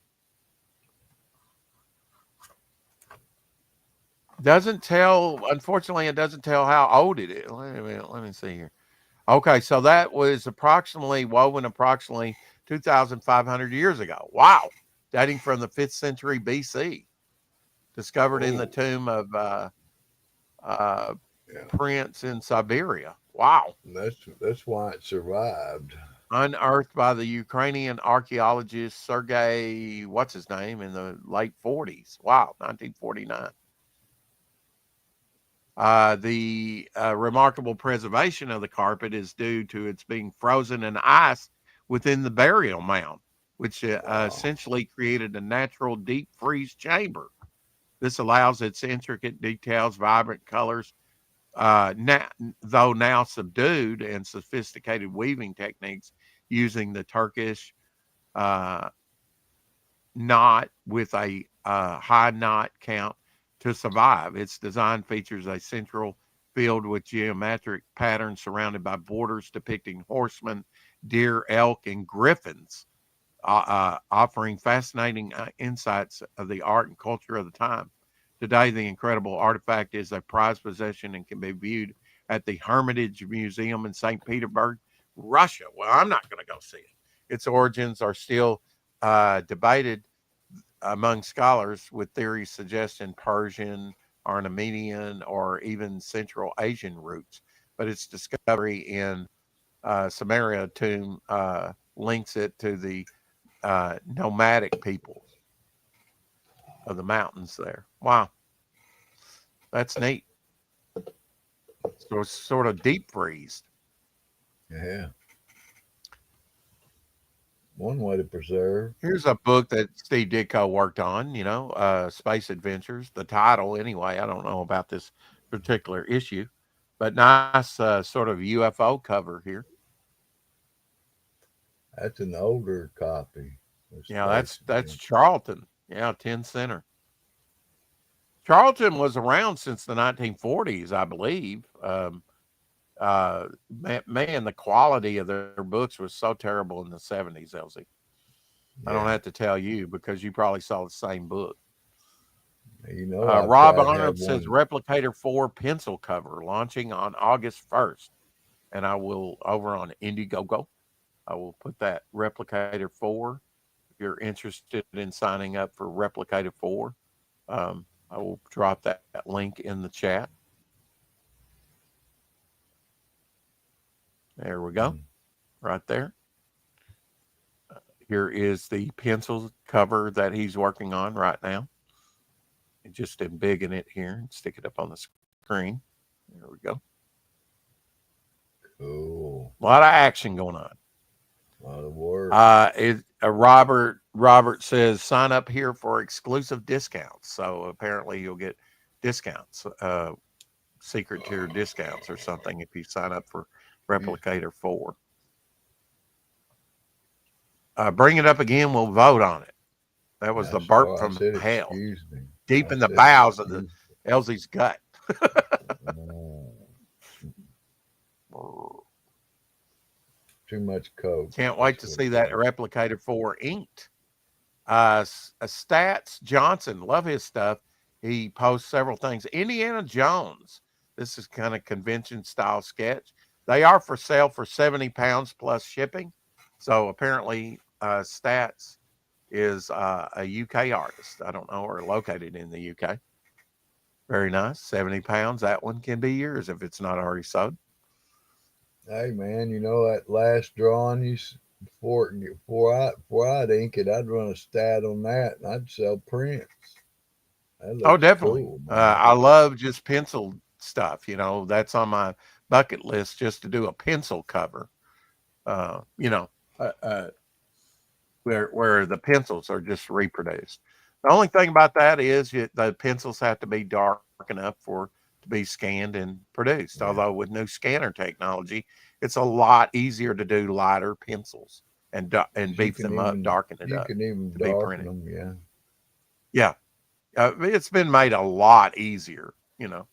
doesn't tell. Unfortunately, it doesn't tell how old it is. Let me see here. Okay, so that was woven approximately 2,500 years ago. Wow. Dating from the 5th century BC. Discovered in the Oh, tomb of uh, yeah. Prince in Siberia. Wow. That's why it survived. Unearthed by the Ukrainian archaeologist Sergei, what's his name, in the late 40s. Wow, 1949. The remarkable preservation of the carpet is due to its being frozen in ice within the burial mound, which Wow. essentially created a natural deep freeze chamber. This allows its intricate details, vibrant colors, though now subdued, and sophisticated weaving techniques using the Turkish uh, knot with a high knot count to survive. Its design features a central field with geometric patterns surrounded by borders depicting horsemen, deer, elk, and griffins, offering fascinating insights of the art and culture of the time. Today, the incredible artifact is a prized possession and can be viewed at the Hermitage Museum in St. Petersburg, Russia. Well, I'm not going to go see it. Its origins are still debated among scholars, with theories suggesting Persian, Armenian, or even Central Asian roots. But its discovery in Samaria tomb links it to the nomadic peoples of the mountains there. Wow, that's neat. So it's sort of deep freezed. Yeah. One way to preserve. Here's a book that Steve Ditko worked on, Space Adventures, the title anyway. I don't know about this particular issue, but nice sort of UFO cover here. That's an older copy of Yeah, Space that's Adventure. Charlton. Yeah, 10 center. Charlton was around since the 1940s, I believe. Man, the quality of their books was so terrible in the 70s, Elsie. I don't Yeah. have to tell you because you probably saw the same book. You know, I Rob tried to have Arnold says one. Replicator 4 pencil cover launching on August 1st. And I will, over on Indiegogo, I will put that Replicator 4. If you're interested in signing up for Replicator 4, I will drop that link in the chat. There we go, Mm. right there. Here is the pencil cover that he's working on right now. And just embiggen it here and stick it up on the screen. There we go. Cool. A lot of action going on. A lot of work. Robert says sign up here for exclusive discounts. So apparently you'll get discounts, secret tier discounts or something if you sign up for Replicator 4. Bring it up again. We'll vote on it. That was the burp from hell, excuse me. deep in the bowels of the Elsie's gut. Too much coke. Can't wait to see that Replicator 4 inked. Stats Johnson, love his stuff. He posts several things. Indiana Jones. This is kind of convention style sketch. They are for sale for £70 plus shipping. So apparently, Stats is a UK artist. I don't know, or located in the UK. Very nice. £70. That one can be yours if it's not already sold. Hey man, you know that last drawing before I'd ink it, I'd run a stat on that and I'd sell prints. Oh, definitely. Cool, I love just pencil stuff. You know, that's on my bucket list just to do a pencil cover. Where the pencils are just reproduced. The only thing about that is the pencils have to be dark enough to be scanned and produced. Yeah. Although with new scanner technology, it's a lot easier to do lighter pencils and beef them up, darken it up. You can even darken them, yeah. Yeah. It's been made a lot easier, you know.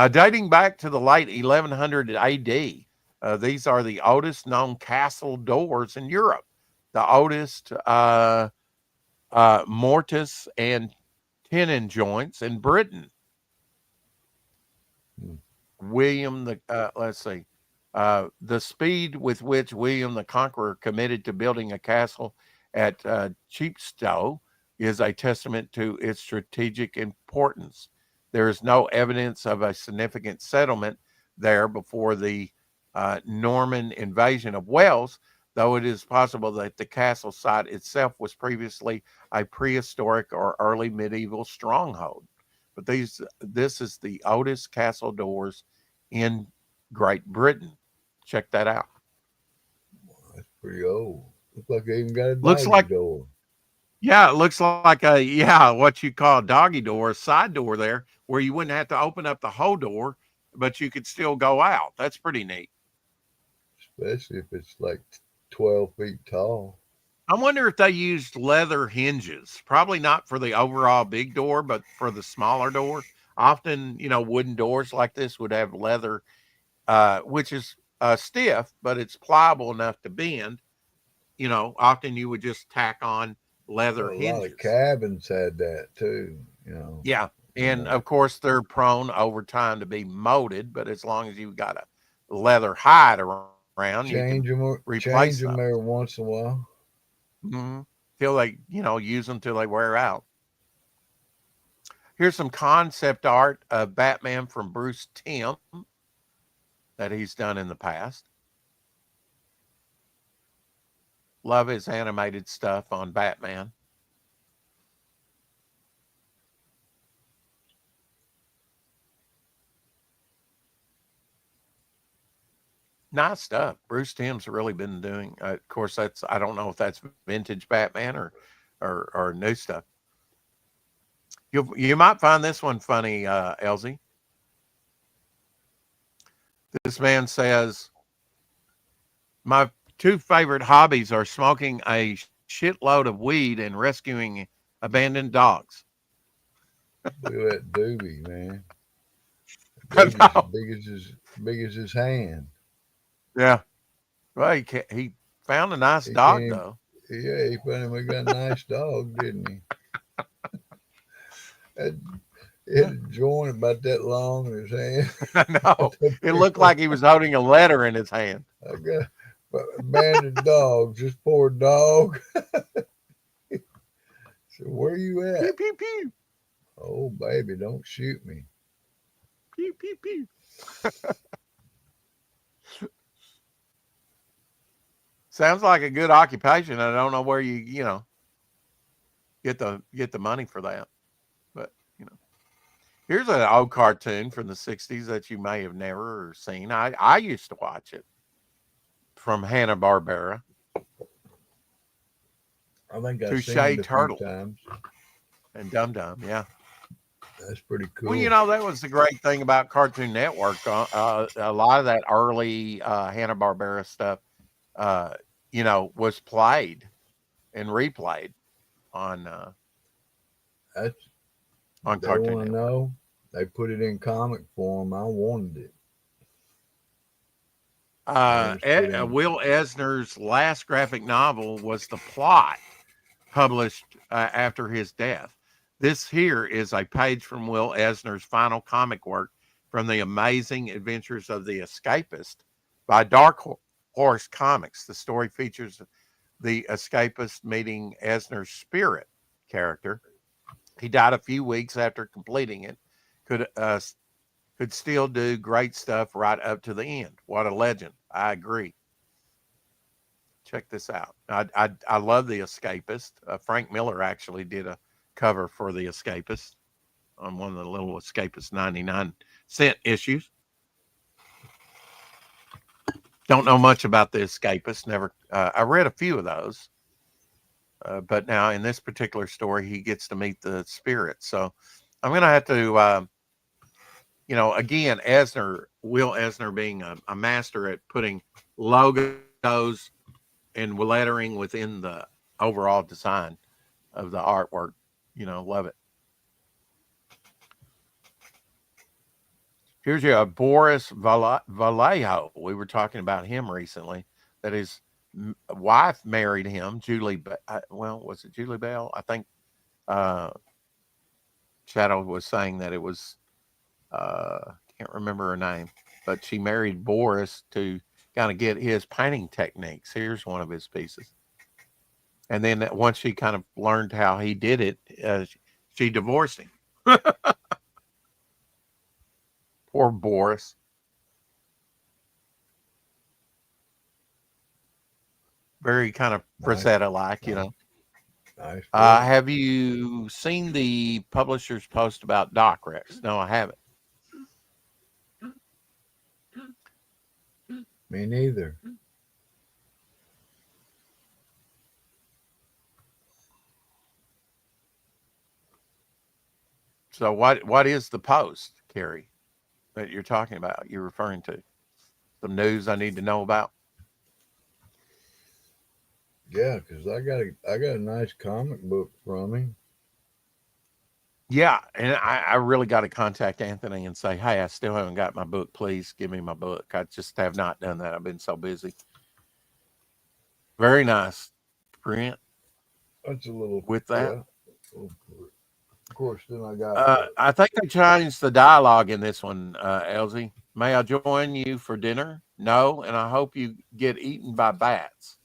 Dating back to the late 1100 AD, these are the oldest known castle doors in Europe. The oldest mortise and tenon joints in Britain. The speed with which William the Conqueror committed to building a castle at Chepstow is a testament to its strategic importance. There is no evidence of a significant settlement there before the Norman invasion of Wales, though it is possible that the castle site itself was previously a prehistoric or early medieval stronghold. But this is the oldest castle doors in Great Britain. Check that out. That's pretty old. Looks like they even got a doggy door. Yeah, it looks like what you call a doggy door, a side door there, where you wouldn't have to open up the whole door, but you could still go out. That's pretty neat. Especially if it's like 12 feet tall. I wonder if they used leather hinges. Probably not for the overall big door, but for the smaller door. Often, wooden doors like this would have leather, which is stiff, but it's pliable enough to bend. Often you would just tack on leather hinges. A lot of cabins had that too, Yeah. And of course they're prone over time to be molded, but as long as you've got a leather hide around, change them every once in a while. Mm-hmm. Till they, use them till they wear out. Here's some concept art of Batman from Bruce Timm that he's done in the past. Love his animated stuff on Batman. Nice stuff. Bruce Timm's really been doing. Of course, I don't know if that's vintage Batman or new stuff. You might find this one funny, Elsie. This man says, my two favorite hobbies are smoking a shitload of weed and rescuing abandoned dogs. Look at that doobie, man. Big as his hand. Yeah. Well, he found a nice dog, though. Yeah, he found a nice dog, didn't he? He had a joint about that long in his hand. I know. It looked like he was holding a letter in his hand. I got abandoned dogs. This poor dog. So where you at? Pew, pew, pew. Oh, baby, don't shoot me. Pew, pew, pew. Sounds like a good occupation. I don't know where you know get the money for that, but you know. Here's an old cartoon from the '60s that you may have never seen. I used to watch it from Hanna-Barbera. I think I've seen Touche it a few Turtle times. and Dum Dum. Yeah. That's pretty Well, you cool. know, that was the great thing about Cartoon Network. A lot of that early Hanna-Barbera stuff, uh, you know, was played and replayed on uh, That's on they Cartoon want to Network. know. They put it in comic form. I wanted it. They just put in. Will Eisner's last graphic novel was The Plot, published after his death. This here is a page from Will Eisner's final comic work from the Amazing Adventures of the Escapist by Dark Horse Comics. The story features the escapist meeting Eisner's spirit character. He died a few weeks after completing it. Could could still do great stuff right up to the end. What a legend! I agree. Check this out. I love The Escapist. Frank Miller actually did a cover for The Escapist on one of the little Escapist 99-cent issues. Don't know much about The Escapist. Never. I read a few of those, but now in this particular story, he gets to meet the spirit. So I'm gonna have to, you know, again, Will Eisner being a master at putting logos and lettering within the overall design of the artwork. You know, love it. Here's your Boris Vallejo. We were talking about him recently. That his wife married him, Julie. Well, was it Julie Bell? I think uh, Shadow was saying that it was. Can't remember her name, but she married Boris to kind of get his painting techniques. Here's one of his pieces. And then once she kind of learned how he did it, she divorced him. Poor Boris. Very kind of Nice, Frazetta like, you nice, know. nice work. Have you seen the publisher's post about Doc Rex? No, I haven't. Me neither. So what is the post, Carrie, that you're talking about? You're referring to some news I need to know about? Yeah, because I got a nice comic book from him. Yeah, and I really got to contact Anthony and say, hey, I still haven't got my book. Please give me my book. I just have not done that. I've been so busy. Very nice print That's a little, with that. yeah. Of course, then I got I think they changed the dialogue in this one, Elsie. May I join you for dinner? No, and I hope you get eaten by bats.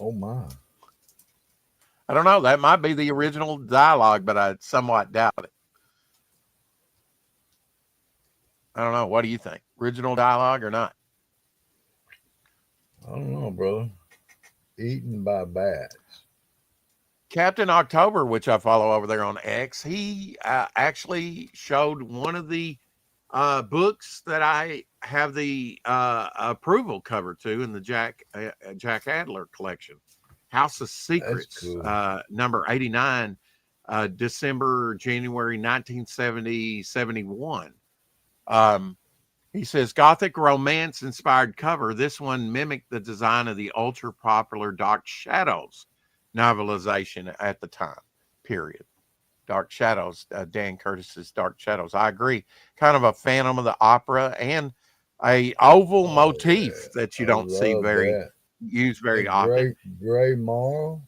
oh my, I don't know. That might be the original dialogue, but I somewhat doubt it. I don't know. What do you think? Original dialogue or not? I don't know, brother. Eaten by bats. Captain October, which I follow over there on X, he actually showed one of the books that I have the approval cover to in the Jack Adler collection, House of That's Secrets, cool. number 89, December, January 1970, 71. He says Gothic romance inspired cover. This one mimicked the design of the ultra popular Dark Shadows novelization at the time, period. Dark Shadows, Dan Curtis's Dark Shadows. I agree. Kind of a Phantom of the Opera and a oval Oh motif that yeah, you I don't see love very that. used very That often. gray marl.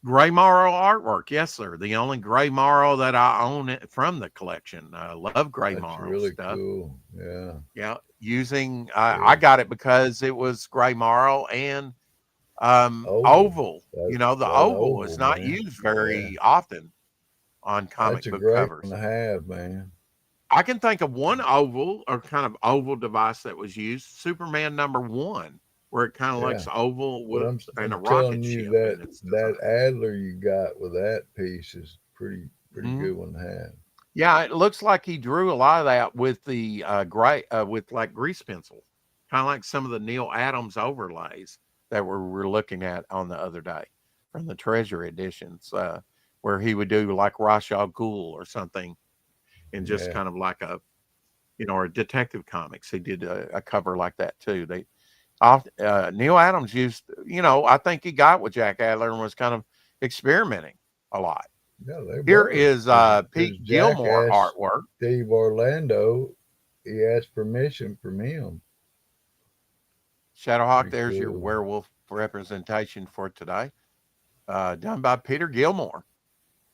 Gray Morrow artwork, yes, sir. The only Gray Morrow that I own from the collection. I love Gray That's Morrow really stuff. cool. Yeah, Yeah, using I yeah. got it because it was Gray Morrow and Oval. oval. That You know, the that oval oval, is not man. used Yeah, very often on that's comic a book great one covers. to have, man. I can think of one oval or kind of oval device that was used, Superman #1, where it kind of Yeah, looks oval but with and a I'm rocket telling you ship that in its that design. Adler you got with that piece is pretty Mhm. good one to have. Yeah, it looks like he drew a lot of that with the gray with like grease pencil, kind of like some of the Neil Adams overlays that we were looking at on the other day from the Treasury editions, where he would do like Ra's al Ghul or something, and just Yeah, kind of like a or Detective Comics. He did a cover like that too. Neil Adams used, I think he got with Jack Adler and was kind of experimenting a lot. yeah, they Here were is because Pete Jack Gilmore asked artwork. Steve Orlando, he asked permission from him. Shadowhawk, Pretty there's your cool. werewolf representation for today, done by Peter Gilmore.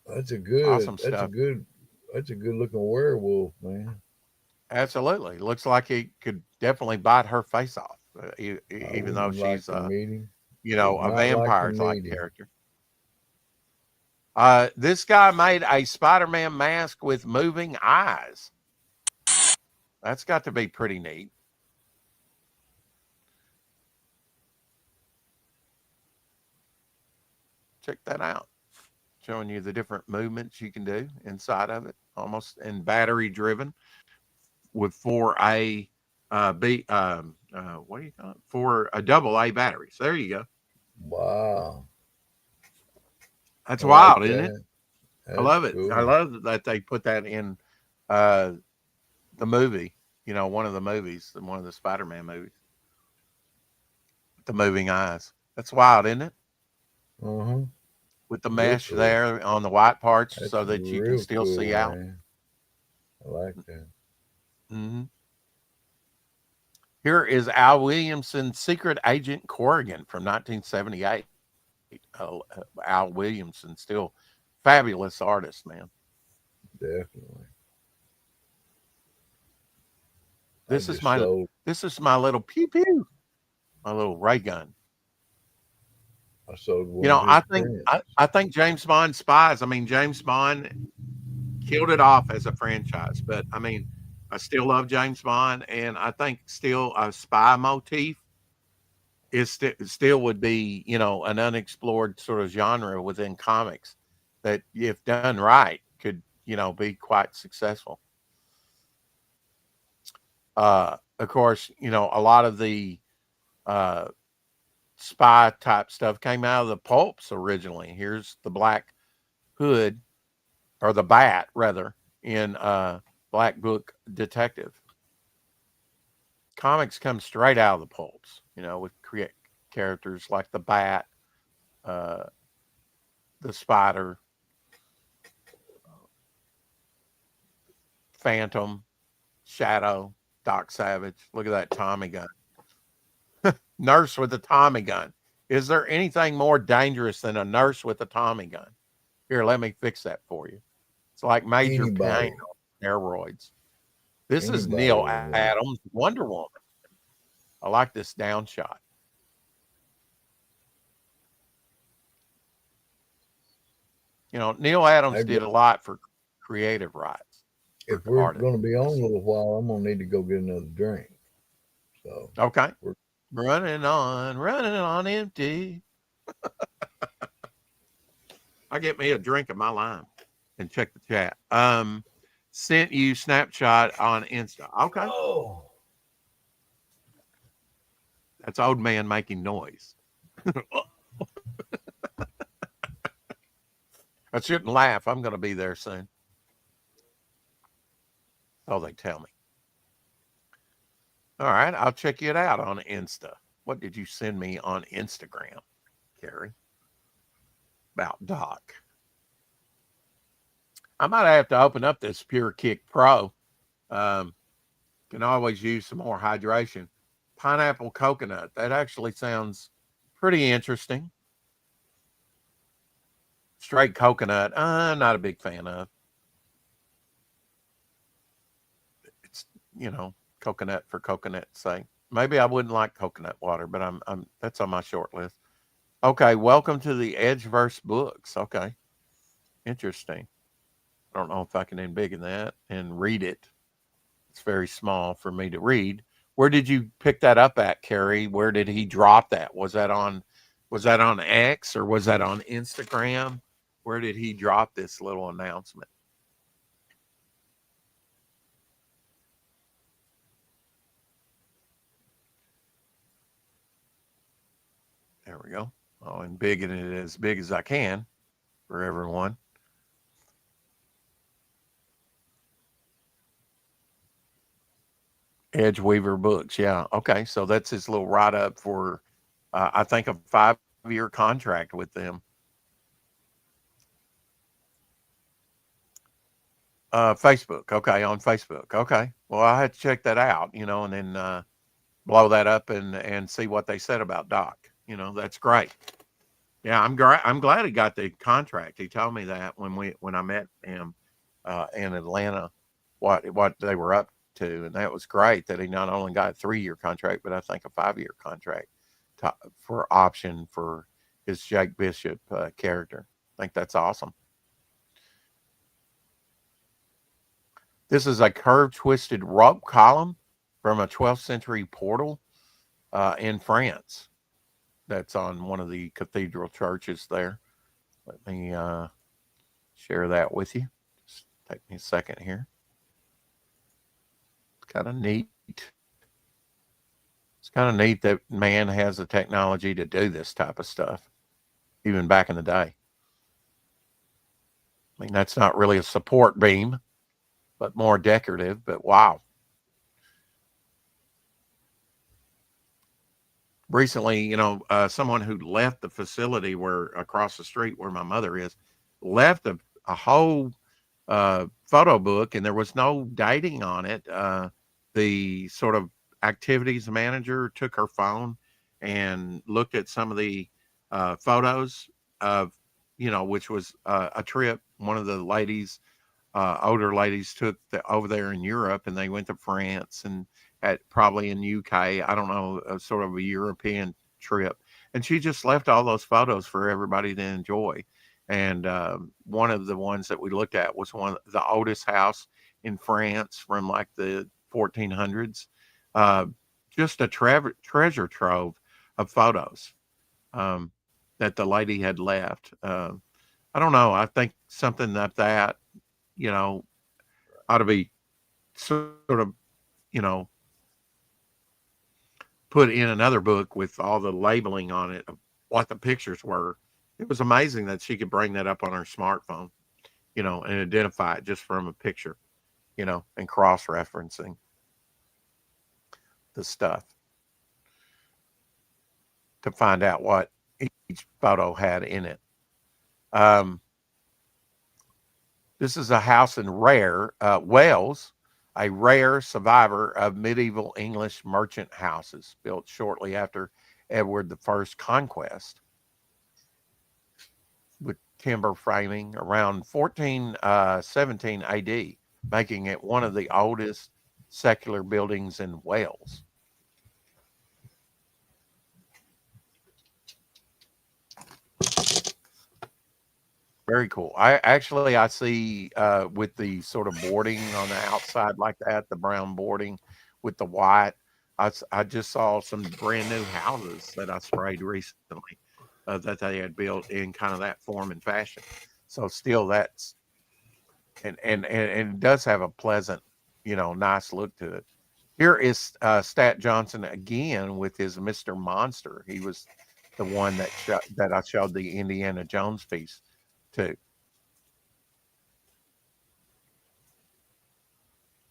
That's a good. Awesome That's a stuff. good. That's a good looking werewolf, man. Absolutely. Looks like he could definitely bite her face off, I even though wouldn't like she's, to meet him. Would a not like to vampire like meet him. character. This guy made a Spider Man mask with moving eyes. That's got to be pretty neat. Check that out. Showing you the different movements you can do inside of it, almost and battery driven with four A B what do you call it? For a double A batteries. There you go. Wow, That's I like wild, isn't it? that. I That's love it. I cool. love that they put that in uh the movie, one of the movies, one of the Spider-Man movies, the moving eyes. That's wild, isn't it? Uh huh. With the Real mesh cool. there on the white parts That's so that you can real still see cool, out. man. I like that. Hmm. Here is Al Williamson's Secret Agent Corrigan from 1978. Al Williamson, still fabulous artist, man. Definitely. I This is just my sold. this is my little pew pew, my little ray gun. I sold one of his prints. I think James Bond spies. I mean, James Bond killed it off as a franchise, but I mean, I still love James Bond, and I think still a spy motif still would be an unexplored sort of genre within comics that, if done right, could be quite successful. Of course, a lot of the uh, spy type stuff came out of the pulps originally. Here's the Black Hood, or the Bat rather, in Black Book Detective. Comics come straight out of the pulps, with create characters like the Bat, uh, the Spider, Phantom, Shadow, Doc Savage. Look at that Tommy gun. Nurse with a Tommy gun. Is there anything more dangerous than a nurse with a Tommy gun? Here, let me fix that for you. It's like major pain Anybody, on steroids. This is anybody Neil would want Adams' Wonder Woman. I like this down shot. Neil it. Adams Hey, did a lot for creative rights for if we're artists. going to be on a little while, I'm going to need to go get another drink. So Okay. we're Running on empty. I get me a drink of my lime and check the chat. Sent you Snapchat on Insta. Okay. oh, That's old man making noise. I shouldn't laugh. I'm going to be there soon. Oh, they tell me. All right. I'll check it out on Insta. What did you send me on Instagram, Carrie? About Doc. I might have to open up this Pure Kick Pro. Um, can always use some more hydration. Pineapple coconut. That actually sounds pretty interesting. Straight coconut, I'm not a big fan of. It's coconut for coconut's sake. Maybe I wouldn't like coconut water, but I'm that's on my short list. Okay, welcome to the Edgeverse books. Okay, interesting. I don't know if I can embiggen that and read it. It's very small for me to read. Where did you pick that up at, Carrie? Where did he drop that? Was that on X or was that on Instagram? Where did he drop this little announcement? There we go. Oh, and big in it as big as I can for everyone. Edge Weaver Books. Yeah. Okay. So that's his little write up for, I think, a 5-year contract with them. Facebook. Okay. On Facebook. Okay. Well, I had to check that out, and then blow that up and see what they said about Doc. That's great. Yeah. I'm glad he got the contract. He told me that when I met him in Atlanta, what they were up to, and that was great that he not only got a 3-year contract, but I think a 5-year contract for option for his Jake Bishop character. I think that's awesome. This is a curved, twisted rope column from a 12th century portal in France. That's on one of the cathedral churches there. Let me share that with you. Just take me a second here. It's kind of neat. It's kind of neat that man has the technology to do this type of stuff, even back in the day. I mean, that's not really a support beam, but more decorative. But wow. Recently, someone who left the facility where across the street where my mother is, left a whole photo book, and there was no dating on it. The sort of activities manager took her phone and looked at some of the photos of, which was a trip one of the ladies, older ladies, took over there in Europe, and they went to France and probably in UK. I don't know, sort of a European trip. And she just left all those photos for everybody to enjoy. And one of the ones that we looked at was the oldest house in France from like the 1400s. Just a treasure trove of photos that the lady had left. I don't know. I think something like that, ought to be sort of, put in another book with all the labeling on it of what the pictures were. It was amazing that she could bring that up on her smartphone, and identify it just from a picture, and cross-referencing the stuff to find out what each photo had in it. This is a house in Wales, a rare survivor of medieval English merchant houses built shortly after Edward I's conquest, with timber framing around 1417 AD, making it one of the oldest secular buildings in Wales. Very cool. I see with the sort of boarding on the outside like that, the brown boarding with the white. I just saw some brand new houses that I sprayed recently that they had built in kind of that form and fashion. So still that's and it does have a pleasant, nice look to it. Here is Stat Johnson again with his Mr. Monster. He was the one that I showed the Indiana Jones piece to.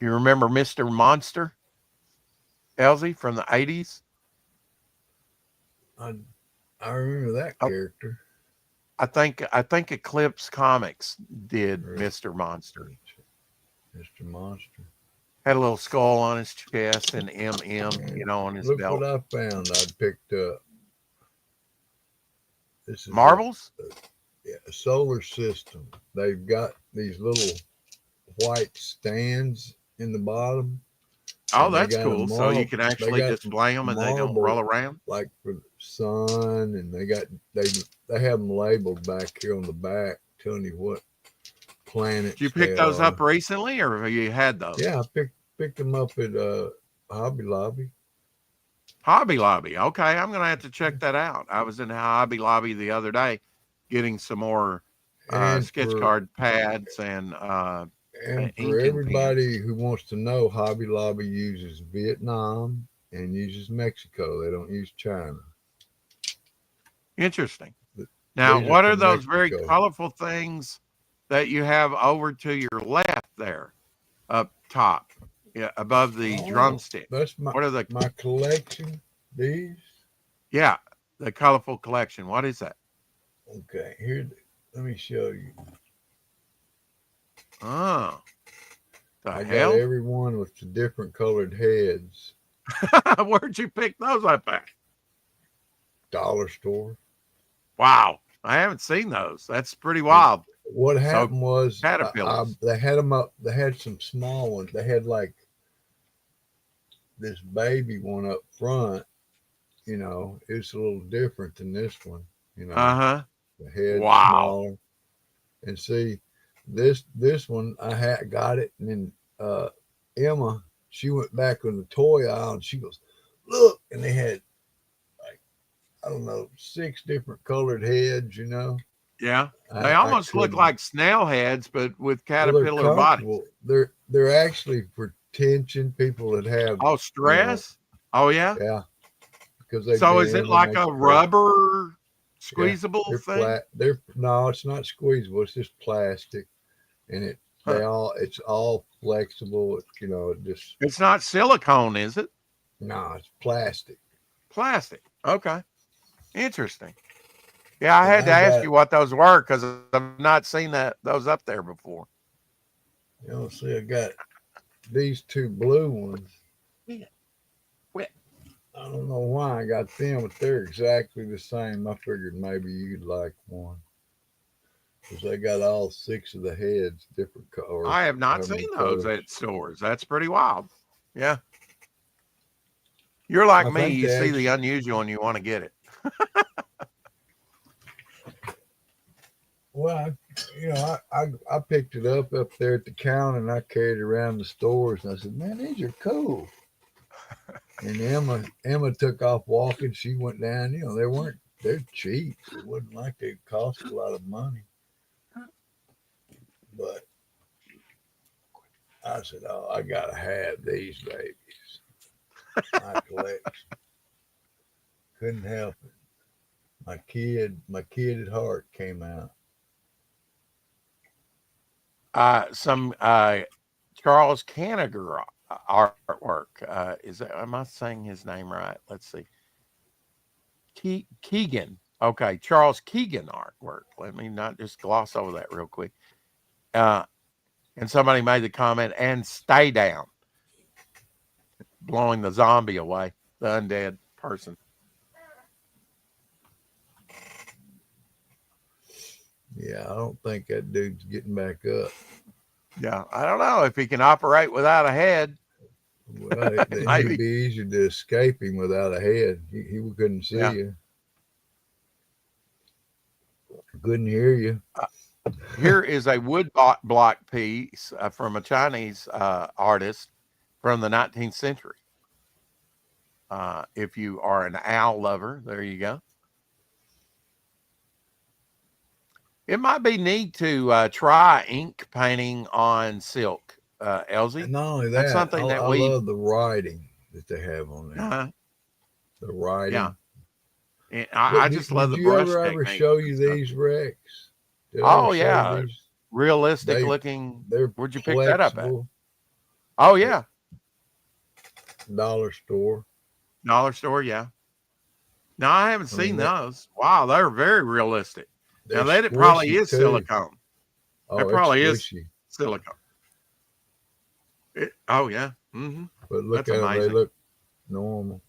You remember Mr. Monster, Elsie, from the 80s? I remember that character. I think Eclipse Comics did Mr. Monster. Mr. Monster Had a little skull on his chest and MM, on his belt. Look what I found. I picked up. This is Marbles? A solar system. They've got these little white stands in the bottom. Oh, that's cool. So you can actually display them and they don't roll around? Like for the sun, and they have them labeled back here on the back, telling you what planets. Did you pick those up recently, or have you had those? Yeah, I picked them up at Hobby Lobby. Hobby Lobby. Okay, I'm gonna have to check that out. I was in Hobby Lobby the other day, getting some more And sketch card pads and for inking pens. everybody who wants to know, Hobby Lobby uses Vietnam and uses Mexico. They don't use China. Interesting. Now, These are what are from those very Mexico. colorful things that you have over to your left there, up top, yeah, above the Oh, drumstick? that's What are the? my collection. These. Yeah, the colorful collection. What is that? Okay, here. Let me show you. Oh, the I got hell? every one with the different colored heads. Where'd you pick those up at? Dollar store. Wow, I haven't seen those. That's pretty And wild. what So happened was caterpillars. they had them up. They had some small ones. They had like this baby one up front. It's a little different than this one. Uh-huh. The head Wow. smaller. And see, this one I had got it, and then Emma, she went back on the toy aisle and she goes, "Look!" And they had like, I don't know, 6 different colored heads. Yeah. They I almost look couldn't. like snail heads, but with Well, they're caterpillar bodies. comfortable. They're actually for tension people that have, Oh, stress? Oh yeah. yeah, because they So is it bend and like they a stretch. rubber Yeah, squeezable they're thing? flat. They're no, it's not squeezable. It's just plastic, and Huh. it's all flexible. It just It's not silicone, is it? no, it's plastic. Plastic. Okay. Interesting. Yeah, I And had to I ask got, you what those were because I've not seen those up there before. see, I got these 2 blue ones. Yeah. Well, I don't know why I got them, but they're exactly the same. I figured maybe you'd like one because they got all 6 of the heads, different colors, I have not how seen many those colors. at stores. That's pretty wild. Yeah. You're like I me. think You they see the actually, unusual and you want to get it. well, I picked it up there at the counter and I carried it around the stores and I said, "Man, these are cool." And Emma took off walking. She went down. They're cheap. It wasn't like they cost a lot of money. But I said, "Oh, I gotta have these babies." My collection. Couldn't help it. My kid at heart came out. Some Charles Canniger artwork. Is that? Am I saying his name right? Let's see. Keegan. Okay, Charles Keegan artwork. Let me not just gloss over that real quick. Uh, and somebody made the comment, and stay down, blowing the zombie away, the undead person. Yeah, I don't think that dude's getting back up. Yeah, I don't know if he can operate without a head. Well, it'd Maybe. be easier to escape him without a head. He couldn't see Yeah. you, couldn't hear you. Here is a wood block piece from a Chinese artist from the 19th century. If you are an owl lover, there you go. It might be neat to try ink painting on silk, And Elsie. not only That's that, something that I we, love the writing that they have on there. uh, The yeah. writing. I What just love did the you brush ever techniques show and you stuff. these, Rex? Did I ever Oh show you yeah, these? realistic They looking. they're Where'd you pick that up at? flexible. Oh At yeah, dollar store. dollar store. Yeah. No, I haven't I seen mean, those. Wow, they're very realistic. Now they're that it probably squishy is too. silicone. That Oh, it's probably is squishy. silicone. Oh yeah. But look That's at them; they amazing. look normal,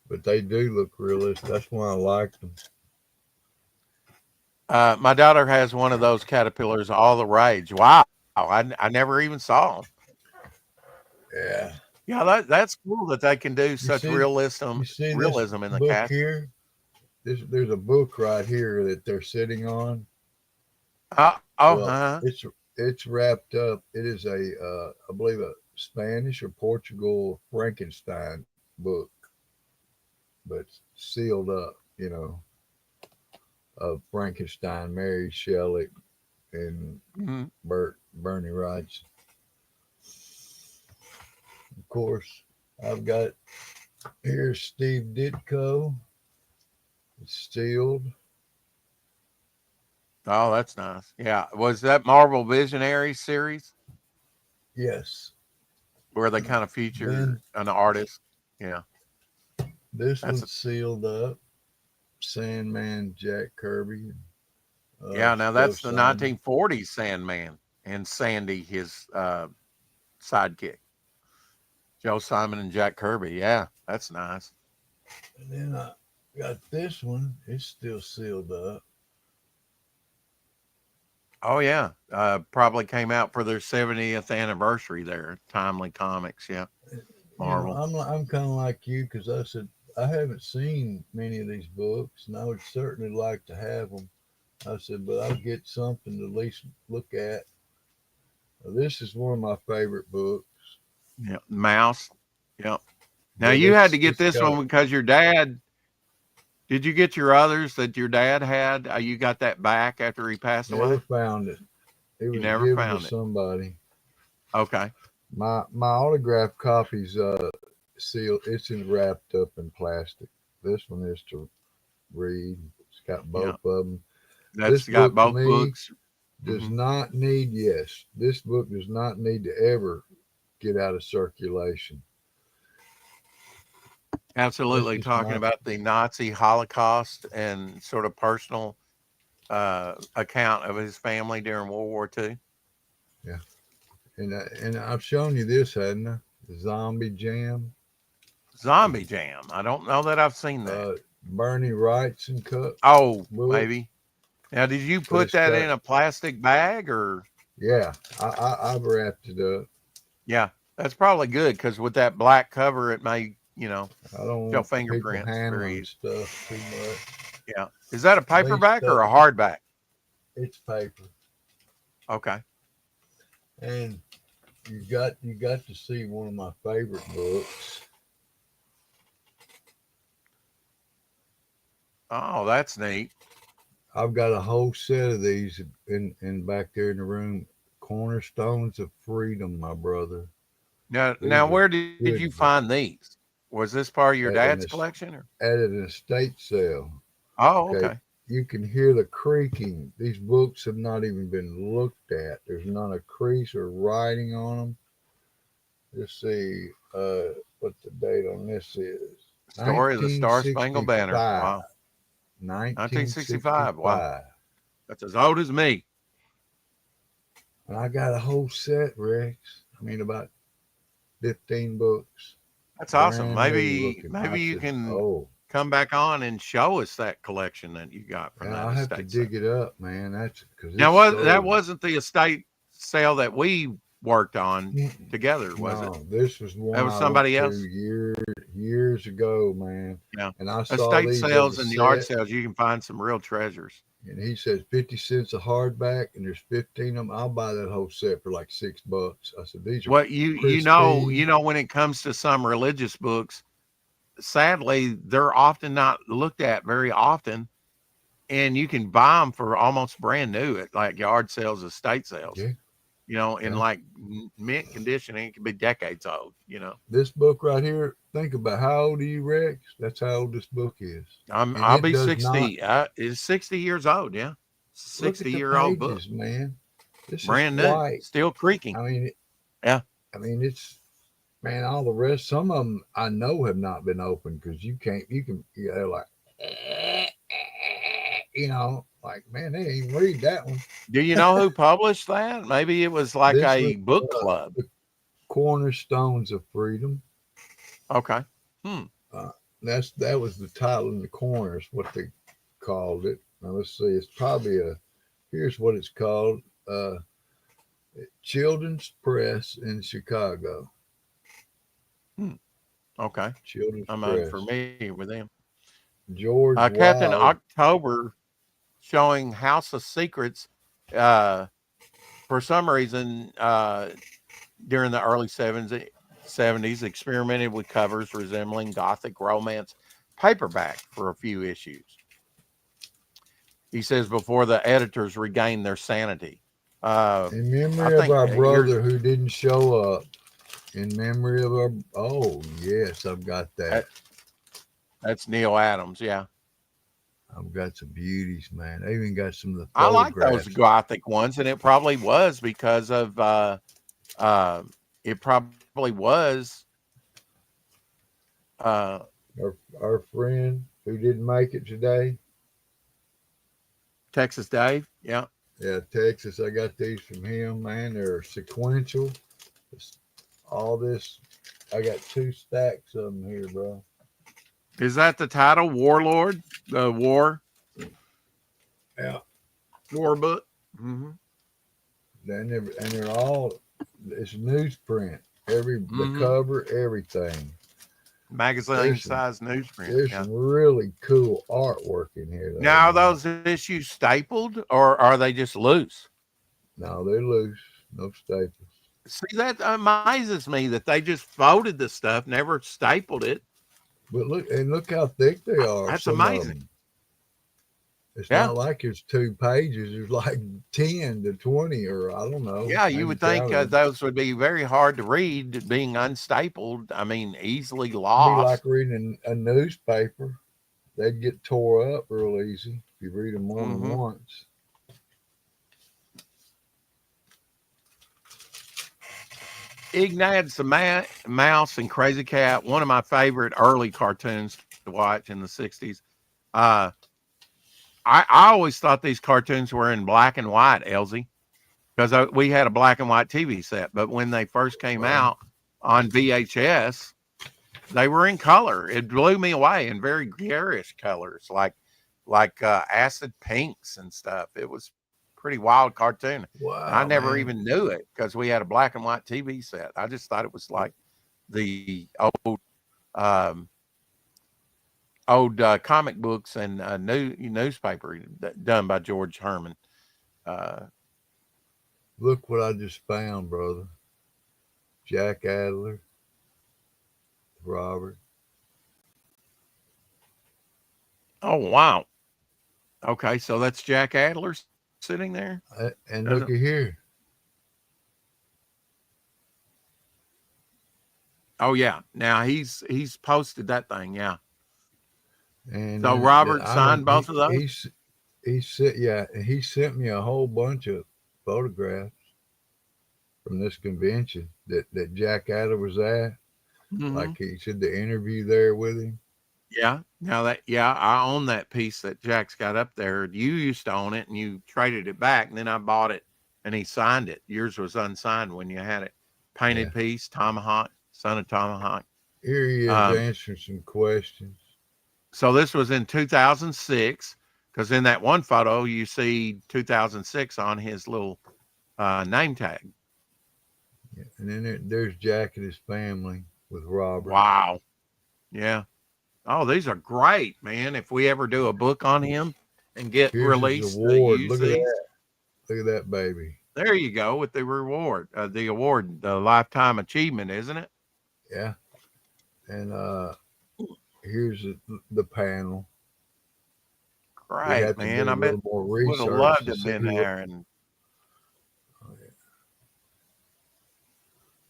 but they do look realistic. That's why I like them. My daughter has one of those caterpillars, all the rage. Wow, I never even saw them. Yeah. Yeah, that's cool that they can do You such see, realism you see this realism in the book cat. here? There's a book right here that they're sitting on. Oh, Well, it's it's wrapped up. It is I believe a Spanish or Portugal Frankenstein book, but sealed up. Of Frankenstein, Mary Shelley, and Mhm. Bernie Wright's. Of course, I've got here's Steve Ditko. It's sealed. Oh, that's nice. Yeah. Was that Marvel Visionary series Yes. where they kind of feature Then an artist? Yeah. this That's one's sealed up. Sandman, Jack Kirby, yeah. Now Joe that's the Simon. 1940s Sandman and Sandy, his sidekick, Joe Simon and Jack Kirby. Yeah, that's nice. And then I got this one. It's still sealed up. Oh yeah, probably came out for their 70th anniversary there. Timely Comics, yeah, Marvel. I'm kind of like you because I said I haven't seen many of these books, and I would certainly like to have them. I said, but I'll get something to at least look at. This is one of my favorite books, Yeah, Mouse. Yeah. Now but you had to get it's this got one because your dad. Did you get your others that your dad had? You got that back after he passed never away? found it. It You was never given to found it. somebody. Okay. My autograph copies sealed. It's wrapped up in plastic. This one is to read. It's got Yeah. both of them. This That's got book to both me books. does Hmm. not need, yes, this book does not need to ever get out of circulation. That's Absolutely. just Talking my, about the Nazi Holocaust and sort of personal account of his family during World War II. yeah. And I've shown you this, hadn't I? The Zombie Jam, Zombie Jam. I don't know that I've seen that. uh, Bernie Wright's and Cup Oh, book, maybe. Now, did you but put it's that got, in a plastic bag or? yeah, I've wrapped it up. Yeah, that's probably good because with that black cover, it may, I don't show want people fingerprints very handling easy. stuff too much. Yeah. Is that a At least paperback or a hardback? it's paper, Okay. and you got to see one of my favorite books. Oh, that's neat. I've got a whole set of these in back there in the room. Cornerstones of Freedom, my brother. Now, These are where did you good books. find these? Was this part of your At dad's collection or? an estate sale. Oh, Okay, okay. you can hear the creaking. These books have not even been looked at. There's not a crease or writing on them. Let's see what the date on this is. Story of the Star Spangled Banner. 1965. Wow. 1965. Wow. 1965. That's as old as me. And I got a whole set, Rex. I mean, about 15 books, That's awesome. brand new Maybe looking. I maybe you said, can oh, come back on and show us that collection that you got from and that I'll have to estate sale. dig it up, man. That's because Now, it's that so. wasn't the estate sale that we worked on together, was it? No, this was That one was I went somebody to else. years ago, man. Yeah. And I saw Estate these as a sales and yard set, sales, you can find some real treasures. and he says 50 cents a hardback, and there's 15 of them. I'll buy that whole set for like $6. I said these are What pristine. when it comes to some religious books, sadly, they're often not looked at very often, and you can buy them for almost brand new at like yard sales, estate sales. Yeah, In yeah. like mint condition, and it could be decades old. This book right here. Think about how old are you, Rex? That's how old this book is, and I'll it be does not 60. It's 60 years old. Yeah. look at the 60-year-old book. pages, man. This is Brand new. white. Still creaking. I mean, Yeah. it's man. All the rest, some of them I know have not been opened because you can't. You can. Yeah, they're like, like man, they didn't even read that one. Do you know who published that? Maybe it was like This was a book club. the Cornerstones of Freedom. Okay. Hmm. Uh, that was the title in the corners, what they called it. Now let's see. It's probably a. Here's what it's called. Children's Press in Chicago. Hmm. Okay. Children's I'm Press. unfamiliar with them. George Captain Wild. October showing House of Secrets. Uh, for some reason, during the early 70s, experimented with covers resembling Gothic romance paperback for a few issues. He says before the editors regained their sanity. In I memory of think our years. brother who didn't show up. In memory of our. Oh yes, I've got that. That's Neil Adams. Yeah, I've got some beauties, man. I even got some of the I like those photographs. Gothic ones, and it probably was because of. Uh, it probably was. Uh, Our friend who didn't make it today. Texas Dave. Yeah. Yeah, Texas. I got these from him, man. They're sequential. It's all this. I got 2 stacks of them here, bro. Is that the title, Warlord? The War Yeah. Book? Mm-hmm. And they're all. It's newsprint. The Mm-hmm. cover, everything. Magazine size newsprint. There's Yeah. some really cool artwork in here, though. Now, are Man. those issues stapled or are they just loose? No, they're loose. No staples. See, that amazes me that they just folded the stuff, never stapled it. But look how thick they are. That's Some of amazing. them. It's Yeah. not like it's 2 pages. There's like 10 to 20, or I don't know. Yeah, you would think those would be very hard to read, being unstapled. I mean, easily It'd be like lost. reading a newspaper. They'd get tore up real easy if you read them more than once. Ignat's the Mouse and Crazy Cat, one of my favorite early cartoons to watch in the 60s. I always thought these cartoons were in black and white, Elsie, because we had a black and white TV set. But when they first came out on VHS, they were in color. It blew me away in very garish colors, like acid pinks and stuff. It was pretty wild cartoon. Wow, and I never even knew it because we had a black and white TV set. I just thought it was like the old comic books and newspaper done by George Herman. Look what I just found, brother. Jack Adler, Robert. Oh, wow. Okay, so that's Jack Adler sitting there. And look at here. Oh yeah, now he's posted that thing. Yeah. And so Robert signed both of those. He sent me a whole bunch of photographs from this convention that Jack Adler was at. Mm-hmm. Like he said, the interview there with him. Yeah. Now I own that piece that Jack's got up there. You used to own it and you traded it back, and then I bought it and he signed it. Yours was unsigned when you had it. Painted piece, Tomahawk, son of Tomahawk. Here he is answering some questions. So this was in 2006, because in that one photo you see 2006 on his little name tag. Yeah. And then there's Jack and his family with Robert. Wow. Yeah. Oh, these are great, man. If we ever do a book on him and get released, award. Look at that. Look at that baby. There you go with the reward, the award, the lifetime achievement, isn't it? Yeah. And here's the panel. Great, man. I bet would have loved to have been there. And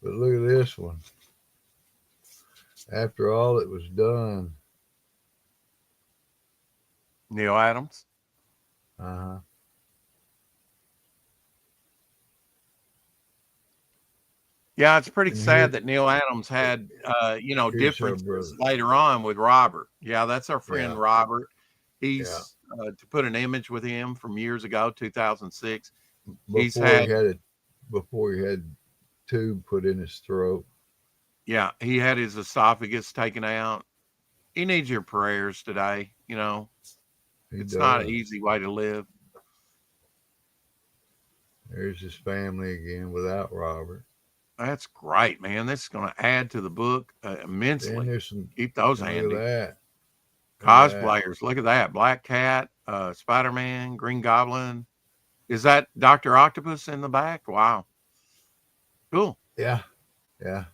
but look at this one. After all it was done. Neil Adams. Uh-huh. Yeah, it's pretty sad that Neil Adams had, differences later on with Robert. Yeah, that's our friend Robert. He's to put an image with him from years ago, 2006. Before he had tube put in his throat. Yeah, he had his esophagus taken out. He needs your prayers today. It's not an easy way to live. There's his family again without Robert. That's great, man. This is going to add to the book immensely. Keep those handy. Look at that. Cosplayers. Look at that. Black Cat, Spider-Man, Green Goblin. Is that Dr. Octopus in the back? Wow. Cool. Yeah, yeah.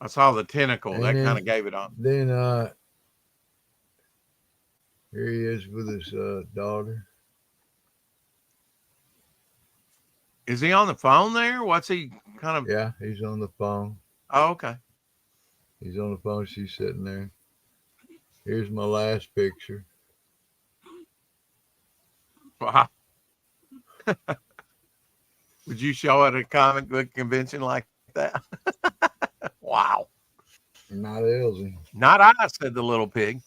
I saw the tentacle. And That kind of gave it on. then here he is with his daughter. Is he on the phone there? What's he kind of? Yeah, he's on the phone. Oh, okay. He's on the phone. She's sitting there. Here's my last picture. Wow. Would you show at a comic book convention like that? Wow. Not Elsie. Not I, said the little pig.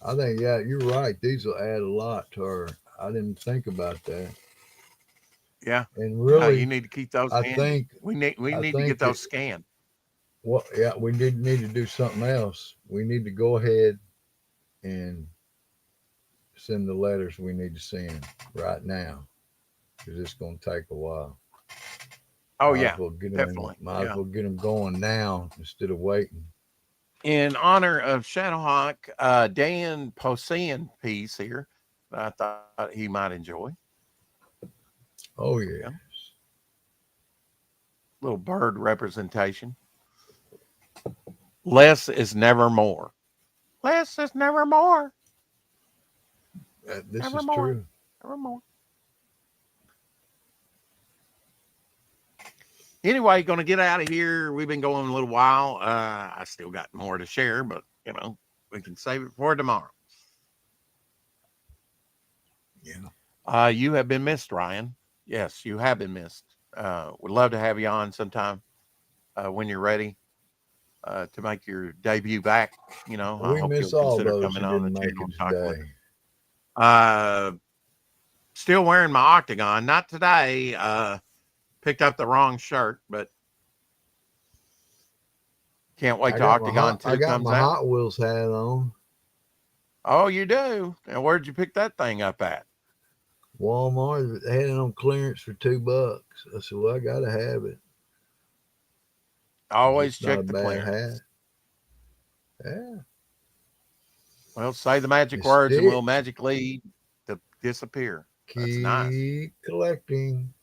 I think, yeah, you're right. These will add a lot to her. I didn't think about that. Yeah. And Yeah, really, you need to keep those I handy. think We need I to get think those scanned. well, yeah, we need to do something else. We need to go ahead and send the letters we need to send right now because it's going to take a while. Oh Might yeah, as well get them. definitely. Might as Yeah. well get them going now instead of waiting. In honor of Shadowhawk, Dan Posian piece here that I thought he might enjoy. Oh yeah. Yeah. Little bird representation. Less is never more. Less is never more. This Never is more. true. Never more. Anyway, going to get out of here. We've been going a little while. I still got more to share, but we can save it for tomorrow. Yeah. You have been missed, Ryan. Yes, you have been missed. Would love to have you on sometime when you're ready to make your debut back. I We hope miss you'll all consider those who coming on the didn't make channel it and talking with today. us. Still wearing my octagon. Not today. Picked up the wrong shirt, but can't wait till Octagon 2 I got comes my out. Hot Wheels hat on. Oh, you do? And where'd you pick that thing up at? Walmart. They had it on clearance for $2. I said, well, I gotta have it. Always It's not a check the bad clearance. hat. Yeah. Well, say the magic It's words and we'll stick. magically disappear. That's nice. Keep collecting.